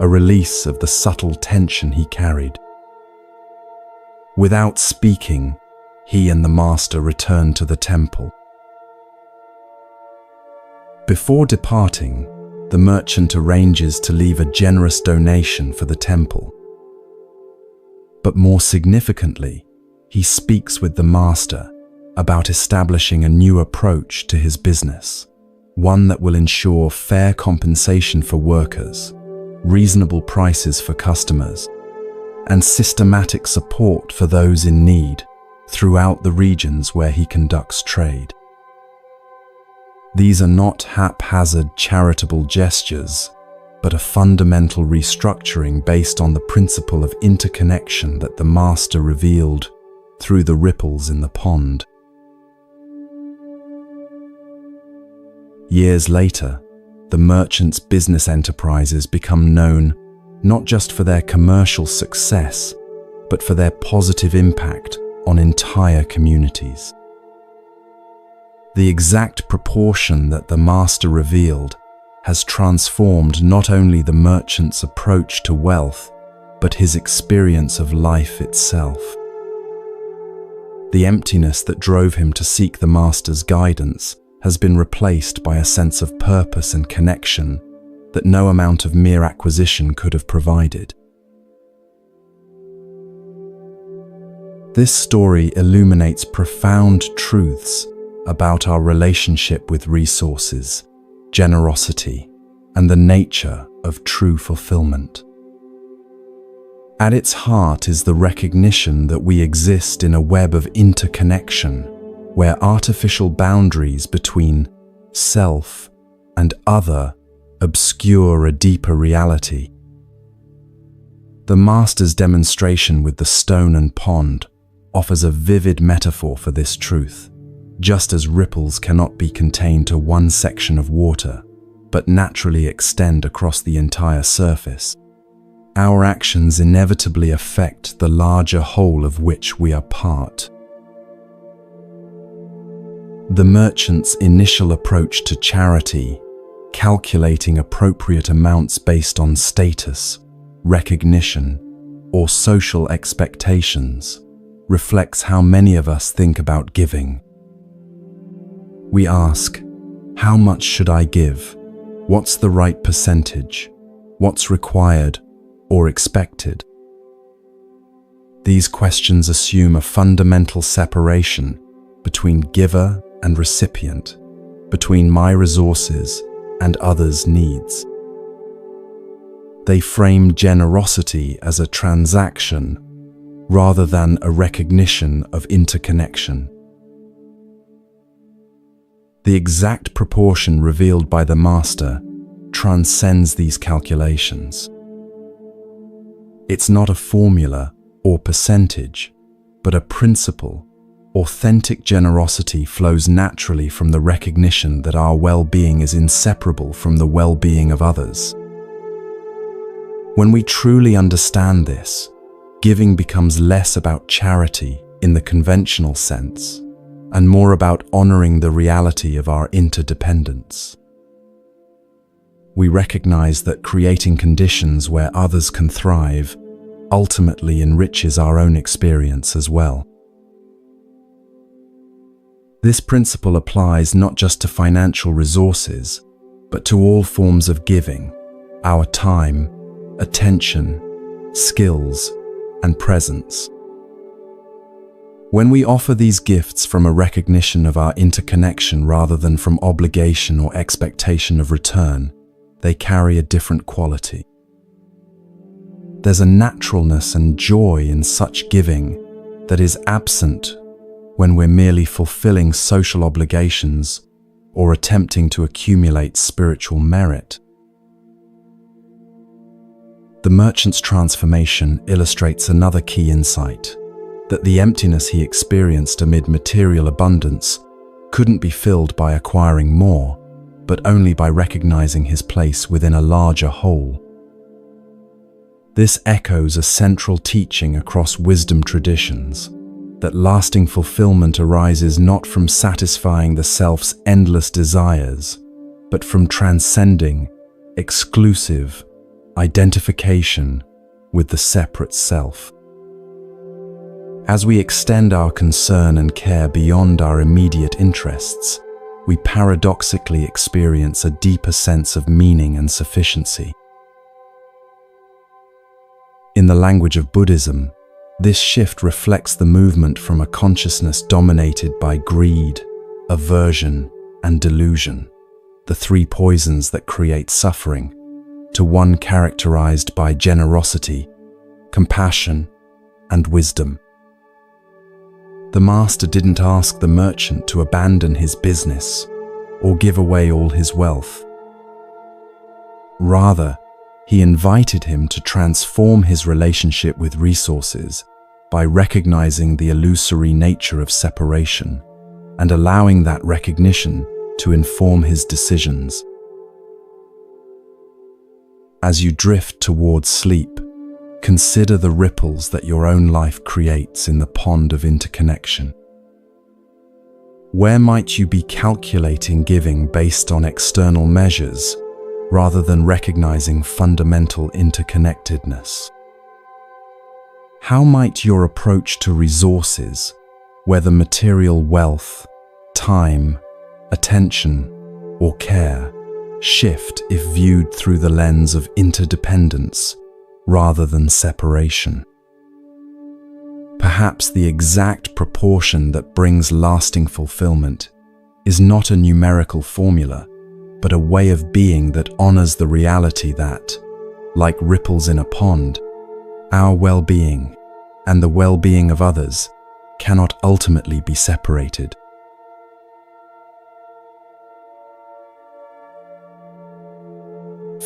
a release of the subtle tension he carried. Without speaking, he and the master return to the temple. Before departing, the merchant arranges to leave a generous donation for the temple. But more significantly, he speaks with the master about establishing a new approach to his business, one that will ensure fair compensation for workers, reasonable prices for customers, and systematic support for those in need throughout the regions where he conducts trade. These are not haphazard charitable gestures, but a fundamental restructuring based on the principle of interconnection that the master revealed through the ripples in the pond. Years later, the merchant's business enterprises become known not just for their commercial success, but for their positive impact on entire communities. The exact proportion that the master revealed has transformed not only the merchant's approach to wealth, but his experience of life itself. The emptiness that drove him to seek the master's guidance has been replaced by a sense of purpose and connection that no amount of mere acquisition could have provided. This story illuminates profound truths about our relationship with resources, generosity, and the nature of true fulfillment. At its heart is the recognition that we exist in a web of interconnection where artificial boundaries between self and other obscure a deeper reality. The master's demonstration with the stone and pond offers a vivid metaphor for this truth. Just as ripples cannot be contained to one section of water, but naturally extend across the entire surface, our actions inevitably affect the larger whole of which we are part. The merchant's initial approach to charity, calculating appropriate amounts based on status, recognition, or social expectations, reflects how many of us think about giving. We ask, how much should I give? What's the right percentage? What's required or expected? These questions assume a fundamental separation between giver and recipient, between my resources and others' needs. They frame generosity as a transaction rather than a recognition of interconnection. The exact proportion revealed by the master transcends these calculations. It's not a formula or percentage, but a principle. Authentic generosity flows naturally from the recognition that our well-being is inseparable from the well-being of others. When we truly understand this, giving becomes less about charity in the conventional sense, and more about honoring the reality of our interdependence. We recognize that creating conditions where others can thrive ultimately enriches our own experience as well. This principle applies not just to financial resources, but to all forms of giving, our time, attention, skills, and presence. When we offer these gifts from a recognition of our interconnection rather than from obligation or expectation of return, they carry a different quality. There's a naturalness and joy in such giving that is absent when we're merely fulfilling social obligations or attempting to accumulate spiritual merit. The merchant's transformation illustrates another key insight, that the emptiness he experienced amid material abundance couldn't be filled by acquiring more, but only by recognizing his place within a larger whole. This echoes a central teaching across wisdom traditions, that lasting fulfillment arises not from satisfying the self's endless desires, but from transcending exclusive identification with the separate self. As we extend our concern and care beyond our immediate interests, we paradoxically experience a deeper sense of meaning and sufficiency. In the language of Buddhism, this shift reflects the movement from a consciousness dominated by greed, aversion, and delusion, the three poisons that create suffering, to one characterized by generosity, compassion, and wisdom. The master didn't ask the merchant to abandon his business or give away all his wealth. Rather, he invited him to transform his relationship with resources by recognizing the illusory nature of separation and allowing that recognition to inform his decisions. As you drift towards sleep, consider the ripples that your own life creates in the pond of interconnection. Where might you be calculating giving based on external measures rather than recognizing fundamental interconnectedness? How might your approach to resources, whether material wealth, time, attention, or care, shift if viewed through the lens of interdependence rather than separation? Perhaps the exact proportion that brings lasting fulfillment is not a numerical formula, but a way of being that honors the reality that, like ripples in a pond, our well-being and the well-being of others cannot ultimately be separated.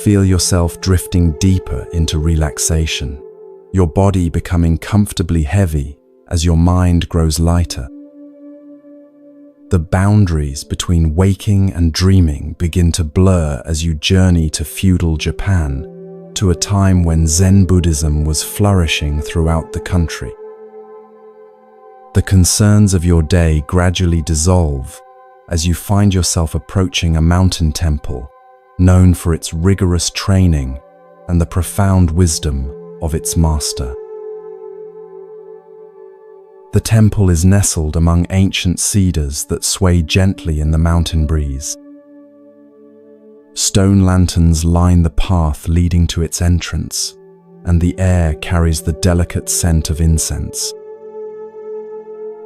Feel yourself drifting deeper into relaxation, your body becoming comfortably heavy as your mind grows lighter. The boundaries between waking and dreaming begin to blur as you journey to feudal Japan, to a time when Zen Buddhism was flourishing throughout the country. The concerns of your day gradually dissolve as you find yourself approaching a mountain temple known for its rigorous training and the profound wisdom of its master. The temple is nestled among ancient cedars that sway gently in the mountain breeze. Stone lanterns line the path leading to its entrance, and the air carries the delicate scent of incense.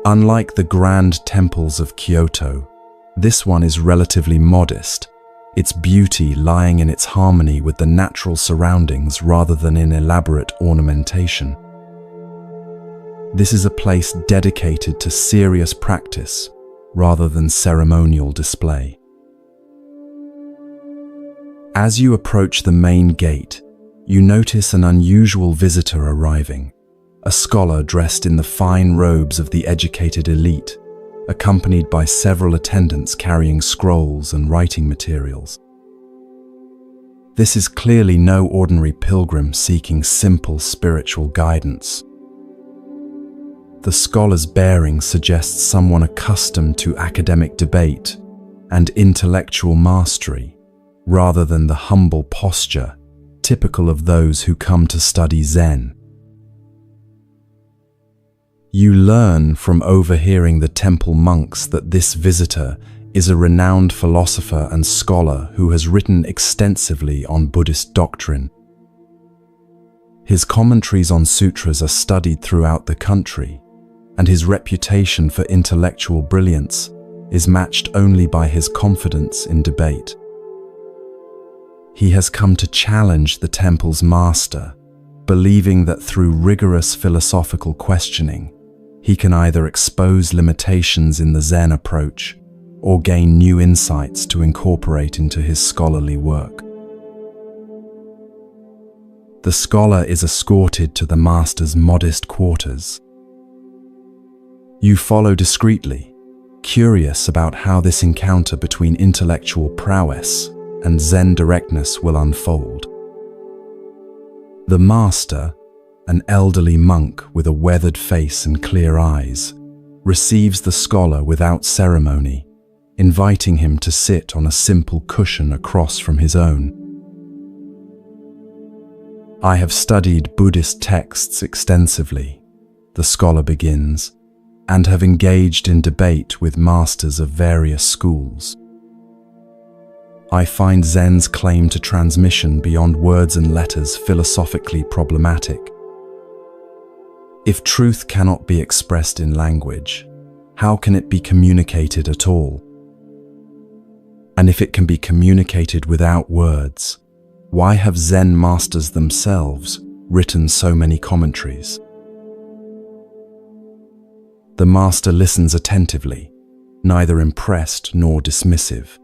Unlike the grand temples of Kyoto, this one is relatively modest, its beauty lying in its harmony with the natural surroundings rather than in elaborate ornamentation. This is a place dedicated to serious practice rather than ceremonial display. As you approach the main gate, you notice an unusual visitor arriving, a scholar dressed in the fine robes of the educated elite, accompanied by several attendants carrying scrolls and writing materials. This is clearly no ordinary pilgrim seeking simple spiritual guidance. The scholar's bearing suggests someone accustomed to academic debate and intellectual mastery, rather than the humble posture typical of those who come to study Zen. You learn from overhearing the temple monks that this visitor is a renowned philosopher and scholar who has written extensively on Buddhist doctrine. His commentaries on sutras are studied throughout the country, and his reputation for intellectual brilliance is matched only by his confidence in debate. He has come to challenge the temple's master, believing that through rigorous philosophical questioning, he can either expose limitations in the Zen approach or gain new insights to incorporate into his scholarly work. The scholar is escorted to the master's modest quarters. You follow discreetly, curious about how this encounter between intellectual prowess and Zen directness will unfold. The master, an elderly monk with a weathered face and clear eyes, receives the scholar without ceremony, inviting him to sit on a simple cushion across from his own. "I have studied Buddhist texts extensively," the scholar begins, "and have engaged in debate with masters of various schools. I find Zen's claim to transmission beyond words and letters philosophically problematic. If truth cannot be expressed in language, how can it be communicated at all? And if it can be communicated without words, why have Zen masters themselves written so many commentaries?" The master listens attentively, neither impressed nor dismissive.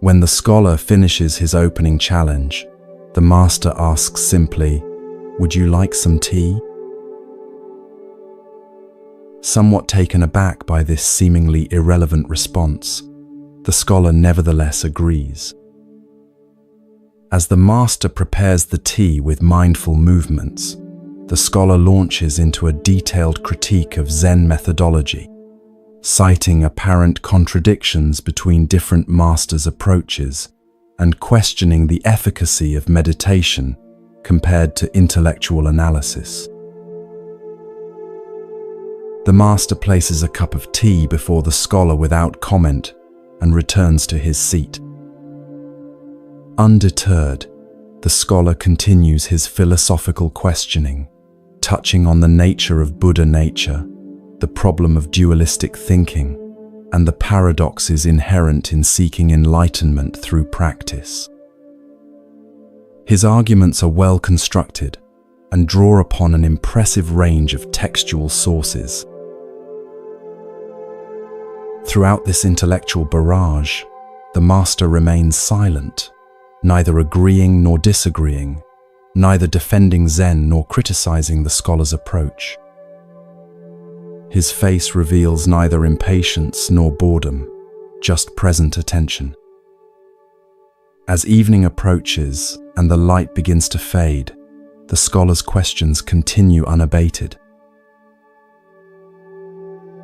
When the scholar finishes his opening challenge, the master asks simply, "Would you like some tea?" Somewhat taken aback by this seemingly irrelevant response, the scholar nevertheless agrees. As the master prepares the tea with mindful movements, the scholar launches into a detailed critique of Zen methodology, citing apparent contradictions between different masters' approaches and questioning the efficacy of meditation compared to intellectual analysis. The master places a cup of tea before the scholar without comment and returns to his seat. Undeterred, the scholar continues his philosophical questioning, touching on the nature of Buddha nature, the problem of dualistic thinking, and the paradoxes inherent in seeking enlightenment through practice. His arguments are well constructed and draw upon an impressive range of textual sources. Throughout this intellectual barrage, the master remains silent, neither agreeing nor disagreeing, neither defending Zen nor criticizing the scholar's approach. His face reveals neither impatience nor boredom, just present attention. As evening approaches and the light begins to fade, the scholar's questions continue unabated.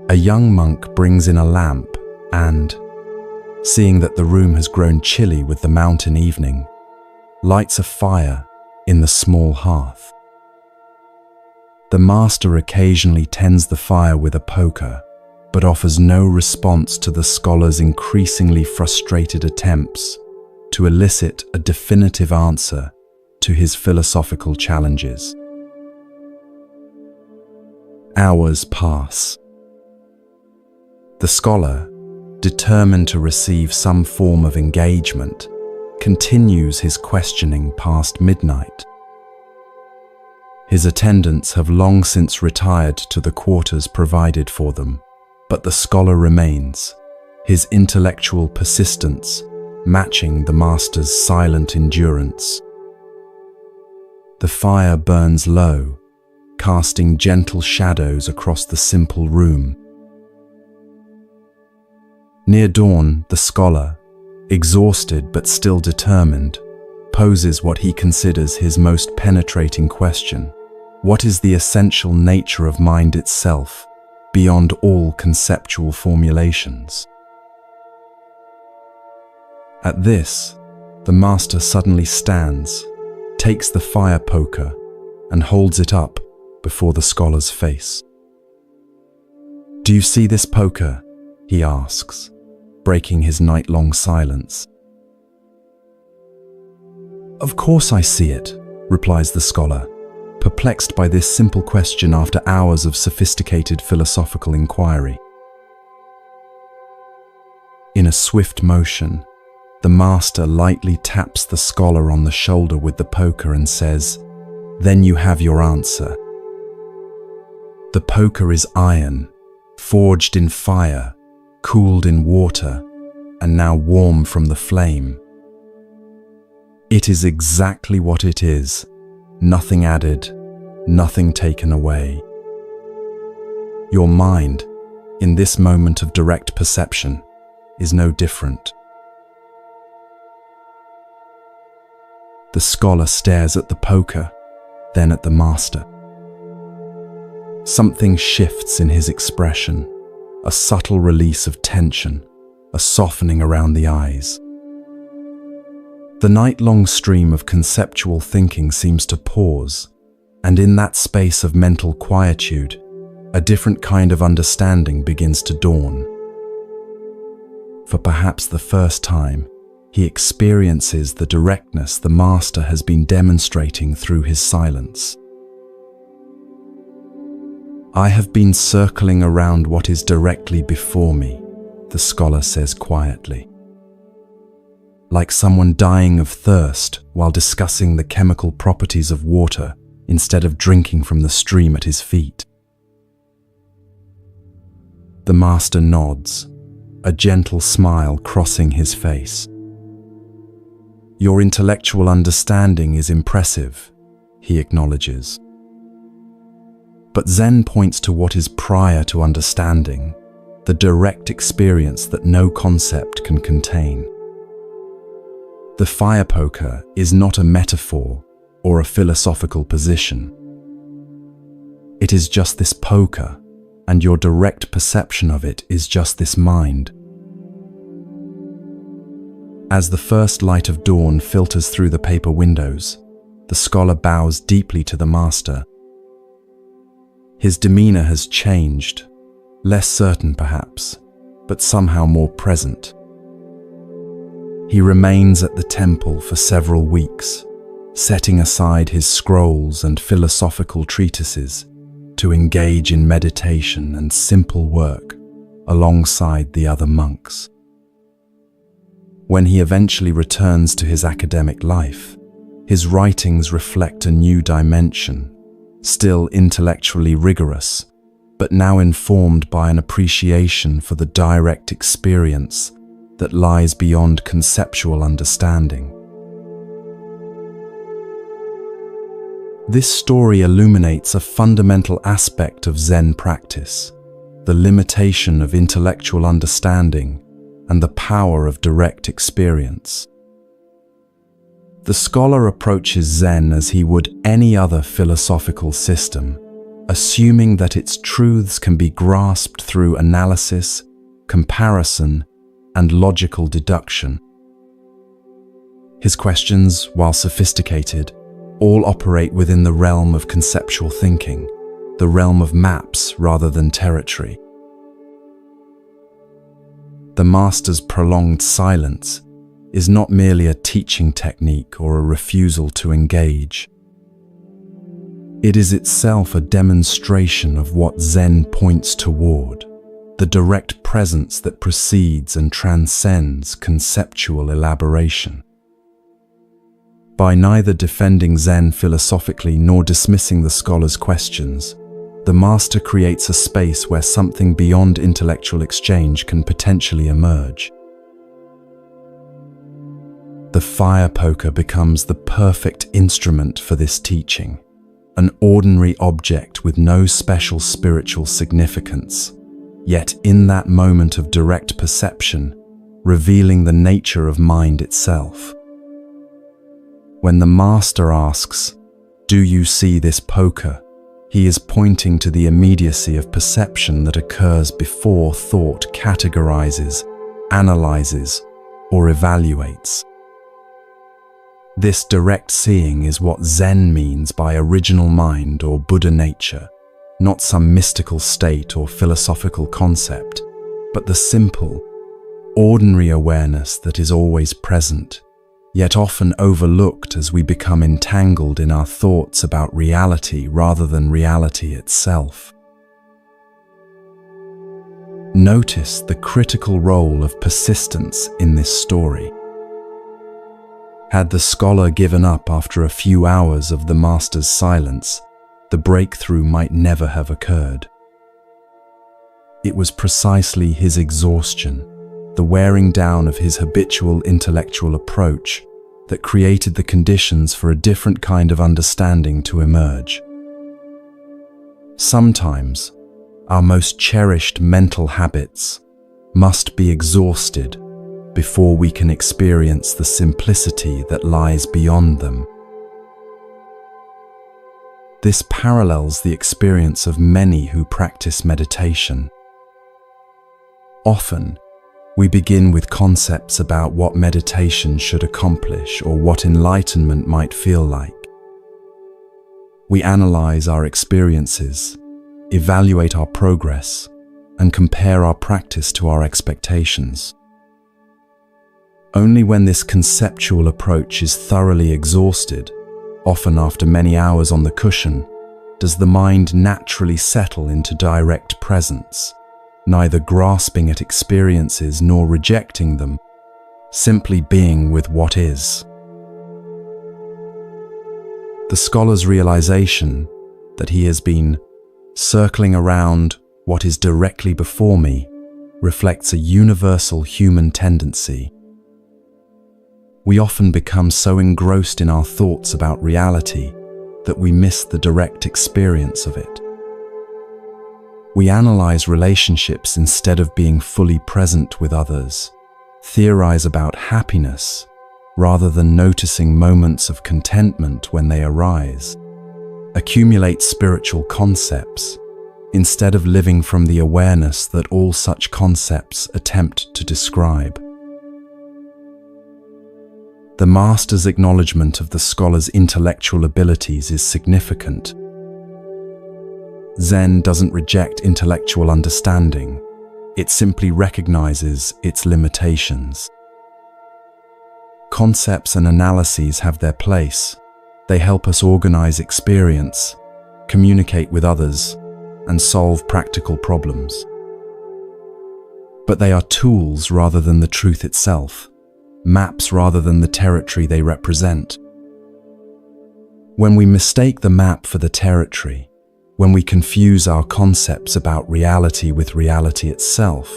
A young monk brings in a lamp and, seeing that the room has grown chilly with the mountain evening, lights a fire in the small hearth. The master occasionally tends the fire with a poker, but offers no response to the scholar's increasingly frustrated attempts to elicit a definitive answer to his philosophical challenges. Hours pass. The scholar, determined to receive some form of engagement, continues his questioning past midnight. His attendants have long since retired to the quarters provided for them, but the scholar remains, his intellectual persistence matching the master's silent endurance. The fire burns low, casting gentle shadows across the simple room. Near dawn, the scholar, exhausted but still determined, poses what he considers his most penetrating question. What is the essential nature of mind itself, beyond all conceptual formulations? At this, the master suddenly stands, takes the fire poker, and holds it up before the scholar's face. "Do you see this poker?" he asks, breaking his night-long silence. "Of course I see it," replies the scholar, perplexed by this simple question after hours of sophisticated philosophical inquiry. In a swift motion, the master lightly taps the scholar on the shoulder with the poker and says, "Then you have your answer." The poker is iron, forged in fire, cooled in water, and now warm from the flame. It is exactly what it is, nothing added, nothing taken away. Your mind, in this moment of direct perception, is no different. The scholar stares at the poker, then at the master. Something shifts in his expression, a subtle release of tension, a softening around the eyes. The night-long stream of conceptual thinking seems to pause, and in that space of mental quietude, a different kind of understanding begins to dawn. For perhaps the first time, he experiences the directness the master has been demonstrating through his silence. "I have been circling around what is directly before me," the scholar says quietly. Like someone dying of thirst while discussing the chemical properties of water instead of drinking from the stream at his feet. The master nods, a gentle smile crossing his face. "Your intellectual understanding is impressive," he acknowledges. But Zen points to what is prior to understanding, the direct experience that no concept can contain. The fire poker is not a metaphor or a philosophical position. It is just this poker, and your direct perception of it is just this mind. As the first light of dawn filters through the paper windows, the scholar bows deeply to the master. His demeanor has changed, less certain perhaps, but somehow more present. He remains at the temple for several weeks, setting aside his scrolls and philosophical treatises to engage in meditation and simple work alongside the other monks. When he eventually returns to his academic life, his writings reflect a new dimension, still intellectually rigorous, but now informed by an appreciation for the direct experience that lies beyond conceptual understanding. This story illuminates a fundamental aspect of Zen practice, the limitation of intellectual understanding and the power of direct experience. The scholar approaches Zen as he would any other philosophical system, assuming that its truths can be grasped through analysis, comparison, and logical deduction. His questions, while sophisticated, all operate within the realm of conceptual thinking, the realm of maps rather than territory. The master's prolonged silence is not merely a teaching technique or a refusal to engage. It is itself a demonstration of what Zen points toward, the direct presence that precedes and transcends conceptual elaboration. By neither defending Zen philosophically nor dismissing the scholar's questions, the master creates a space where something beyond intellectual exchange can potentially emerge. The fire poker becomes the perfect instrument for this teaching, an ordinary object with no special spiritual significance, yet in that moment of direct perception, revealing the nature of mind itself. When the master asks, "Do you see this poker?" he is pointing to the immediacy of perception that occurs before thought categorizes, analyzes, or evaluates. This direct seeing is what Zen means by original mind or Buddha nature, not some mystical state or philosophical concept, but the simple, ordinary awareness that is always present, yet often overlooked as we become entangled in our thoughts about reality rather than reality itself. Notice the critical role of persistence in this story. Had the scholar given up after a few hours of the master's silence, the breakthrough might never have occurred. It was precisely his exhaustion, the wearing down of his habitual intellectual approach, that created the conditions for a different kind of understanding to emerge. Sometimes, our most cherished mental habits must be exhausted before we can experience the simplicity that lies beyond them. This parallels the experience of many who practice meditation. Often, we begin with concepts about what meditation should accomplish or what enlightenment might feel like. We analyze our experiences, evaluate our progress, and compare our practice to our expectations. Only when this conceptual approach is thoroughly exhausted, often after many hours on the cushion, does the mind naturally settle into direct presence, neither grasping at experiences nor rejecting them, simply being with what is. The scholar's realization that he has been circling around what is directly before me reflects a universal human tendency. We often become so engrossed in our thoughts about reality that we miss the direct experience of it. We analyze relationships instead of being fully present with others, theorize about happiness rather than noticing moments of contentment when they arise. Accumulate spiritual concepts, instead of living from the awareness that all such concepts attempt to describe. The master's acknowledgement of the scholar's intellectual abilities is significant. Zen doesn't reject intellectual understanding, it simply recognizes its limitations. Concepts and analyses have their place. They help us organize experience, communicate with others, and solve practical problems. But they are tools rather than the truth itself, maps rather than the territory they represent. When we mistake the map for the territory, when we confuse our concepts about reality with reality itself,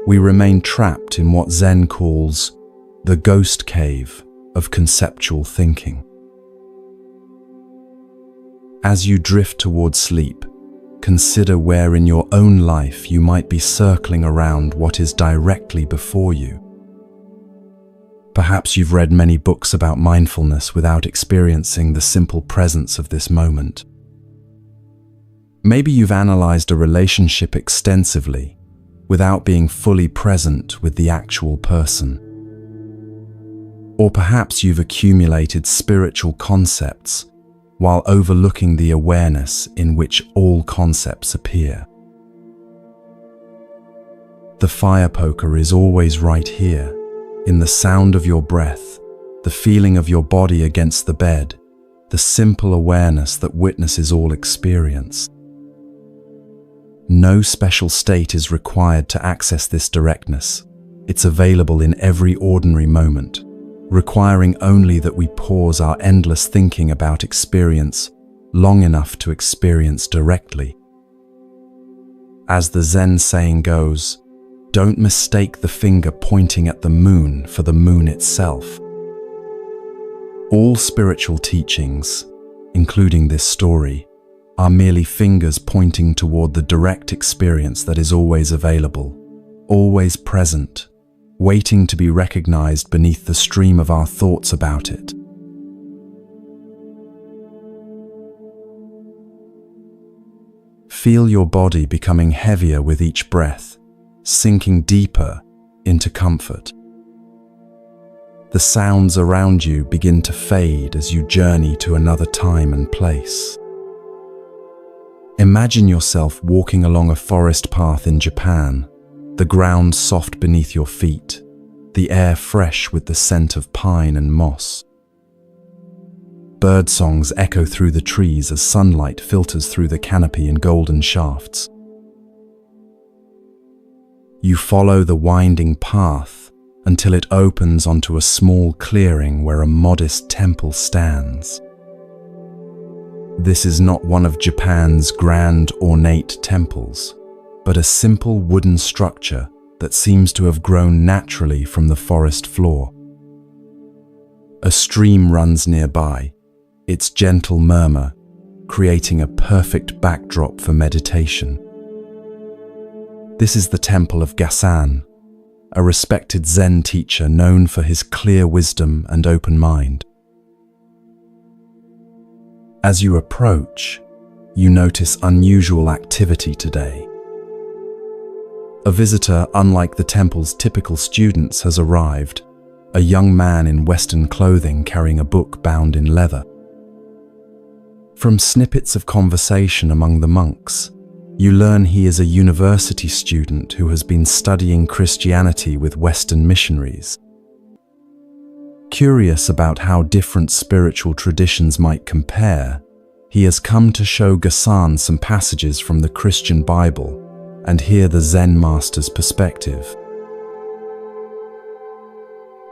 we remain trapped in what Zen calls the ghost cave of conceptual thinking. As you drift toward sleep, consider where in your own life you might be circling around what is directly before you. Perhaps you've read many books about mindfulness without experiencing the simple presence of this moment. Maybe you've analyzed a relationship extensively without being fully present with the actual person. Or perhaps you've accumulated spiritual concepts while overlooking the awareness in which all concepts appear. The fire poker is always right here, in the sound of your breath, the feeling of your body against the bed, the simple awareness that witnesses all experience. No special state is required to access this directness. It's available in every ordinary moment, requiring only that we pause our endless thinking about experience long enough to experience directly. As the Zen saying goes, don't mistake the finger pointing at the moon for the moon itself. All spiritual teachings, including this story, are merely fingers pointing toward the direct experience that is always available, always present, waiting to be recognized beneath the stream of our thoughts about it. Feel your body becoming heavier with each breath, sinking deeper into comfort. The sounds around you begin to fade as you journey to another time and place. Imagine yourself walking along a forest path in Japan, the ground soft beneath your feet, the air fresh with the scent of pine and moss. Bird songs echo through the trees as sunlight filters through the canopy in golden shafts. You follow the winding path until it opens onto a small clearing where a modest temple stands. This is not one of Japan's grand ornate temples, but a simple wooden structure that seems to have grown naturally from the forest floor. A stream runs nearby, its gentle murmur creating a perfect backdrop for meditation. This is the temple of Gasan, a respected Zen teacher known for his clear wisdom and open mind. As you approach, you notice unusual activity today. A visitor unlike the temple's typical students has arrived, a young man in Western clothing carrying a book bound in leather. From snippets of conversation among the monks, you learn he is a university student who has been studying Christianity with Western missionaries. Curious about how different spiritual traditions might compare, he has come to show Gasan some passages from the Christian Bible and hear the Zen master's perspective.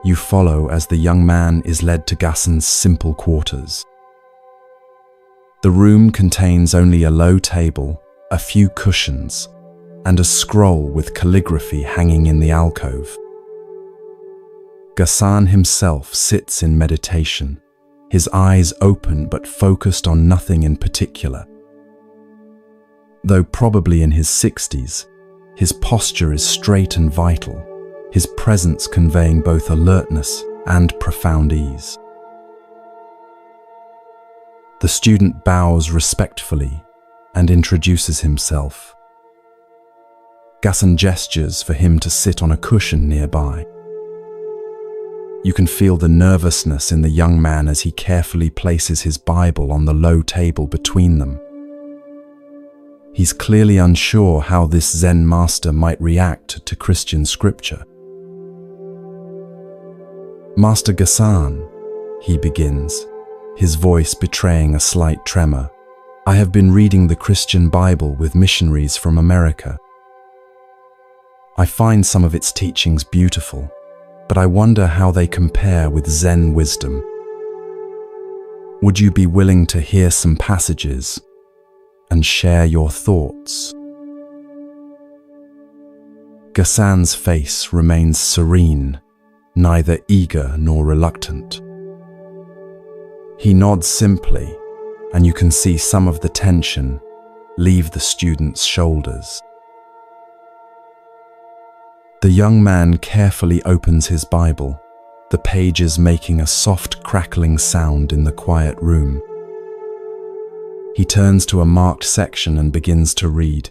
You follow as the young man is led to Gasan's simple quarters. The room contains only a low table, a few cushions, and a scroll with calligraphy hanging in the alcove. Gasan himself sits in meditation, his eyes open but focused on nothing in particular. Though probably in his 60s, his posture is straight and vital, his presence conveying both alertness and profound ease. The student bows respectfully and introduces himself. Gassan gestures for him to sit on a cushion nearby. You can feel the nervousness in the young man as he carefully places his Bible on the low table between them. He's clearly unsure how this Zen master might react to Christian scripture. "Master Gassan," he begins, his voice betraying a slight tremor, "I have been reading the Christian Bible with missionaries from America. I find some of its teachings beautiful, but I wonder how they compare with Zen wisdom. Would you be willing to hear some passages and share your thoughts?" Gassan's face remains serene, neither eager nor reluctant. He nods simply, and you can see some of the tension leave the student's shoulders. The young man carefully opens his Bible, the pages making a soft crackling sound in the quiet room. He turns to a marked section and begins to read,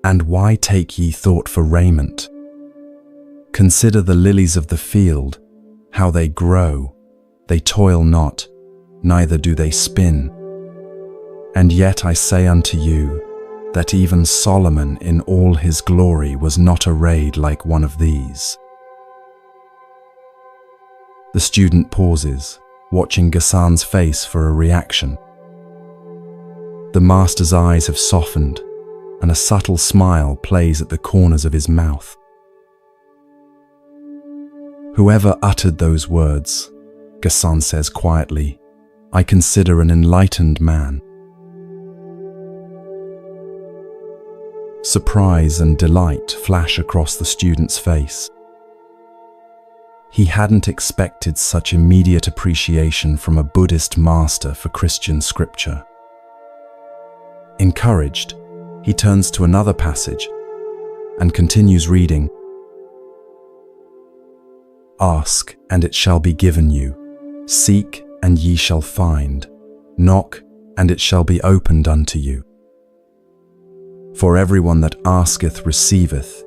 "And why take ye thought for raiment? Consider the lilies of the field, how they grow. They toil not, neither do they spin. And yet I say unto you, that even Solomon in all his glory was not arrayed like one of these." The student pauses, watching Gassan's face for a reaction. The master's eyes have softened, and a subtle smile plays at the corners of his mouth. "Whoever uttered those words," Gassan says quietly, "I consider an enlightened man." Surprise and delight flash across the student's face. He hadn't expected such immediate appreciation from a Buddhist master for Christian scripture. Encouraged, he turns to another passage and continues reading. "Ask, and it shall be given you. Seek, and ye shall find. Knock, and it shall be opened unto you. For everyone that asketh receiveth,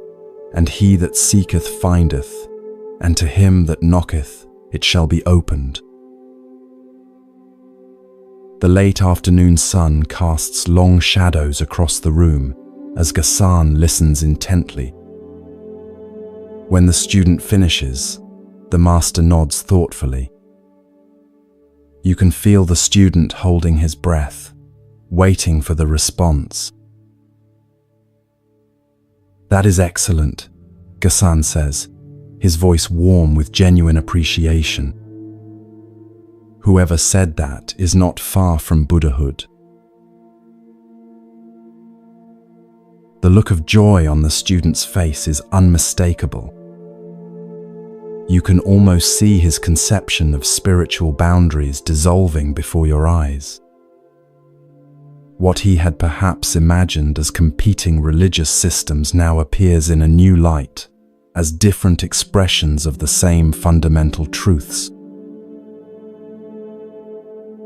and he that seeketh findeth, and to him that knocketh it shall be opened." The late afternoon sun casts long shadows across the room as Gassan listens intently. When the student finishes, the master nods thoughtfully. You can feel the student holding his breath, waiting for the response. "That is excellent," Gassan says, his voice warm with genuine appreciation. "Whoever said that is not far from Buddhahood." The look of joy on the student's face is unmistakable. You can almost see his conception of spiritual boundaries dissolving before your eyes. What he had perhaps imagined as competing religious systems now appears in a new light, as different expressions of the same fundamental truths.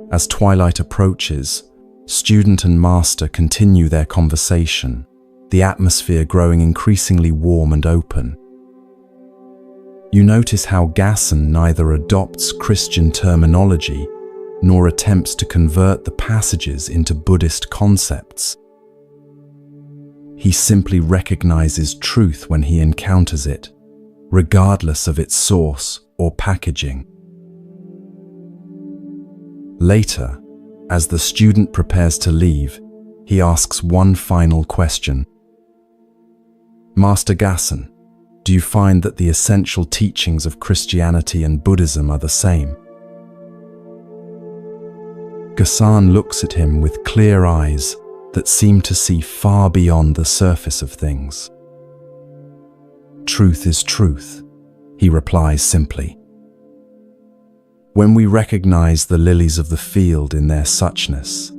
As twilight approaches, student and master continue their conversation, the atmosphere growing increasingly warm and open. You notice how Gassan neither adopts Christian terminology nor attempts to convert the passages into Buddhist concepts. He simply recognizes truth when he encounters it, regardless of its source or packaging. Later, as the student prepares to leave, he asks one final question. "Master Gassan, do you find that the essential teachings of Christianity and Buddhism are the same?" Gassan looks at him with clear eyes that seem to see far beyond the surface of things. "Truth is truth," he replies simply. When we recognize the lilies of the field in their suchness,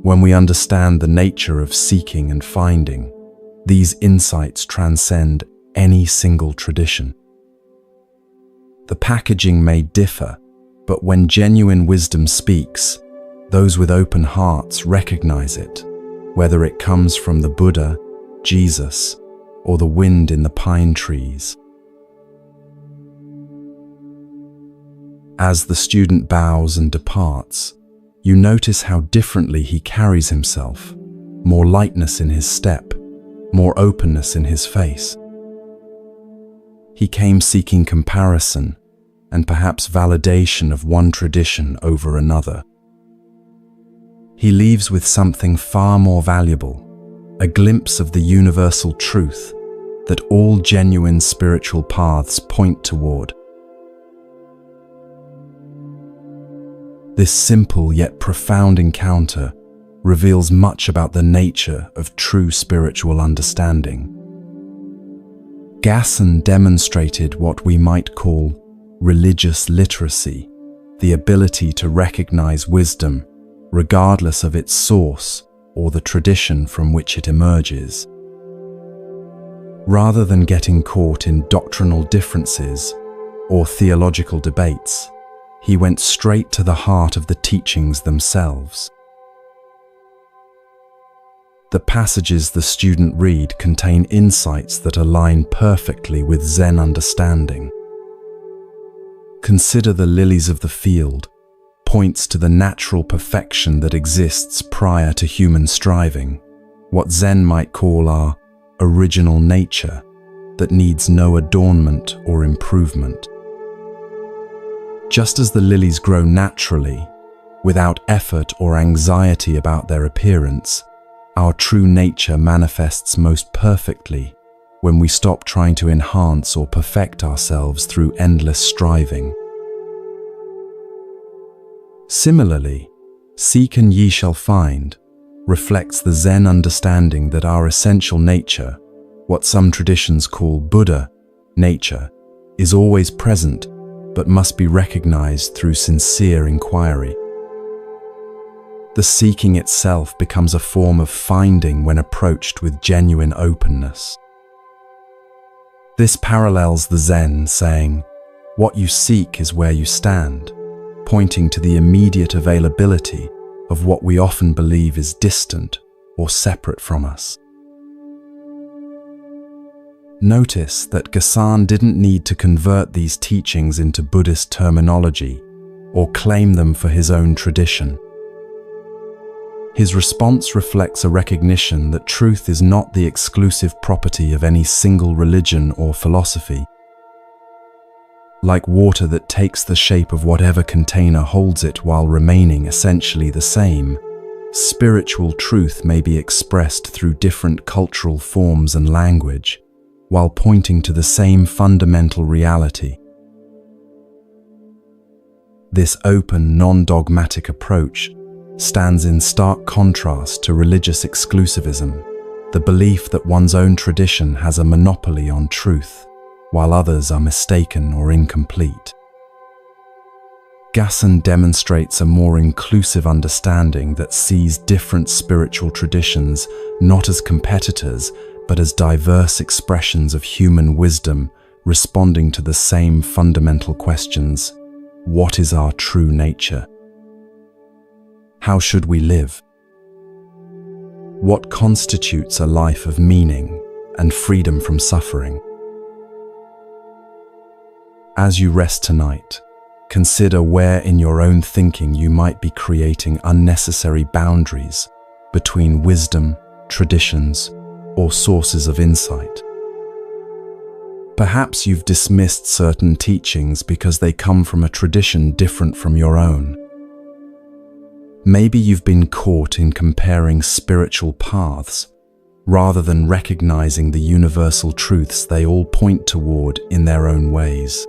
when we understand the nature of seeking and finding, these insights transcend any single tradition. The packaging may differ, but when genuine wisdom speaks, those with open hearts recognize it, whether it comes from the Buddha, Jesus, or the wind in the pine trees. As the student bows and departs, you notice how differently he carries himself, more lightness in his step, more openness in his face. He came seeking comparison and perhaps validation of one tradition over another. He leaves with something far more valuable, a glimpse of the universal truth that all genuine spiritual paths point toward. This simple yet profound encounter reveals much about the nature of true spiritual understanding. Gasson demonstrated what we might call religious literacy, the ability to recognize wisdom regardless of its source or the tradition from which it emerges. Rather than getting caught in doctrinal differences or theological debates, he went straight to the heart of the teachings themselves. The passages the student read contain insights that align perfectly with Zen understanding. Consider the lilies of the field, points to the natural perfection that exists prior to human striving, what Zen might call our original nature that needs no adornment or improvement. Just as the lilies grow naturally, without effort or anxiety about their appearance, our true nature manifests most perfectly when we stop trying to enhance or perfect ourselves through endless striving. Similarly, "Seek and ye shall find" reflects the Zen understanding that our essential nature, what some traditions call Buddha nature, is always present but must be recognized through sincere inquiry. The seeking itself becomes a form of finding when approached with genuine openness. This parallels the Zen saying, "What you seek is where you stand," pointing to the immediate availability of what we often believe is distant or separate from us. Notice that Gasson didn't need to convert these teachings into Buddhist terminology or claim them for his own tradition. His response reflects a recognition that truth is not the exclusive property of any single religion or philosophy. Like water that takes the shape of whatever container holds it while remaining essentially the same, spiritual truth may be expressed through different cultural forms and language, while pointing to the same fundamental reality. This open, non-dogmatic approach stands in stark contrast to religious exclusivism, the belief that one's own tradition has a monopoly on truth, while others are mistaken or incomplete. Gasson demonstrates a more inclusive understanding that sees different spiritual traditions not as competitors, but as diverse expressions of human wisdom responding to the same fundamental questions: what is our true nature? How should we live? What constitutes a life of meaning and freedom from suffering? As you rest tonight, consider where in your own thinking you might be creating unnecessary boundaries between wisdom, traditions, or sources of insight. Perhaps you've dismissed certain teachings because they come from a tradition different from your own. Maybe you've been caught in comparing spiritual paths rather than recognizing the universal truths they all point toward in their own ways.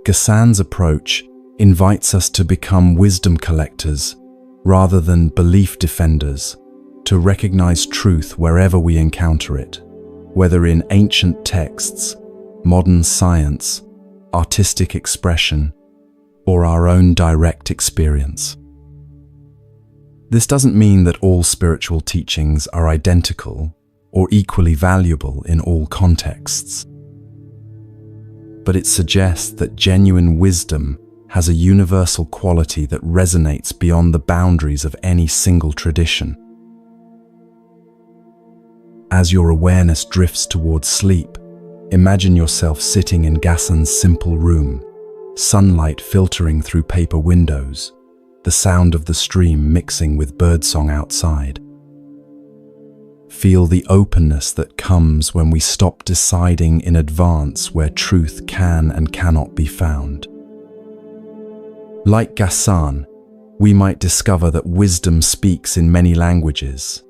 Gasson's approach invites us to become wisdom collectors rather than belief defenders, to recognize truth wherever we encounter it, whether in ancient texts, modern science, artistic expression, or our own direct experience. This doesn't mean that all spiritual teachings are identical or equally valuable in all contexts. but it suggests that genuine wisdom has a universal quality that resonates beyond the boundaries of any single tradition. As your awareness drifts towards sleep, imagine yourself sitting in Gassan's simple room, sunlight filtering through paper windows, the sound of the stream mixing with birdsong outside. Feel the openness that comes when we stop deciding in advance where truth can and cannot be found. Like Gassan, we might discover that wisdom speaks in many languages,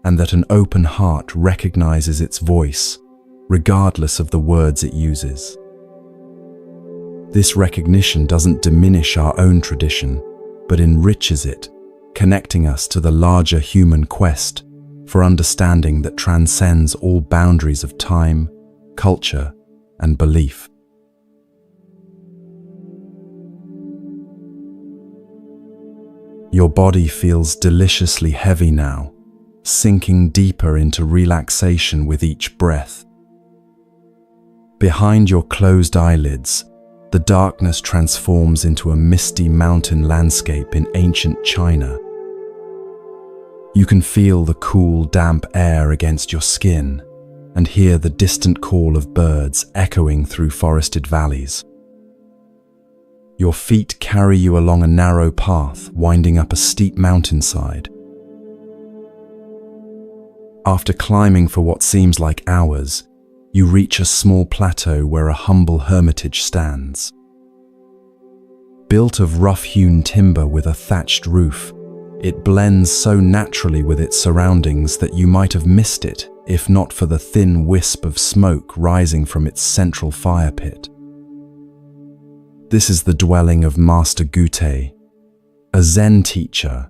and that an open heart recognizes its voice, regardless of the words it uses. This recognition doesn't diminish our own tradition, but enriches it, connecting us to the larger human quest for understanding that transcends all boundaries of time, culture, and belief. Your body feels deliciously heavy now, sinking deeper into relaxation with each breath. Behind your closed eyelids, the darkness transforms into a misty mountain landscape in ancient China. You can feel the cool, damp air against your skin and hear the distant call of birds echoing through forested valleys. Your feet carry you along a narrow path winding up a steep mountainside. After climbing for what seems like hours, you reach a small plateau where a humble hermitage stands. Built of rough-hewn timber with a thatched roof, it blends so naturally with its surroundings that you might have missed it if not for the thin wisp of smoke rising from its central fire pit. This is the dwelling of Master Gute, a Zen teacher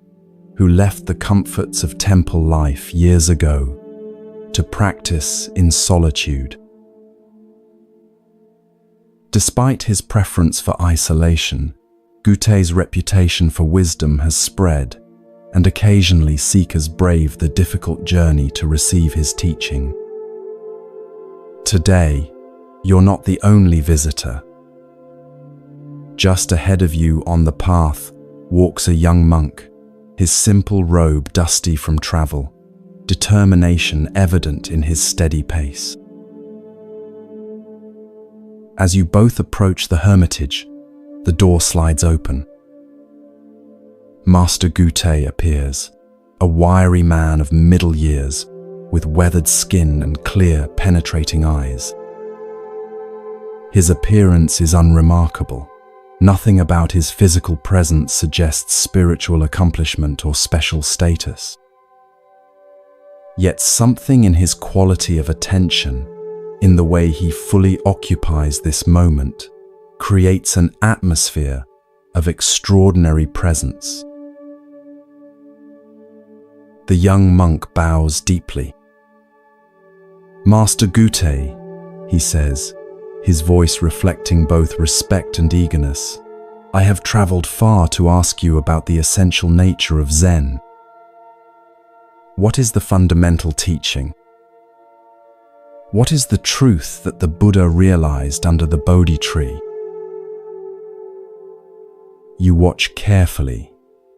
who left the comforts of temple life years ago to practice in solitude. Despite his preference for isolation, Gute's reputation for wisdom has spread, and occasionally seekers brave the difficult journey to receive his teaching. Today, you're not the only visitor. Just ahead of you on the path walks a young monk, his simple robe dusty from travel, determination evident in his steady pace. As you both approach the hermitage, the door slides open. Master Gute appears, a wiry man of middle years, with weathered skin and clear, penetrating eyes. His appearance is unremarkable. Nothing about his physical presence suggests spiritual accomplishment or special status. Yet something in his quality of attention, in the way he fully occupies this moment, creates an atmosphere of extraordinary presence. The young monk bows deeply. "Master Gute," he says, his voice reflecting both respect and eagerness, "I have traveled far to ask you about the essential nature of Zen. What is the fundamental teaching? What is the truth that the Buddha realized under the Bodhi tree?" You watch carefully,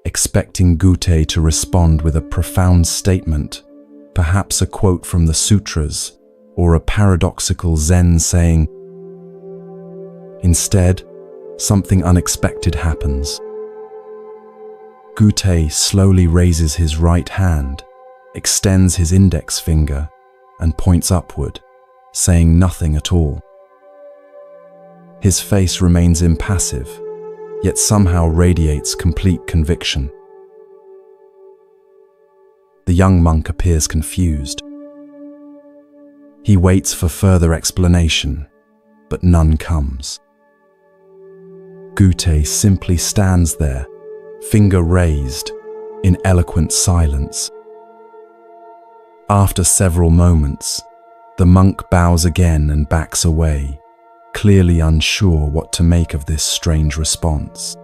expecting Gute to respond with a profound statement, perhaps a quote from the sutras or a paradoxical Zen saying. Instead, something unexpected happens. Gute slowly raises his right hand, extends his index finger, and points upward, saying nothing at all. His face remains impassive, yet somehow radiates complete conviction. The young monk appears confused. He waits for further explanation, but none comes. Gute simply stands there, finger raised, in eloquent silence. After several moments, the monk bows again and backs away, clearly unsure what to make of this strange response.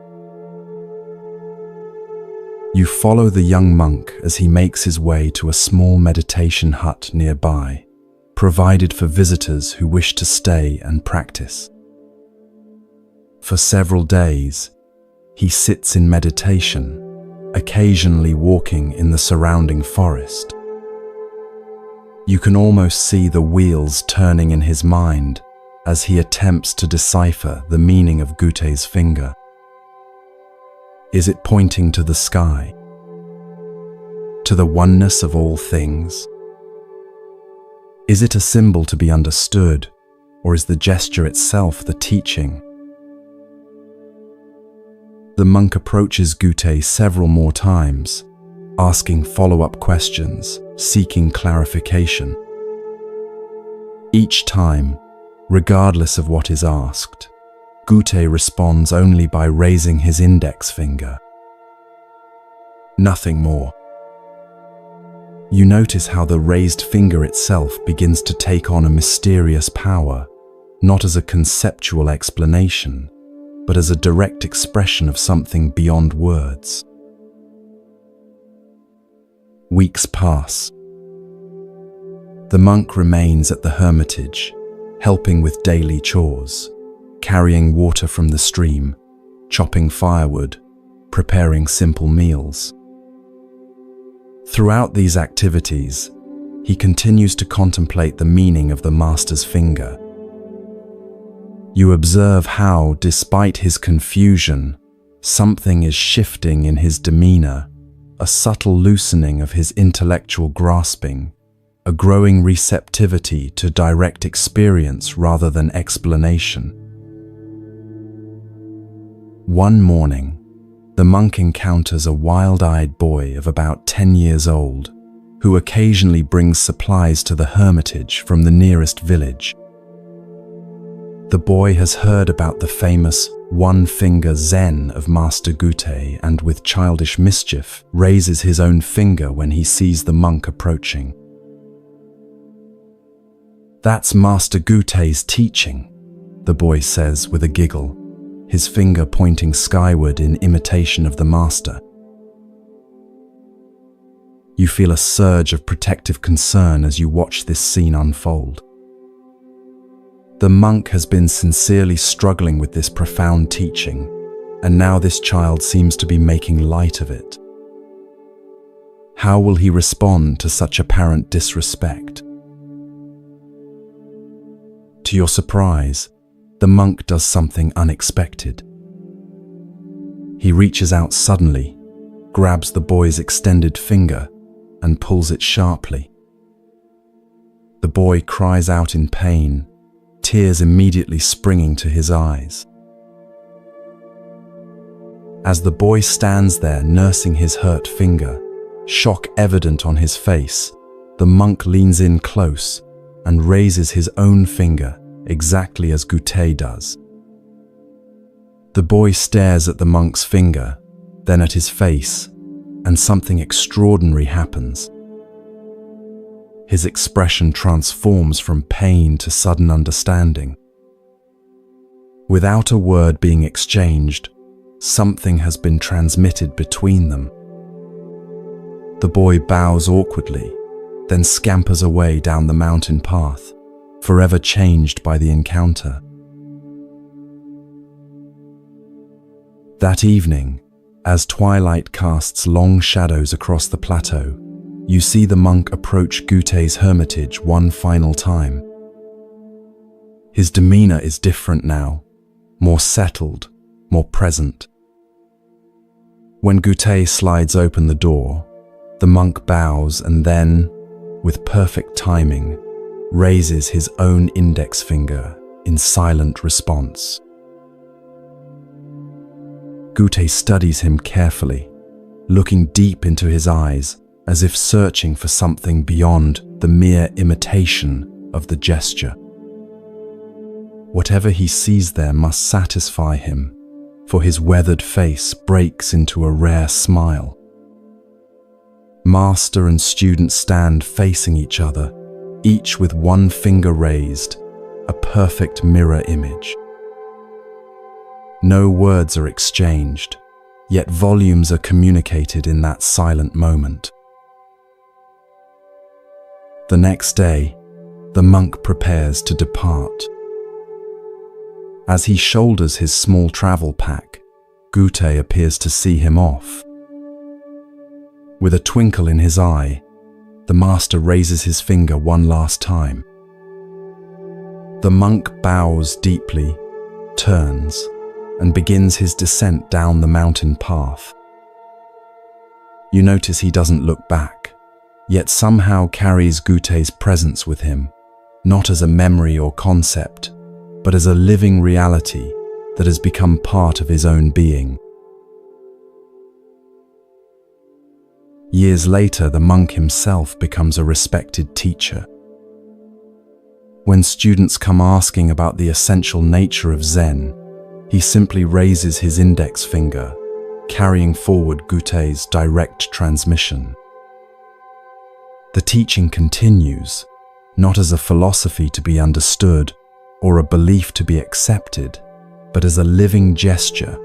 You follow the young monk as he makes his way to a small meditation hut nearby, provided for visitors who wish to stay and practice. For several days, he sits in meditation, occasionally walking in the surrounding forest. You can almost see the wheels turning in his mind as he attempts to decipher the meaning of Gutei's finger. Is it pointing to the sky? To the oneness of all things? Is it a symbol to be understood, or is the gesture itself the teaching? The monk approaches Gutei several more times, asking follow-up questions, seeking clarification. Each time, regardless of what is asked, Gutei responds only by raising his index finger. Nothing more. You notice how the raised finger itself begins to take on a mysterious power, not as a conceptual explanation, but as a direct expression of something beyond words. Weeks pass. The monk remains at the hermitage, helping with daily chores, carrying water from the stream, chopping firewood, preparing simple meals. Throughout these activities, he continues to contemplate the meaning of the master's finger. You observe how, despite his confusion, something is shifting in his demeanor, a subtle loosening of his intellectual grasping, a growing receptivity to direct experience rather than explanation. One morning, the monk encounters a wild-eyed boy of about 10 years old, who occasionally brings supplies to the hermitage from the nearest village. The boy has heard about the famous one-finger Zen of Master Gutei and with childish mischief raises his own finger when he sees the monk approaching. "That's Master Gutei's teaching," the boy says with a giggle, his finger pointing skyward in imitation of the master. You feel a surge of protective concern as you watch this scene unfold. The monk has been sincerely struggling with this profound teaching, and now this child seems to be making light of it. How will he respond to such apparent disrespect? To your surprise, the monk does something unexpected. He reaches out suddenly, grabs the boy's extended finger, and pulls it sharply. The boy cries out in pain, tears immediately springing to his eyes. As the boy stands there nursing his hurt finger, shock evident on his face, the monk leans in close and raises his own finger exactly as Gutei does. The boy stares at the monk's finger, then at his face, and something extraordinary happens. His expression transforms from pain to sudden understanding. Without a word being exchanged, something has been transmitted between them. The boy bows awkwardly, then scampers away down the mountain path, forever changed by the encounter. That evening, as twilight casts long shadows across the plateau, you see the monk approach Gutei's hermitage one final time. His demeanor is different now, more settled, more present. When Gutei slides open the door, the monk bows and then, with perfect timing, raises his own index finger in silent response. Gutei studies him carefully, looking deep into his eyes as if searching for something beyond the mere imitation of the gesture. Whatever he sees there must satisfy him, for his weathered face breaks into a rare smile. Master and student stand facing each other, each with one finger raised, a perfect mirror image. No words are exchanged, yet volumes are communicated in that silent moment. The next day, the monk prepares to depart. As he shoulders his small travel pack, Gute appears to see him off. With a twinkle in his eye, the master raises his finger one last time. The monk bows deeply, turns, and begins his descent down the mountain path. You notice he doesn't look back, yet somehow carries Gute's presence with him, not as a memory or concept, but as a living reality that has become part of his own being. Years later, the monk himself becomes a respected teacher. When students come asking about the essential nature of Zen, he simply raises his index finger, carrying forward Gute's direct transmission. The teaching continues, not as a philosophy to be understood or a belief to be accepted, but as a living gesture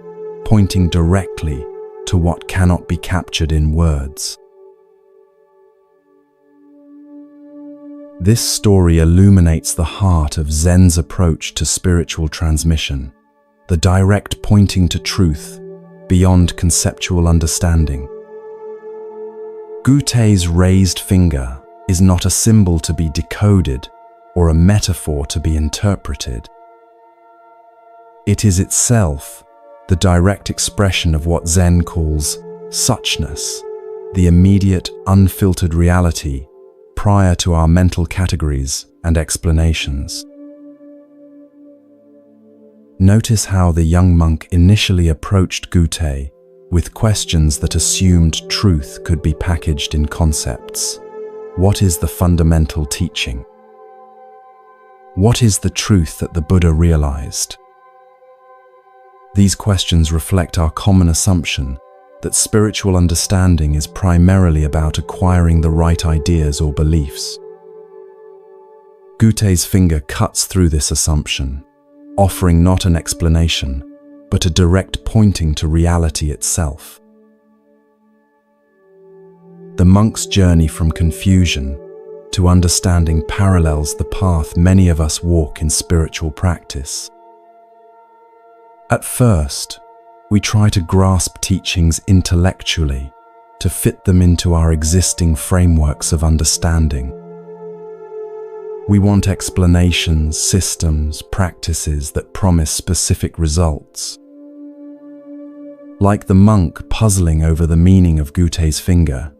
pointing directly to what cannot be captured in words. This story illuminates the heart of Zen's approach to spiritual transmission, the direct pointing to truth beyond conceptual understanding. Gute's raised finger is not a symbol to be decoded or a metaphor to be interpreted. It is itself the direct expression of what Zen calls suchness, the immediate, unfiltered reality prior to our mental categories and explanations. Notice how the young monk initially approached Gute with questions that assumed truth could be packaged in concepts. What is the fundamental teaching? What is the truth that the Buddha realized? These questions reflect our common assumption that spiritual understanding is primarily about acquiring the right ideas or beliefs. Gute's finger cuts through this assumption, offering not an explanation, but a direct pointing to reality itself. The monk's journey from confusion to understanding parallels the path many of us walk in spiritual practice. At first, we try to grasp teachings intellectually to fit them into our existing frameworks of understanding. We want explanations, systems, practices that promise specific results. Like the monk puzzling over the meaning of Gute's finger,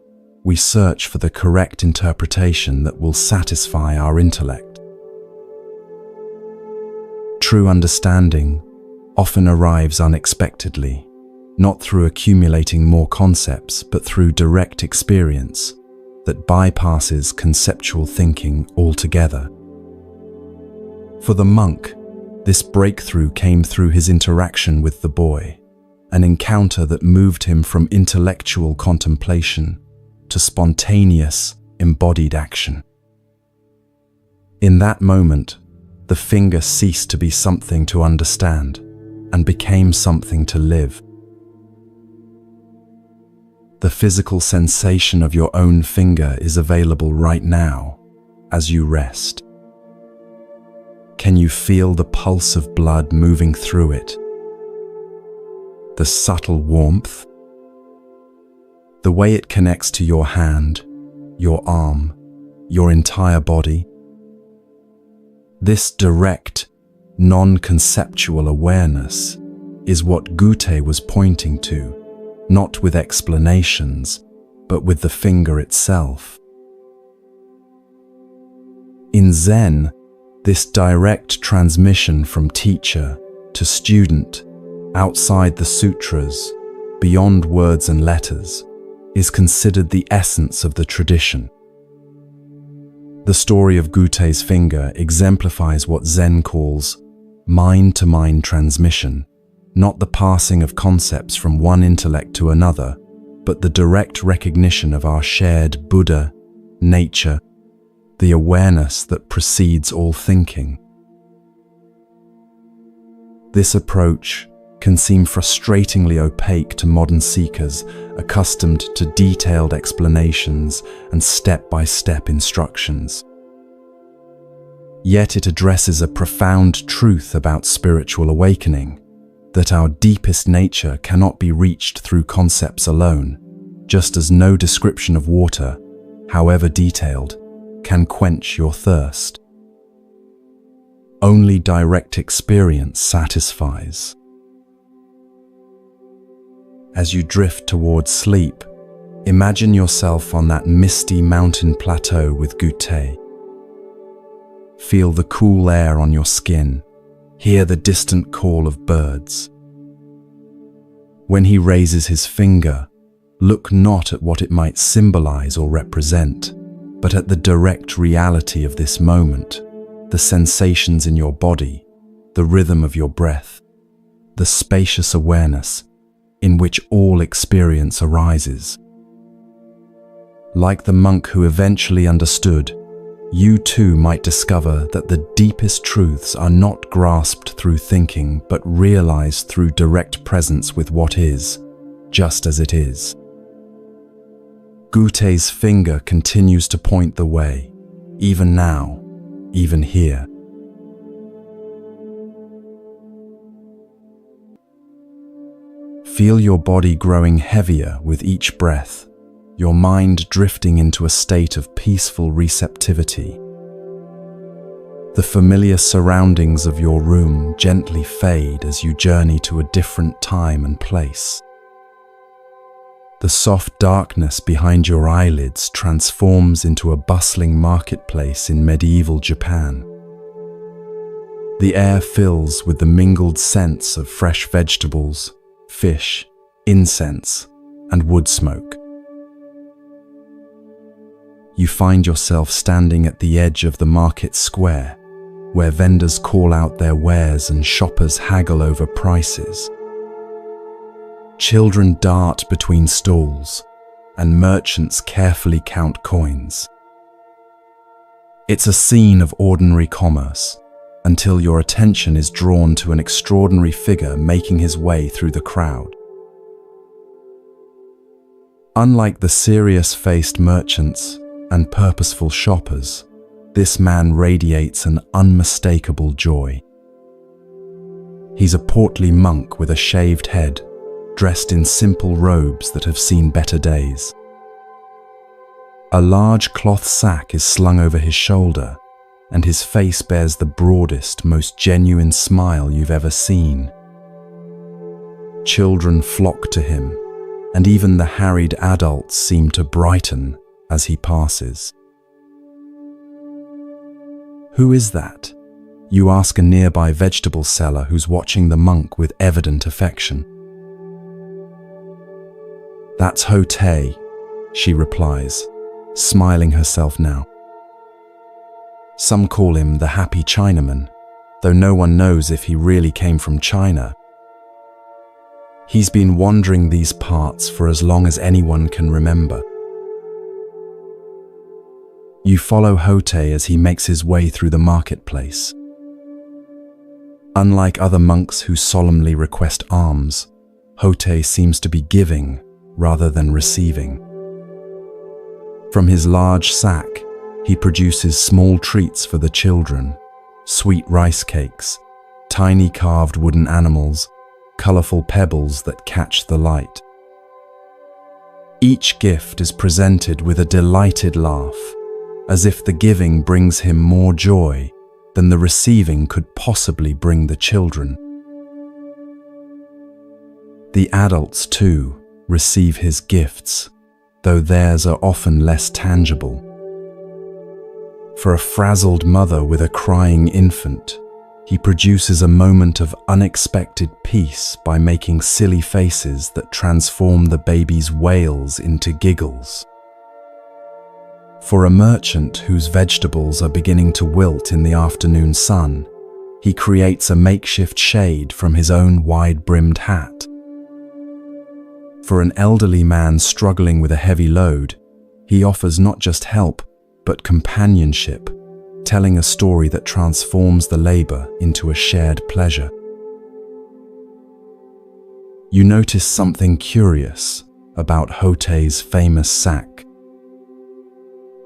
we search for the correct interpretation that will satisfy our intellect. True understanding often arrives unexpectedly, not through accumulating more concepts, but through direct experience that bypasses conceptual thinking altogether. For the monk, this breakthrough came through his interaction with the boy, an encounter that moved him from intellectual contemplation to spontaneous, embodied action. In that moment, the finger ceased to be something to understand and became something to live. The physical sensation of your own finger is available right now as you rest. Can you feel the pulse of blood moving through it? The subtle warmth? The way it connects to your hand, your arm, your entire body? This direct, non-conceptual awareness is what Gute was pointing to, not with explanations, but with the finger itself. In Zen, this direct transmission from teacher to student, outside the sutras, beyond words and letters, is considered the essence of the tradition. The story of Gute's finger exemplifies what Zen calls mind-to-mind transmission, not the passing of concepts from one intellect to another, but the direct recognition of our shared Buddha, nature, the awareness that precedes all thinking. This approach can seem frustratingly opaque to modern seekers accustomed to detailed explanations and step-by-step instructions. Yet it addresses a profound truth about spiritual awakening, that our deepest nature cannot be reached through concepts alone, just as no description of water, however detailed, can quench your thirst. Only direct experience satisfies. As you drift towards sleep, imagine yourself on that misty mountain plateau with Gute. Feel the cool air on your skin, hear the distant call of birds. When he raises his finger, look not at what it might symbolize or represent, but at the direct reality of this moment, the sensations in your body, the rhythm of your breath, the spacious awareness in which all experience arises. Like the monk who eventually understood, you too might discover that the deepest truths are not grasped through thinking but realized through direct presence with what is, just as it is. Gute's finger continues to point the way, even now, even here. Feel your body growing heavier with each breath, your mind drifting into a state of peaceful receptivity. The familiar surroundings of your room gently fade as you journey to a different time and place. The soft darkness behind your eyelids transforms into a bustling marketplace in medieval Japan. The air fills with the mingled scents of fresh vegetables, fish, incense, and wood smoke. You find yourself standing at the edge of the market square, where vendors call out their wares and shoppers haggle over prices. Children dart between stalls, and merchants carefully count coins. It's a scene of ordinary commerce, until your attention is drawn to an extraordinary figure making his way through the crowd. Unlike the serious-faced merchants and purposeful shoppers, this man radiates an unmistakable joy. He's a portly monk with a shaved head, dressed in simple robes that have seen better days. A large cloth sack is slung over his shoulder, and his face bears the broadest, most genuine smile you've ever seen. Children flock to him, and even the harried adults seem to brighten as he passes. Who is that? You ask a nearby vegetable seller who's watching the monk with evident affection. That's Hote, she replies, smiling herself now. Some call him the happy Chinaman, though no one knows if he really came from China. He's been wandering these parts for as long as anyone can remember. You follow Hote as he makes his way through the marketplace. Unlike other monks who solemnly request alms, Hote seems to be giving rather than receiving. From his large sack, he produces small treats for the children, sweet rice cakes, tiny carved wooden animals, colorful pebbles that catch the light. Each gift is presented with a delighted laugh, as if the giving brings him more joy than the receiving could possibly bring the children. The adults, too, receive his gifts, though theirs are often less tangible. For a frazzled mother with a crying infant, he produces a moment of unexpected peace by making silly faces that transform the baby's wails into giggles. For a merchant whose vegetables are beginning to wilt in the afternoon sun, he creates a makeshift shade from his own wide-brimmed hat. For an elderly man struggling with a heavy load, he offers not just help, but companionship, telling a story that transforms the labor into a shared pleasure. You notice something curious about Hote's famous sack.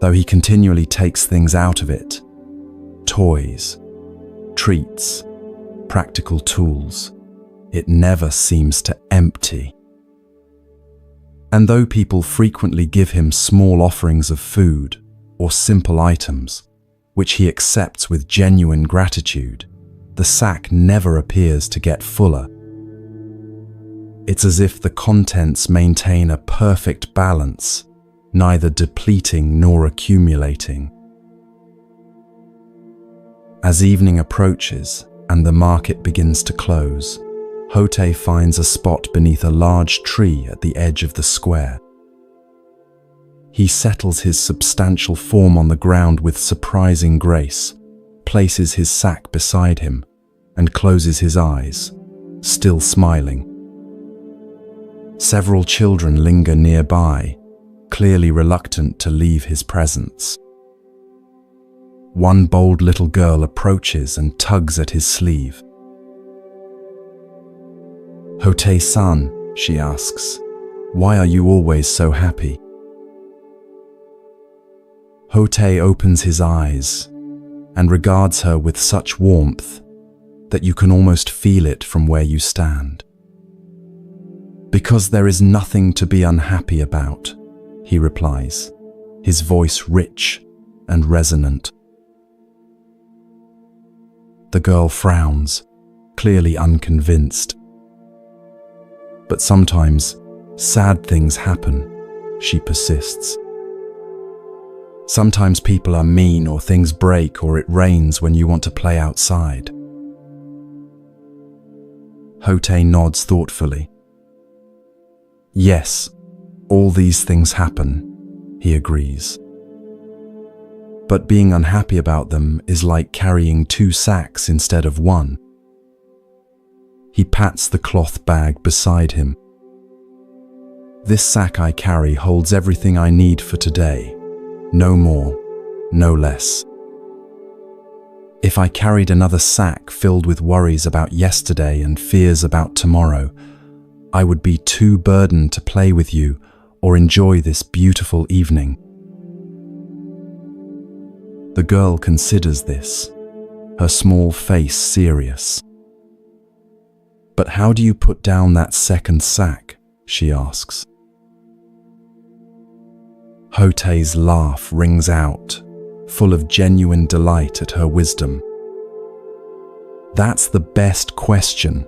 Though he continually takes things out of it, toys, treats, practical tools. It never seems to empty. And though people frequently give him small offerings of food or simple items, which he accepts with genuine gratitude, the sack never appears to get fuller. It's as if the contents maintain a perfect balance, neither depleting nor accumulating. As evening approaches and the market begins to close, Hote finds a spot beneath a large tree at the edge of the square. He settles his substantial form on the ground with surprising grace, places his sack beside him, and closes his eyes, still smiling. Several children linger nearby, clearly reluctant to leave his presence. One bold little girl approaches and tugs at his sleeve. "Hote-san," she asks, "why are you always so happy?" Hote opens his eyes and regards her with such warmth that you can almost feel it from where you stand. "Because there is nothing to be unhappy about," he replies, his voice rich and resonant. The girl frowns, clearly unconvinced. "But sometimes sad things happen," she persists. "Sometimes people are mean, or things break, or it rains when you want to play outside." Hote nods thoughtfully. "Yes, all these things happen," he agrees. "But being unhappy about them is like carrying 2 sacks instead of 1. He pats the cloth bag beside him. "This sack I carry holds everything I need for today. No more, no less. If I carried another sack filled with worries about yesterday and fears about tomorrow, I would be too burdened to play with you or enjoy this beautiful evening." The girl considers this, her small face serious. "But how do you put down that second sack?" she asks. Hote's laugh rings out, full of genuine delight at her wisdom. "That's the best question,"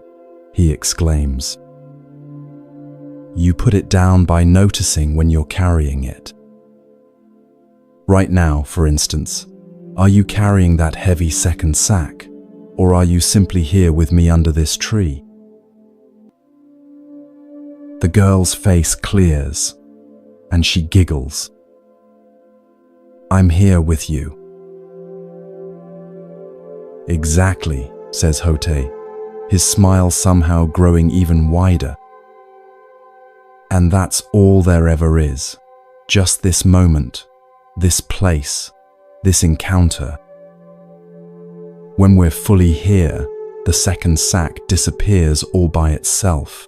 he exclaims. "You put it down by noticing when you're carrying it. Right now, for instance, are you carrying that heavy second sack, or are you simply here with me under this tree?" The girl's face clears, and she giggles. "I'm here with you." "Exactly," says Hote, his smile somehow growing even wider. "And that's all there ever is. Just this moment, this place, this encounter. When we're fully here, the second sack disappears all by itself."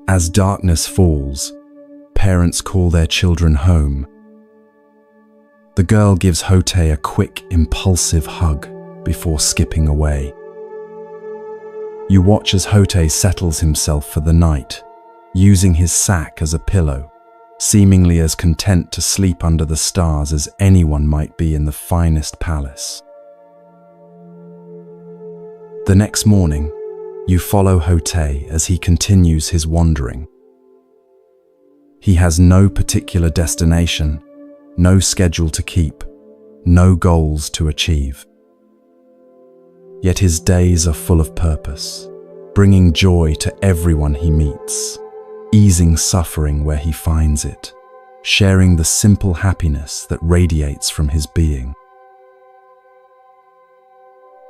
As darkness falls, parents call their children home. The girl gives Hote a quick, impulsive hug before skipping away. You watch as Hote settles himself for the night, using his sack as a pillow, seemingly as content to sleep under the stars as anyone might be in the finest palace. The next morning, you follow Hote as he continues his wandering. He has no particular destination, no schedule to keep, no goals to achieve. Yet his days are full of purpose, bringing joy to everyone he meets, easing suffering where he finds it, sharing the simple happiness that radiates from his being.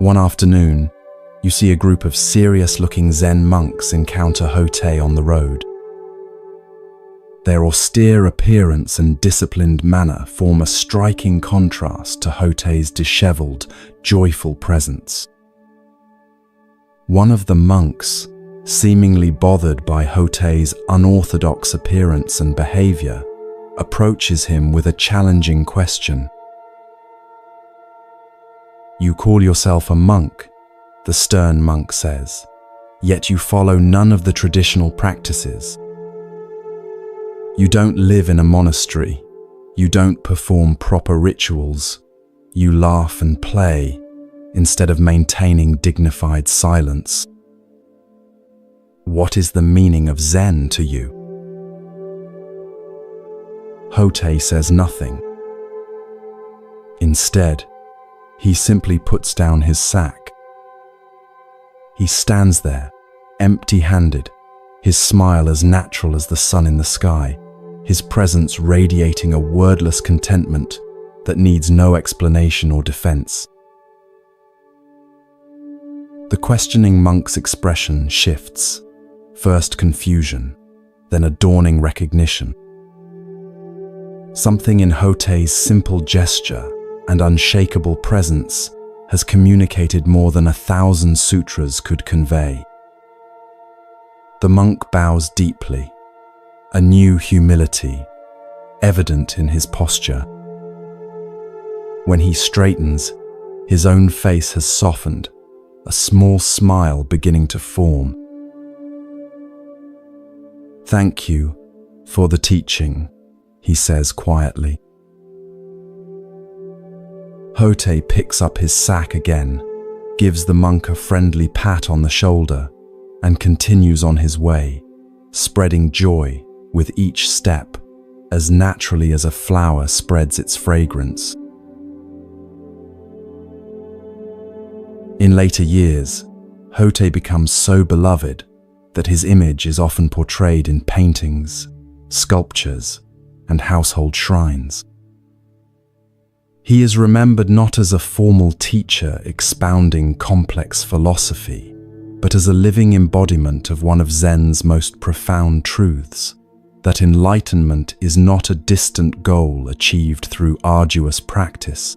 One afternoon, you see a group of serious-looking Zen monks encounter Hote on the road. Their austere appearance and disciplined manner form a striking contrast to Hote's disheveled, joyful presence. One of the monks, seemingly bothered by Hote's unorthodox appearance and behavior, approaches him with a challenging question. You call yourself a monk, the stern monk says, yet you follow none of the traditional practices. You don't live in a monastery. You don't perform proper rituals. You laugh and play instead of maintaining dignified silence. What is the meaning of Zen to you? Hotei says nothing. Instead, he simply puts down his sack. He stands there, empty-handed, his smile as natural as the sun in the sky, his presence radiating a wordless contentment that needs no explanation or defense. The questioning monk's expression shifts, first confusion, then a dawning recognition. Something in Hotei's simple gesture and unshakable presence has communicated more than 1,000 sutras could convey. The monk bows deeply, a new humility evident in his posture. When he straightens, his own face has softened, a small smile beginning to form. "Thank you for the teaching," he says quietly. Hotei picks up his sack again, gives the monk a friendly pat on the shoulder, and continues on his way, spreading joy with each step, as naturally as a flower spreads its fragrance. In later years, Hotei becomes so beloved that his image is often portrayed in paintings, sculptures, and household shrines. He is remembered not as a formal teacher expounding complex philosophy, but as a living embodiment of one of Zen's most profound truths, that enlightenment is not a distant goal achieved through arduous practice,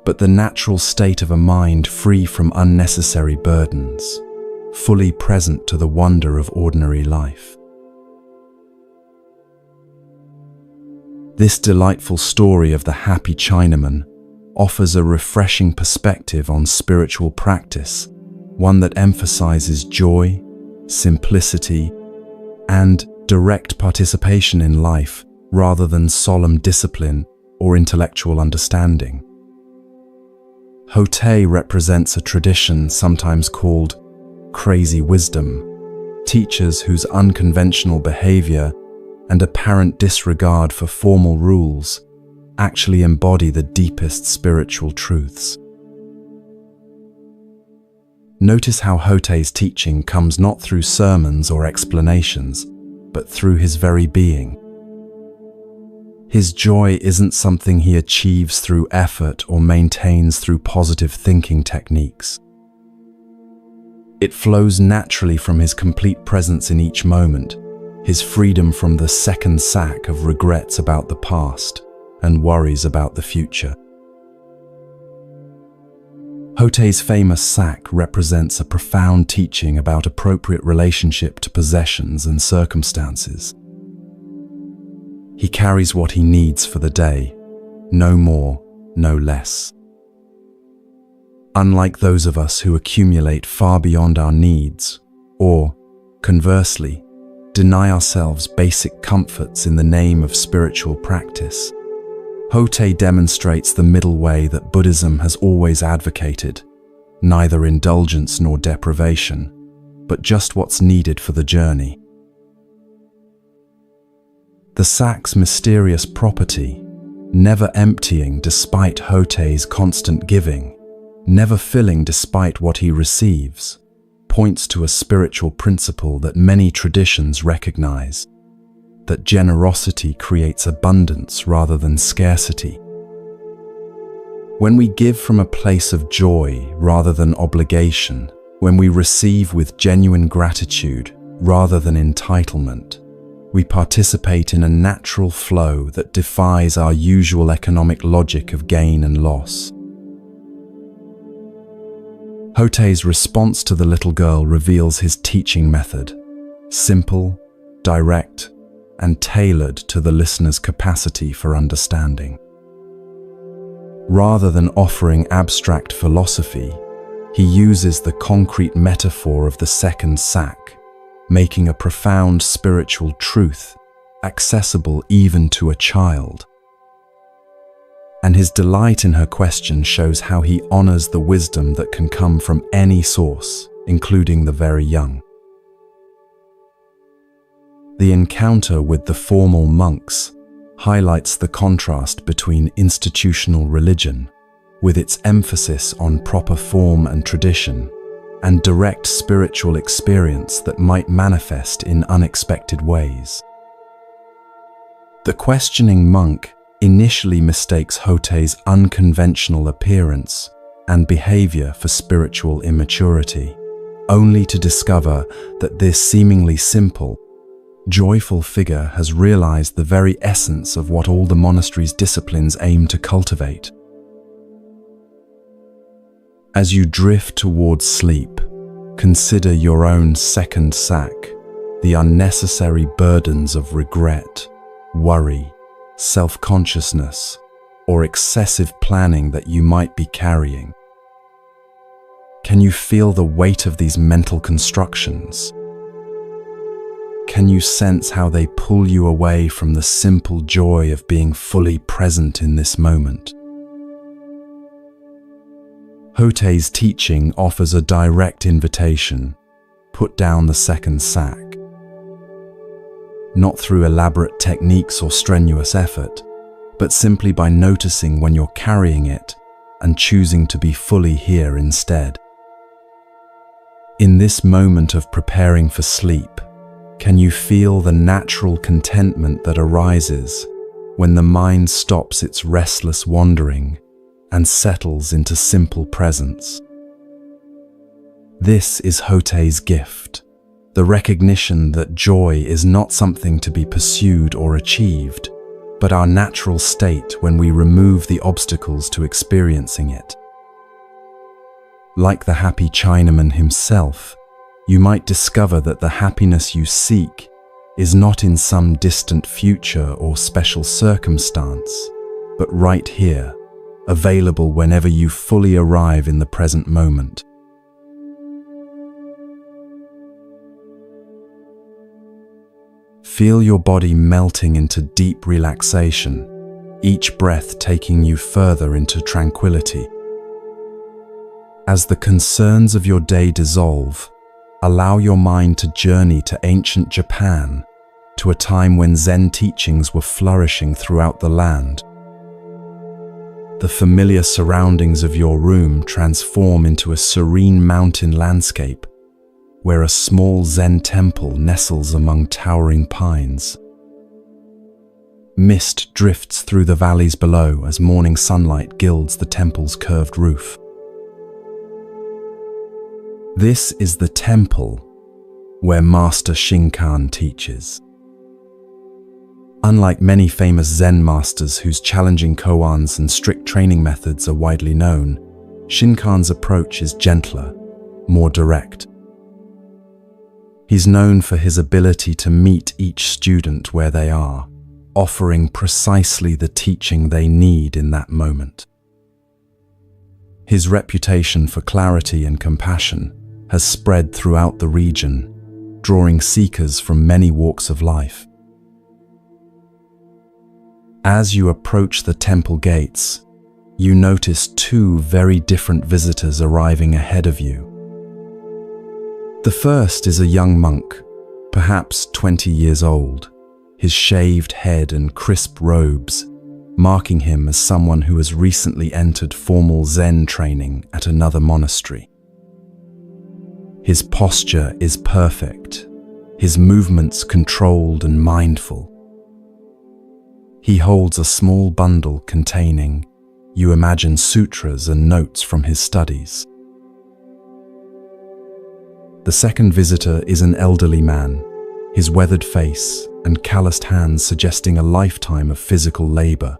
but the natural state of a mind free from unnecessary burdens, fully present to the wonder of ordinary life. This delightful story of the happy Chinaman offers a refreshing perspective on spiritual practice, one that emphasizes joy, simplicity, and direct participation in life rather than solemn discipline or intellectual understanding. Hotei represents a tradition sometimes called crazy wisdom, teachers whose unconventional behavior and apparent disregard for formal rules actually embody the deepest spiritual truths. Notice how Hotei's teaching comes not through sermons or explanations, but through his very being. His joy isn't something he achieves through effort or maintains through positive thinking techniques. It flows naturally from his complete presence in each moment, his freedom from the second sack of regrets about the past and worries about the future. Hotei's famous sack represents a profound teaching about appropriate relationship to possessions and circumstances. He carries what he needs for the day, no more, no less. Unlike those of us who accumulate far beyond our needs, or, conversely, deny ourselves basic comforts in the name of spiritual practice, Hotei demonstrates the middle way that Buddhism has always advocated, neither indulgence nor deprivation, but just what's needed for the journey. The sack's mysterious property, never emptying despite Hotei's constant giving, never filling despite what he receives, points to a spiritual principle that many traditions recognize, that generosity creates abundance rather than scarcity. When we give from a place of joy rather than obligation, when we receive with genuine gratitude rather than entitlement, we participate in a natural flow that defies our usual economic logic of gain and loss. Hotei's response to the little girl reveals his teaching method, simple, direct, and tailored to the listener's capacity for understanding. Rather than offering abstract philosophy, he uses the concrete metaphor of the second sack, making a profound spiritual truth accessible even to a child. And his delight in her question shows how he honors the wisdom that can come from any source, including the very young. The encounter with the formal monks highlights the contrast between institutional religion, with its emphasis on proper form and tradition, and direct spiritual experience that might manifest in unexpected ways. The questioning monk initially mistakes Hotei's unconventional appearance and behavior for spiritual immaturity, only to discover that this seemingly simple, joyful figure has realized the very essence of what all the monastery's disciplines aim to cultivate. As you drift towards sleep, consider your own second sack, the unnecessary burdens of regret, worry, self-consciousness, or excessive planning that you might be carrying. Can you feel the weight of these mental constructions? Can you sense how they pull you away from the simple joy of being fully present in this moment? Hotei's teaching offers a direct invitation: put down the second sack. Not through elaborate techniques or strenuous effort, but simply by noticing when you're carrying it and choosing to be fully here instead. In this moment of preparing for sleep, can you feel the natural contentment that arises when the mind stops its restless wandering and settles into simple presence? This is Hotei's gift, the recognition that joy is not something to be pursued or achieved, but our natural state when we remove the obstacles to experiencing it. Like the happy Chinaman himself, you might discover that the happiness you seek is not in some distant future or special circumstance, but right here, available whenever you fully arrive in the present moment. Feel your body melting into deep relaxation, each breath taking you further into tranquility. As the concerns of your day dissolve, allow your mind to journey to ancient Japan, to a time when Zen teachings were flourishing throughout the land. The familiar surroundings of your room transform into a serene mountain landscape, where a small Zen temple nestles among towering pines. Mist drifts through the valleys below as morning sunlight gilds the temple's curved roof. This is the temple where Master Shinkan teaches. Unlike many famous Zen masters whose challenging koans and strict training methods are widely known, Shinkan's approach is gentler, more direct. He's known for his ability to meet each student where they are, offering precisely the teaching they need in that moment. His reputation for clarity and compassion has spread throughout the region, drawing seekers from many walks of life. As you approach the temple gates, you notice two very different visitors arriving ahead of you. The first is a young monk, perhaps 20 years old, his shaved head and crisp robes, marking him as someone who has recently entered formal Zen training at another monastery. His posture is perfect, his movements controlled and mindful. He holds a small bundle containing, you imagine, sutras and notes from his studies. The second visitor is an elderly man, his weathered face and calloused hands suggesting a lifetime of physical labor.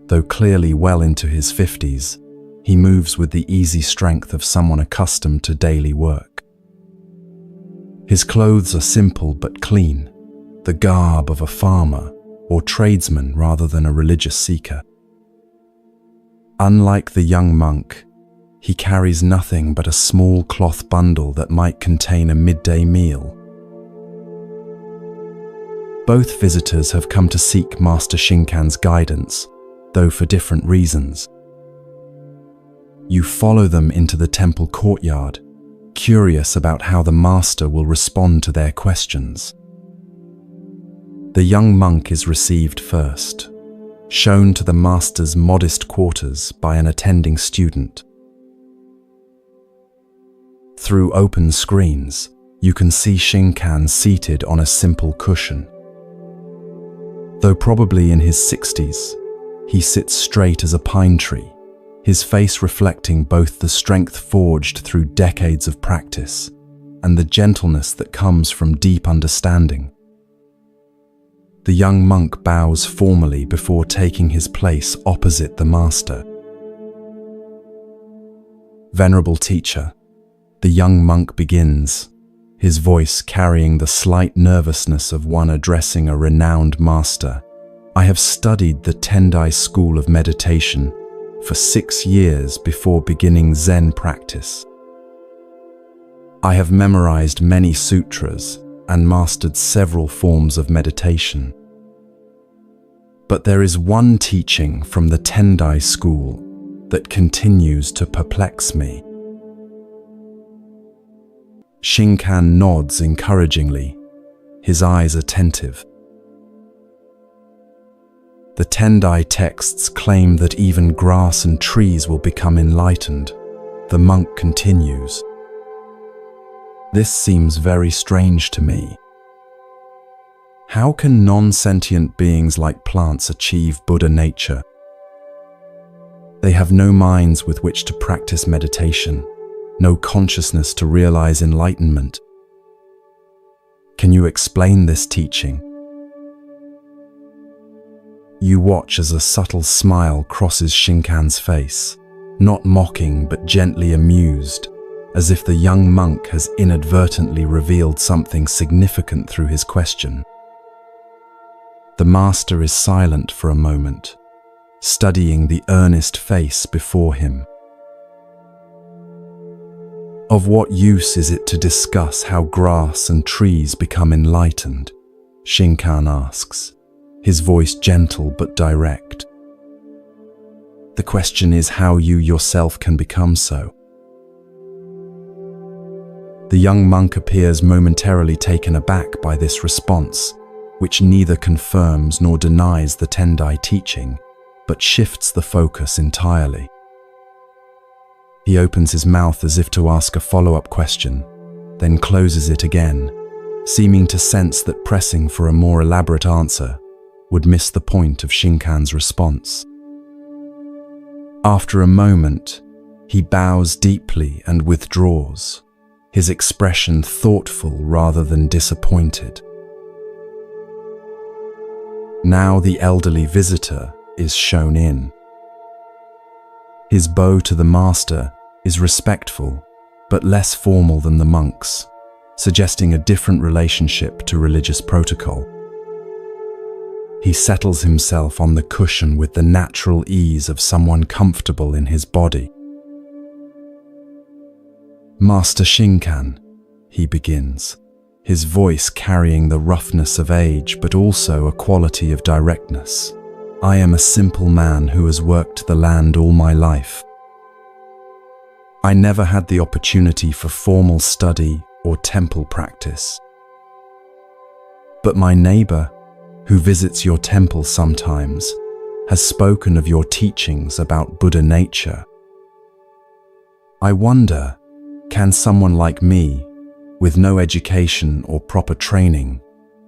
Though clearly well into his 50s, he moves with the easy strength of someone accustomed to daily work. His clothes are simple but clean, the garb of a farmer or tradesman rather than a religious seeker. Unlike the young monk, he carries nothing but a small cloth bundle that might contain a midday meal. Both visitors have come to seek Master Shinkan's guidance, though for different reasons. You follow them into the temple courtyard, curious about how the master will respond to their questions. The young monk is received first, shown to the master's modest quarters by an attending student. Through open screens, you can see Shinkan seated on a simple cushion. Though probably in his 60s, he sits straight as a pine tree, his face reflecting both the strength forged through decades of practice and the gentleness that comes from deep understanding. The young monk bows formally before taking his place opposite the master. Venerable teacher, the young monk begins, his voice carrying the slight nervousness of one addressing a renowned master. I have studied the Tendai school of meditation for 6 years before beginning Zen practice. I have memorized many sutras and mastered several forms of meditation. But there is one teaching from the Tendai school that continues to perplex me. Shinkan nods encouragingly, his eyes attentive. The Tendai texts claim that even grass and trees will become enlightened. The monk continues. This seems very strange to me. How can non-sentient beings like plants achieve Buddha nature? They have no minds with which to practice meditation, no consciousness to realize enlightenment. Can you explain this teaching? You watch as a subtle smile crosses Shinkan's face, not mocking but gently amused, as if the young monk has inadvertently revealed something significant through his question. The master is silent for a moment, studying the earnest face before him. Of what use is it to discuss how grass and trees become enlightened? Shinkan asks, his voice gentle but direct. The question is how you yourself can become so. The young monk appears momentarily taken aback by this response, which neither confirms nor denies the Tendai teaching, but shifts the focus entirely. He opens his mouth as if to ask a follow-up question, then closes it again, seeming to sense that pressing for a more elaborate answer would miss the point of Shinkan's response. After a moment, he bows deeply and withdraws, his expression thoughtful rather than disappointed. Now the elderly visitor is shown in. His bow to the master is respectful, but less formal than the monk's, suggesting a different relationship to religious protocol. He settles himself on the cushion with the natural ease of someone comfortable in his body. Master Shinkan, he begins, his voice carrying the roughness of age but also a quality of directness. I am a simple man who has worked the land all my life. I never had the opportunity for formal study or temple practice. But my neighbor, who visits your temple sometimes, has spoken of your teachings about Buddha nature. I wonder, can someone like me, with no education or proper training,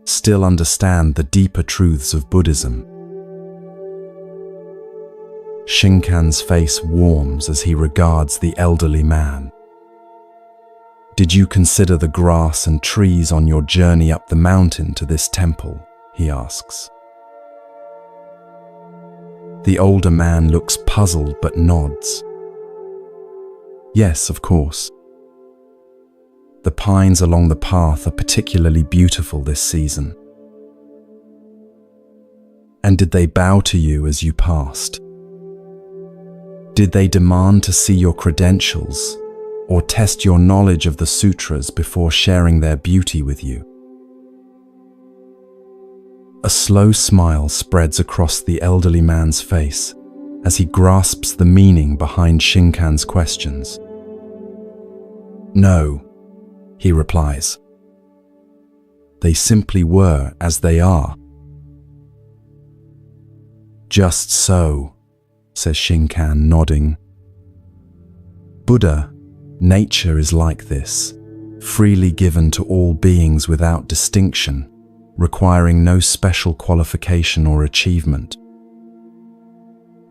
still understand the deeper truths of Buddhism? Shinkan's face warms as he regards the elderly man. Did you consider the grass and trees on your journey up the mountain to this temple? He asks. The older man looks puzzled but nods. Yes, of course. The pines along the path are particularly beautiful this season. And did they bow to you as you passed? Did they demand to see your credentials or test your knowledge of the sutras before sharing their beauty with you? A slow smile spreads across the elderly man's face as he grasps the meaning behind Shinkan's questions. No, he replies. They simply were as they are. Just so, says Shinkan, nodding. Buddha, nature is like this, freely given to all beings without distinction, requiring no special qualification or achievement.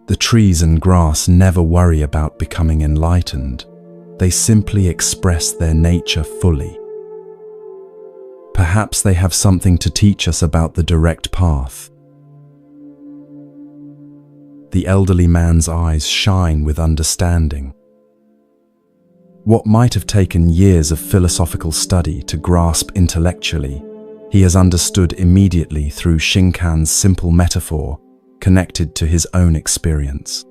The trees and grass never worry about becoming enlightened. They simply express their nature fully. Perhaps they have something to teach us about the direct path. The elderly man's eyes shine with understanding. What might have taken years of philosophical study to grasp intellectually, he has understood immediately through Shinkan's simple metaphor connected to his own experience.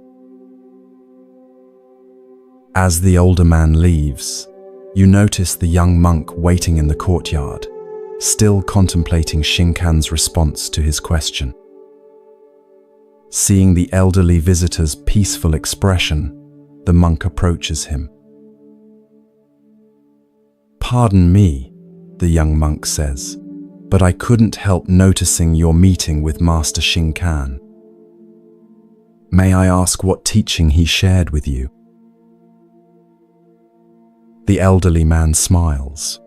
As the older man leaves, you notice the young monk waiting in the courtyard, still contemplating Shinkan's response to his question. Seeing the elderly visitor's peaceful expression, the monk approaches him. "Pardon me," the young monk says, "but I couldn't help noticing your meeting with Master Shinkan. May I ask what teaching he shared with you?" The elderly man smiles.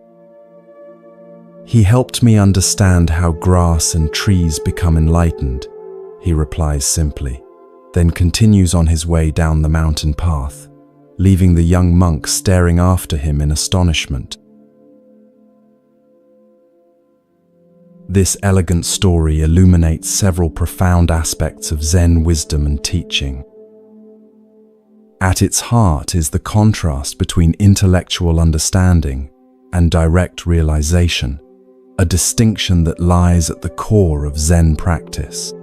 "He helped me understand how grass and trees become enlightened," he replies simply, then continues on his way down the mountain path, leaving the young monk staring after him in astonishment. This elegant story illuminates several profound aspects of Zen wisdom and teaching. At its heart is the contrast between intellectual understanding and direct realization, a distinction that lies at the core of Zen practice.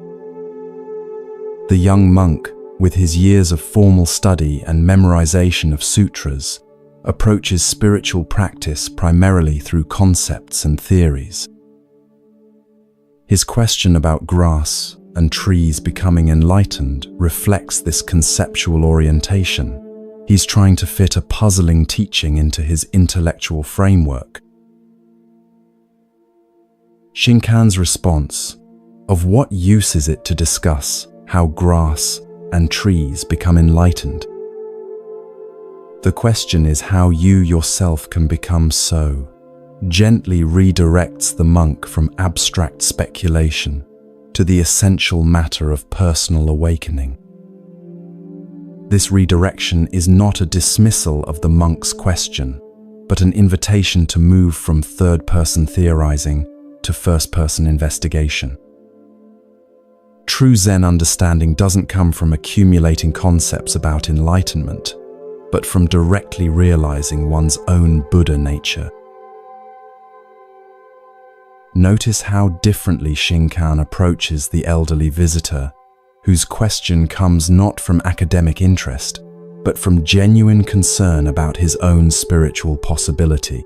The young monk, with his years of formal study and memorization of sutras, approaches spiritual practice primarily through concepts and theories. His question about grass and trees becoming enlightened reflects this conceptual orientation. He's trying to fit a puzzling teaching into his intellectual framework. Shinkan's response, "Of what use is it to discuss how grass and trees become enlightened? The question is how you yourself can become so," gently redirects the monk from abstract speculation to the essential matter of personal awakening. This redirection is not a dismissal of the monk's question, but an invitation to move from third-person theorizing to first-person investigation. True Zen understanding doesn't come from accumulating concepts about enlightenment, but from directly realizing one's own Buddha nature. Notice how differently Shinkan approaches the elderly visitor, whose question comes not from academic interest, but from genuine concern about his own spiritual possibility.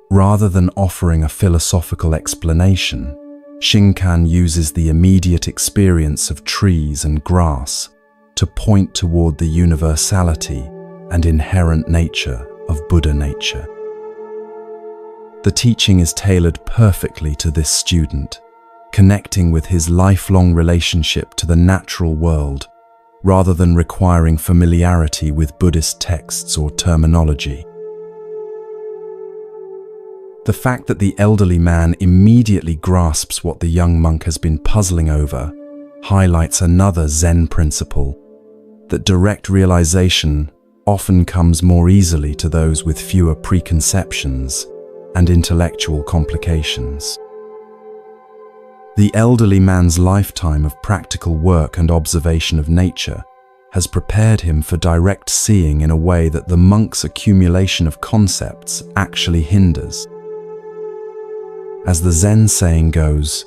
Rather than offering a philosophical explanation, Shinkan uses the immediate experience of trees and grass to point toward the universality and inherent nature of Buddha nature. The teaching is tailored perfectly to this student, connecting with his lifelong relationship to the natural world, rather than requiring familiarity with Buddhist texts or terminology. The fact that the elderly man immediately grasps what the young monk has been puzzling over highlights another Zen principle, that direct realization often comes more easily to those with fewer preconceptions and intellectual complications. The elderly man's lifetime of practical work and observation of nature has prepared him for direct seeing in a way that the monk's accumulation of concepts actually hinders. As the Zen saying goes,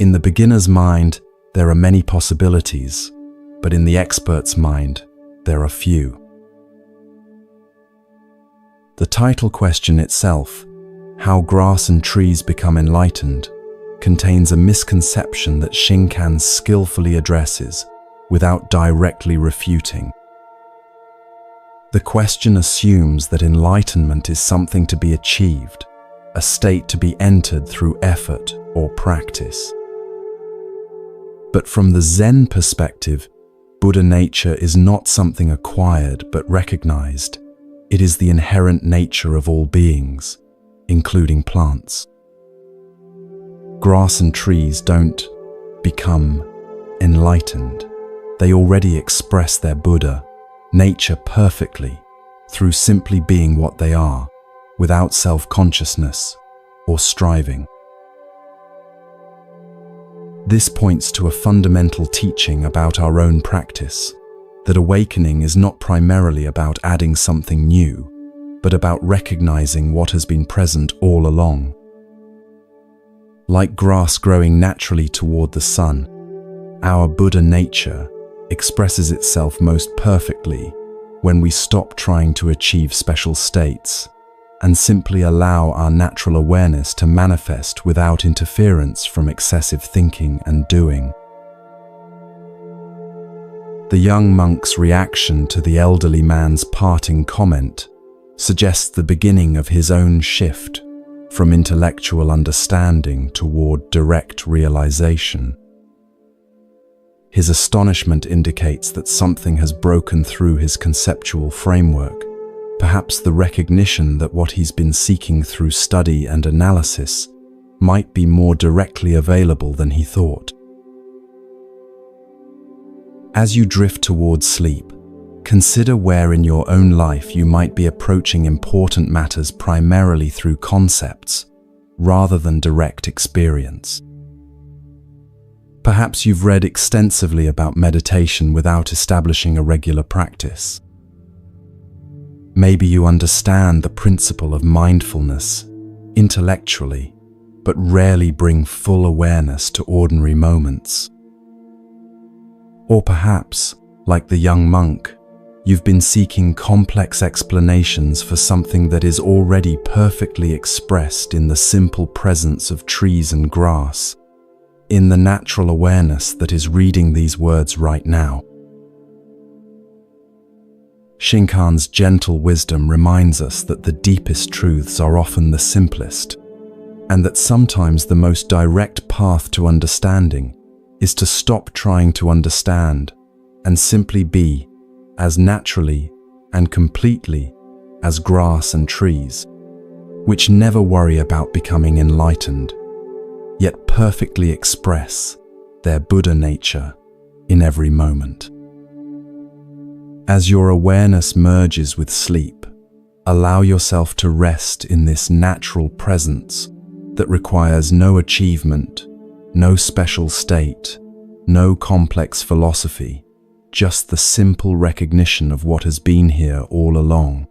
"In the beginner's mind, there are many possibilities, but in the expert's mind, there are few. The title question itself, How Grass and Trees Become Enlightened, contains a misconception that Shinkan skillfully addresses without directly refuting. The question assumes that enlightenment is something to be achieved, a state to be entered through effort or practice. But from the Zen perspective, Buddha nature is not something acquired but recognized. It is the inherent nature of all beings, including plants. Grass and trees don't become enlightened. They already express their Buddha nature perfectly through simply being what they are, without self-consciousness or striving. This points to a fundamental teaching about our own practice, that awakening is not primarily about adding something new, but about recognizing what has been present all along. Like grass growing naturally toward the sun, our Buddha nature expresses itself most perfectly when we stop trying to achieve special states and simply allow our natural awareness to manifest without interference from excessive thinking and doing. The young monk's reaction to the elderly man's parting comment suggests the beginning of his own shift from intellectual understanding toward direct realization. His astonishment indicates that something has broken through his conceptual framework, perhaps the recognition that what he's been seeking through study and analysis might be more directly available than he thought. As you drift towards sleep, consider where in your own life you might be approaching important matters primarily through concepts, rather than direct experience. Perhaps you've read extensively about meditation without establishing a regular practice. Maybe you understand the principle of mindfulness intellectually, but rarely bring full awareness to ordinary moments. Or perhaps, like the young monk, you've been seeking complex explanations for something that is already perfectly expressed in the simple presence of trees and grass, in the natural awareness that is reading these words right now. Shinkan's gentle wisdom reminds us that the deepest truths are often the simplest, and that sometimes the most direct path to understanding is to stop trying to understand and simply be as naturally and completely as grass and trees, which never worry about becoming enlightened, yet perfectly express their Buddha nature in every moment. As your awareness merges with sleep, allow yourself to rest in this natural presence that requires no achievement, no special state, no complex philosophy, just the simple recognition of what has been here all along.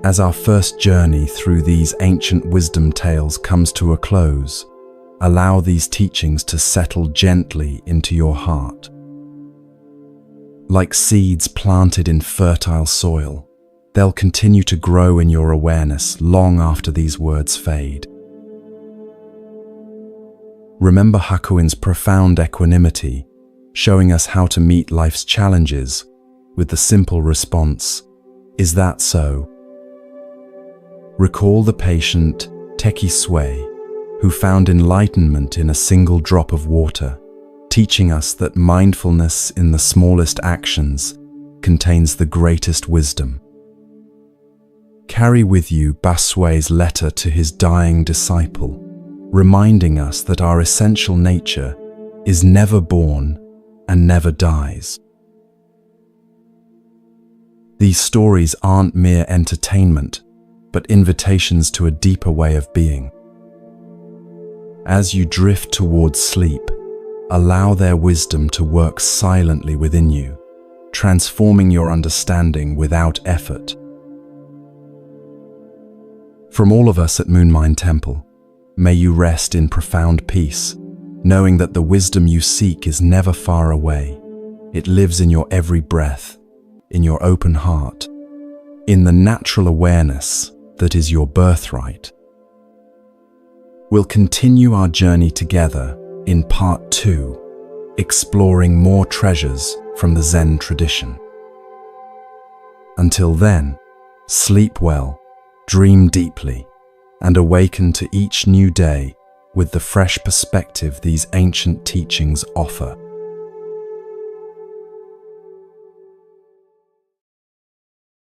As our first journey through these ancient wisdom tales comes to a close, allow these teachings to settle gently into your heart. Like seeds planted in fertile soil, they'll continue to grow in your awareness long after these words fade. Remember Hakuin's profound equanimity, showing us how to meet life's challenges with the simple response, "Is that so?" Recall the patient Teki Sui, who found enlightenment in a single drop of water, teaching us that mindfulness in the smallest actions contains the greatest wisdom. Carry with you Basui's letter to his dying disciple, reminding us that our essential nature is never born and never dies. These stories aren't mere entertainment, but invitations to a deeper way of being. As you drift towards sleep, allow their wisdom to work silently within you, transforming your understanding without effort. From all of us at Moonmind Temple, May you rest in profound peace, knowing that the wisdom you seek is never far away. It lives in your every breath, in your open heart, in the natural awareness that is your birthright. We'll continue our journey together in part 2, exploring more treasures from the Zen tradition. Until then, sleep well, dream deeply, and awaken to each new day with the fresh perspective these ancient teachings offer.